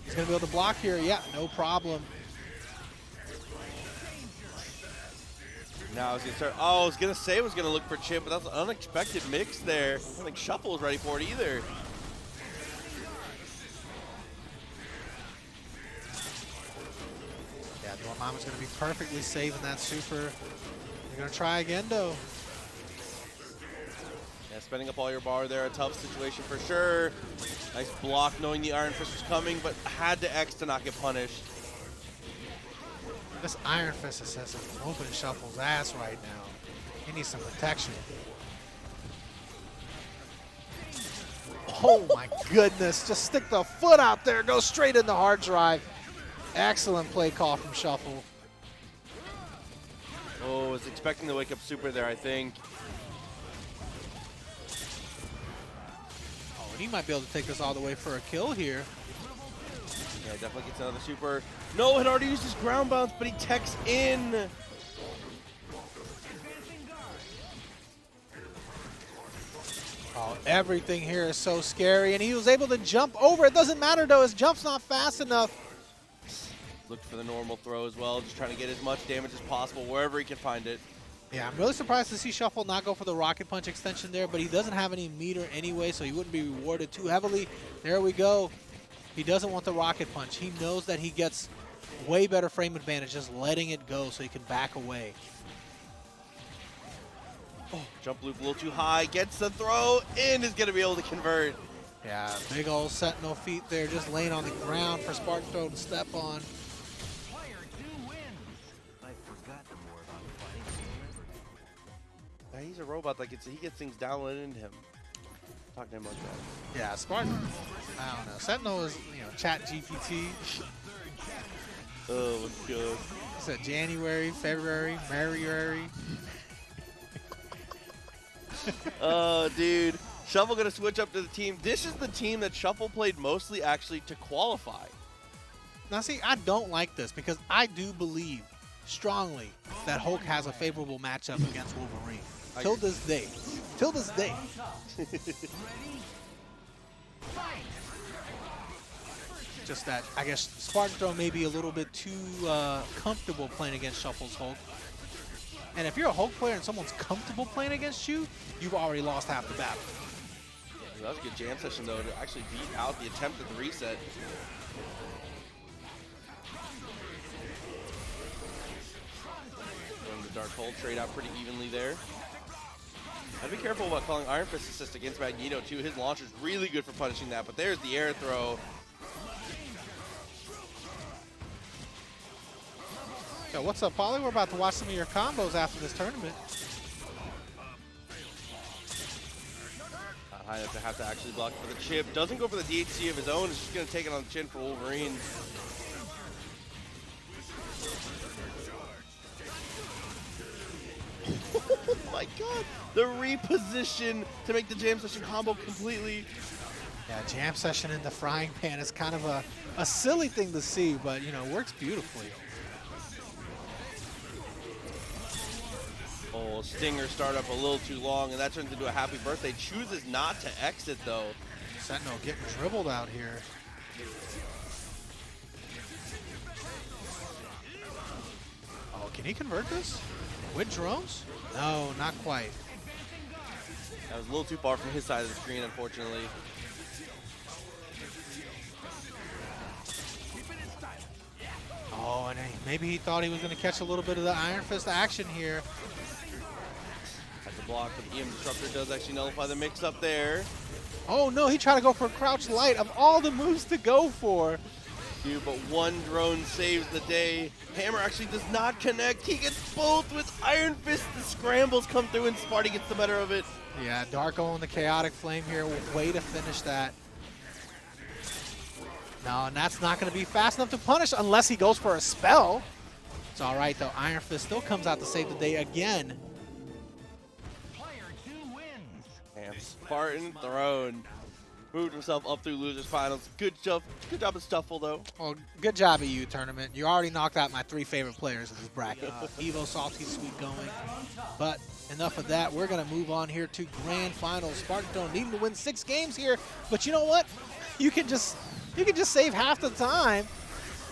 He's gonna be able to block here. Yeah, no problem. Now I was gonna start. Oh, I was gonna say I was gonna look for Chip, but that's an unexpected mix there. I don't think Shuffle was ready for it either. Yeah, Dormammu's gonna be perfectly safe in that super. You're gonna try again, though. Yeah, spending up all your bar there, a tough situation for sure. Nice block knowing the Iron Fist was coming, but had to X to not get punished. This Iron Fist is whooping Shuffle's ass right now. He needs some protection. Oh my goodness, just stick the foot out there, go straight in the hard drive. Excellent play call from Shuffle. Oh, was expecting the wake up super there, I think. Oh, and he might be able to take this all the way for a kill here. Yeah, definitely gets another super. No, had already used his ground bounce, but he techs in. Oh, everything here is so scary, and he was able to jump over. It doesn't matter, though. His jump's not fast enough. Looked for the normal throw as well, just trying to get as much damage as possible wherever he can find it. Yeah, I'm really surprised to see Shuffle not go for the Rocket Punch extension there, but he doesn't have any meter anyway, so he wouldn't be rewarded too heavily. There we go. He doesn't want the Rocket Punch. He knows that he gets way better frame advantage just letting it go so he can back away. Oh, jump loop a little too high, gets the throw in, is going to be able to convert. Yeah, big old Sentinel feet there just laying on the ground for Spartan Throw to step on. Yeah, he's a robot that he gets things downloaded into him. Talk to him like that. Yeah, Spartan, I don't know. Sentinel is, Chat GPT. Oh my God. said January, February, Marry. Oh, dude. Shuffle gonna switch up to the team. This is the team that Shuffle played mostly actually to qualify. Now see, I don't like this because I do believe strongly that Hulk has a favorable matchup against Wolverine. Till this day. Till this day. Just that, I guess, Spartan Throne may be a little bit too comfortable playing against Shuffle's Hulk. And if you're a Hulk player and someone's comfortable playing against you, you've already lost half the battle. That was a good jam session, though, to actually beat out the attempt at the reset. Throwing the Dark Hole trade out pretty evenly there. I'd be careful about calling IronFist assist against Magneto, too. His launcher's really good for punishing that, but there's the air throw. Yo, what's up, Polly? We're about to watch some of your combos after this tournament. High enough to have to actually block for the chip. Doesn't go for the DHC of his own. It's just going to take it on the chin for Wolverine. Oh my god. The reposition to make the jam session combo completely. Yeah, jam session in the frying pan is kind of a silly thing to see, but, you know, works beautifully. Oh, Stinger started up a little too long, and that turns into a happy birthday. Chooses not to exit, though. Sentinel getting dribbled out here. Oh, can he convert this? With drones? No, not quite. That was a little too far from his side of the screen, unfortunately. Oh, and maybe he thought he was going to catch a little bit of the Iron Fist action here. At the block, but EM Disruptor does actually nullify the mix-up there. Oh, no, he tried to go for a crouch light of all the moves to go for. Dude, but one drone saves the day. Hammer actually does not connect. He gets both with Iron Fist. The scrambles come through, and Sparty gets the better of it. Yeah, Darko on the Chaotic Flame here. Way to finish that. No, and that's not going to be fast enough to punish unless he goes for a spell. It's all right, though. Iron Fist still comes out to save the day again. Player 2 wins. And Spartan Throne moved himself up through losers finals. Good job of Stuffle, though. Well, good job at you, tournament. You already knocked out my 3 favorite players in this bracket. Evo, Salty, Sweet going. But enough of that. We're going to move on here to Grand Finals. Spartan Throne needing to win 6 games here. But you know what? You can just save half the time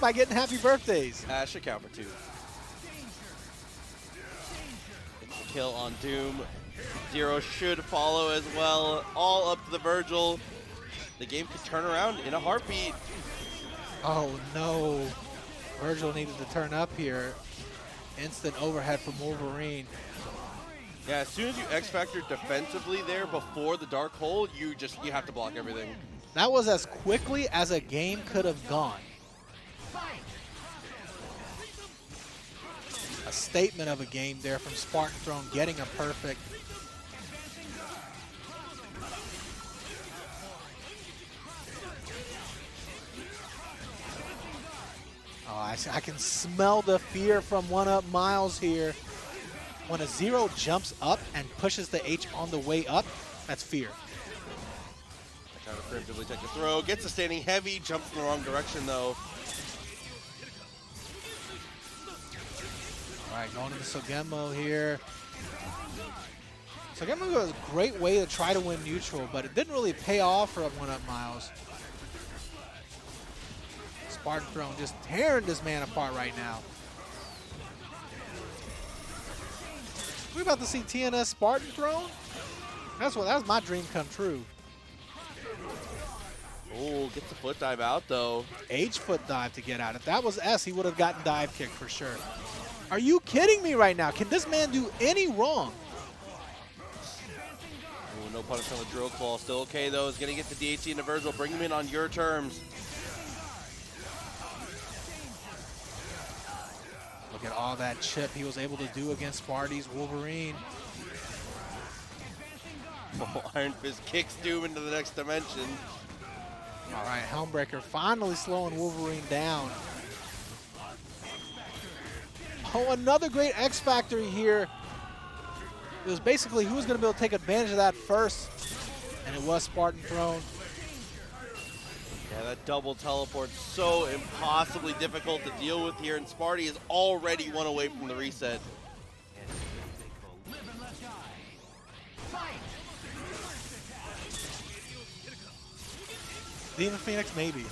by getting happy birthdays. Ash account for 2. It's a kill on Doom. Zero should follow as well. All up to the Vergil. The game could turn around in a heartbeat. Oh no. Vergil needed to turn up here. Instant overhead from Wolverine. Yeah, as soon as you X-Factor defensively there before the Dark Hole, you have to block everything. That was as quickly as a game could have gone. A statement of a game there from Spartan Throne, getting a perfect. Oh, I can smell the fear from One Up Miles here. When a Zero jumps up and pushes the H on the way up, that's fear. Trying to preemptively take the throw. Gets a standing heavy. Jumps in the wrong direction, though. All right, going into Sogemo here. Sogemo was a great way to try to win neutral, but it didn't really pay off for One Up Miles. Spartan Throne just tearing this man apart right now. We about to see TNS Spartan Throne? That was my dream come true. Oh, gets the foot dive out, though. H foot dive to get out. If that was S, he would have gotten dive kicked for sure. Are you kidding me right now? Can this man do any wrong? Oh, no punish on the drill claw. Still okay, though. Is going to get the DHC into Vergil. Bring him in on your terms. Look at all that chip he was able to do against Sparty's Wolverine. Oh, Iron Fist kicks Doom into the next dimension. All right, Helmbreaker finally slowing Wolverine down. Oh, another great X Factor here. It was basically who was going to be able to take advantage of that first, and it was Spartan Throne. Yeah, that double teleport so impossibly difficult to deal with here, and Sparty is already one away from the reset. Demon Phoenix, maybe.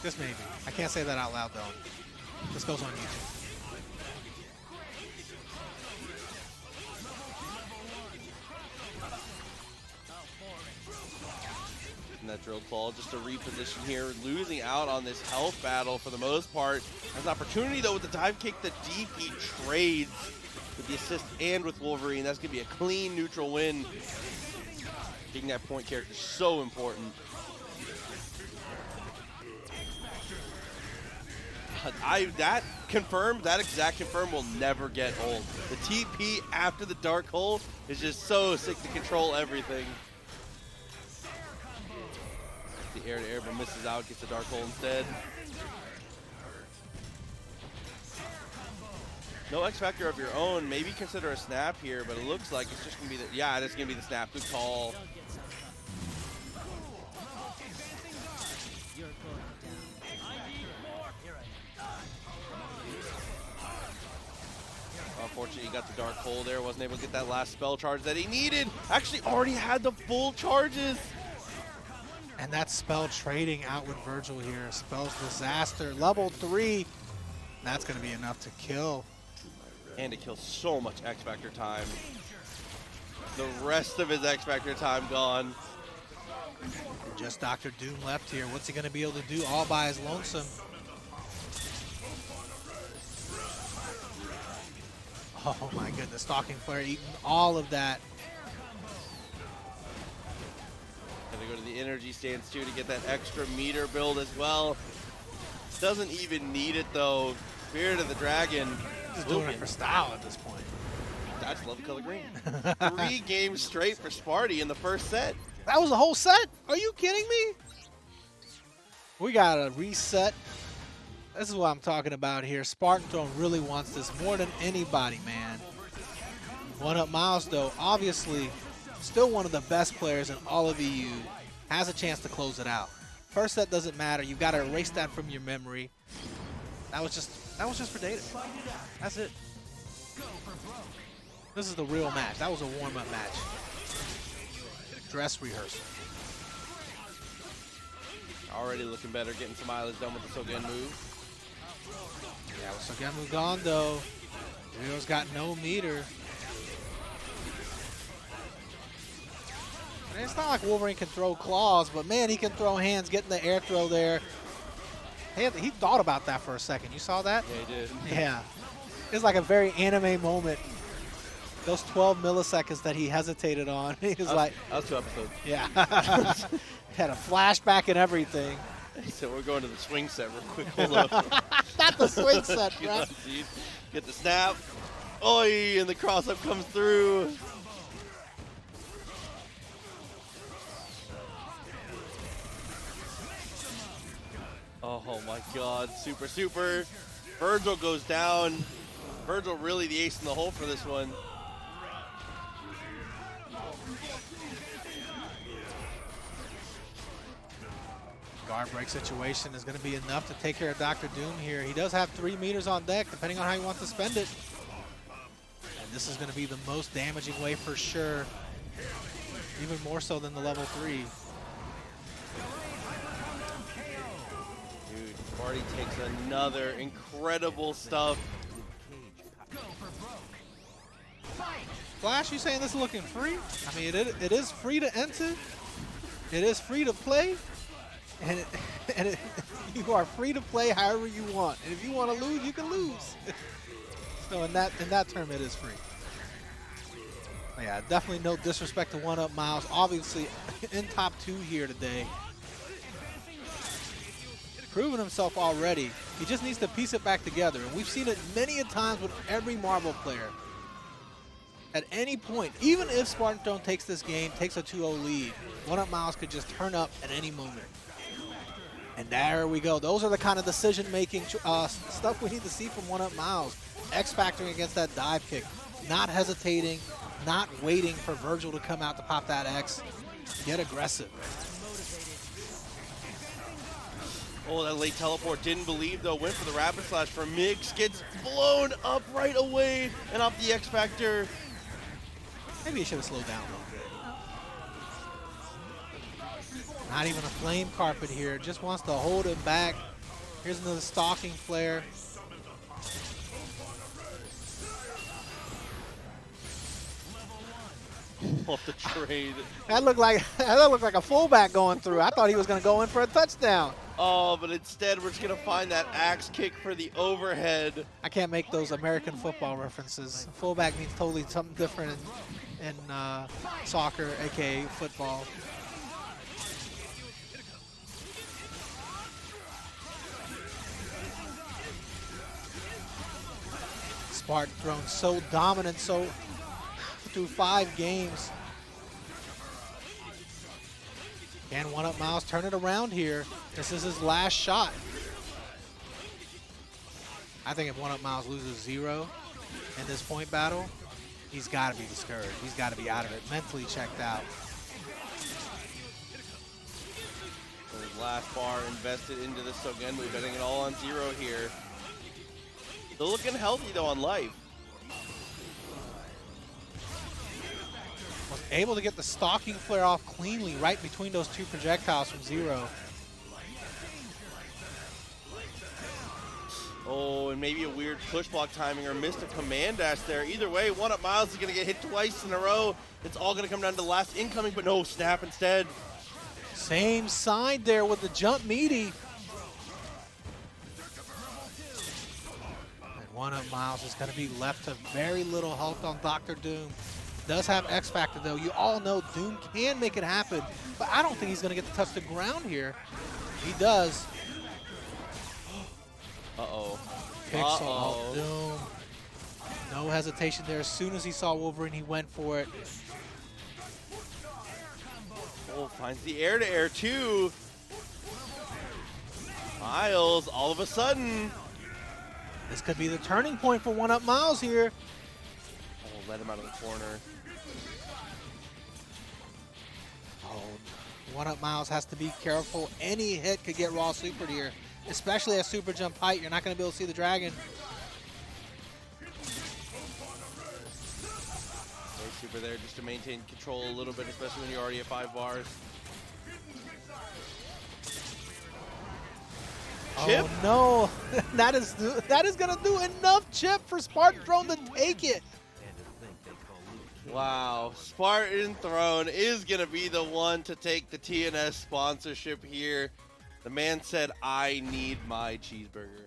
Just maybe. I can't say that out loud, though. This goes on YouTube. And that drill claw, just a reposition here, losing out on this health battle for the most part. Has an opportunity, though, with the dive kick. The DP trades with the assist and with Wolverine. That's going to be a clean neutral win. Getting that point character is so important. That exact confirm will never get old. The TP after the dark hole is just so sick to control everything. The air to air, but misses out, gets the dark hole instead. No X Factor of your own. Maybe consider a snap here, but it looks like it's just gonna be the, yeah, it's gonna be the snap. Good call. Unfortunately, he got the dark hole there. Wasn't able to get that last spell charge that he needed. Actually, already had the full charges. And that spell trading out with Vergil here. Spells disaster. Level 3. That's going to be enough to kill. And to kill so much X Factor time. The rest of his X Factor time gone. Just Dr. Doom left here. What's he going to be able to do all by his lonesome? Oh my goodness, Stalking Flare eating all of that. Gonna go to the energy stance too to get that extra meter build as well. Doesn't even need it though. Spirit of the Dragon. Just doing it for style at this point. I just love the color green. 3 games straight for Sparty in the first set. That was the whole set? Are you kidding me? We got a reset. This is what I'm talking about here. Spartan Throne really wants this more than anybody, man. One Up Miles, though, obviously still one of the best players in all of EU. Has a chance to close it out. First set doesn't matter. You've got to erase that from your memory. That was just for data. That's it. This is the real match. That was a warm-up match. Dress rehearsal. Already looking better, getting some mileage done with the Sogen move. Yeah, with Sogen gone though. Zero's got no meter. And it's not like Wolverine can throw claws, but man, he can throw hands, getting the air throw there. He thought about that for a second. You saw that? Yeah, he did. Yeah. It's like a very anime moment. Those 12 milliseconds that he hesitated on. He was like, that was 2 episodes. Yeah. Had a flashback and everything. He said, we're going to the swing set real quick. Hold up. Not the swing set, bro. Get the snap. Oi, and the cross-up comes through. Oh my god, super, super. Vergil goes down. Vergil really the ace in the hole for this one. Guard break situation is going to be enough to take care of Dr. Doom here. He does have 3 meters on deck, depending on how he wants to spend it. And this is going to be the most damaging way for sure. Even more so than the level 3. Dude, Sparty takes another incredible stuff. Flash, you saying this is looking free? I mean, it is free to enter. It is free to play. And you are free to play however you want. And if you want to lose, you can lose. So in that term, it is free. But yeah, definitely no disrespect to One Up Miles. Obviously, in top 2 here today. Proven himself already. He just needs to piece it back together. And we've seen it many a times with every Marvel player. At any point, even if Spartan Throne takes this game, takes a 2-0 lead, One Up Miles could just turn up at any moment. And there we go. Those are the kind of decision-making stuff we need to see from 1UpMiles. X-factoring against that dive kick. Not hesitating, not waiting for Vergil to come out to pop that X. Get aggressive. Oh, that late teleport. Didn't believe, though. Went for the rapid slash for Mix. Gets blown up right away and off the X Factor. Maybe he should have slowed down a little bit. Not even a flame carpet here. Just wants to hold him back. Here's another stalking flare. Off the trade. That looked like a fullback going through. I thought he was going to go in for a touchdown. Oh, but instead we're just going to find that axe kick for the overhead. I can't make those American football references. Fullback means totally something different in soccer, aka football. Spartan thrown so dominant, so through 5 games. Can 1UpMiles turn it around here? This is his last shot. I think if 1UpMiles loses 0 in this point battle, he's got to be discouraged. He's got to be out of it, mentally checked out. So his last bar invested into the Sogenmu, betting it all on 0 here. Still looking healthy, though, on life. Was able to get the stalking flare off cleanly right between those 2 projectiles from 0. Oh, and maybe a weird push block timing or missed a command dash there. Either way, 1UpMiles is going to get hit twice in a row. It's all going to come down to the last incoming, but no, snap instead. Same side there with the jump meaty. And 1UpMiles is going to be left to very little health on Dr. Doom. Does have X Factor though. You all know Doom can make it happen, but I don't think he's going to get to touch the ground here. He does. Uh-oh. Pixel off Doom. No hesitation there. As soon as he saw Wolverine, he went for it. Oh, finds the air-to-air too. Miles, all of a sudden. This could be the turning point for 1UpMiles here. Oh, let him out of the corner. Oh, 1UpMiles has to be careful. Any hit could get raw supered here, especially at super jump height. You're not going to be able to see the dragon. Very super there just to maintain control a little bit, especially when you're already at 5 bars. Chip? Oh no, that is going to do enough chip for Spartan Throne to take it. Wow, Spartan Throne is going to be the one to take the TNS sponsorship here. The man said, I need my cheeseburger.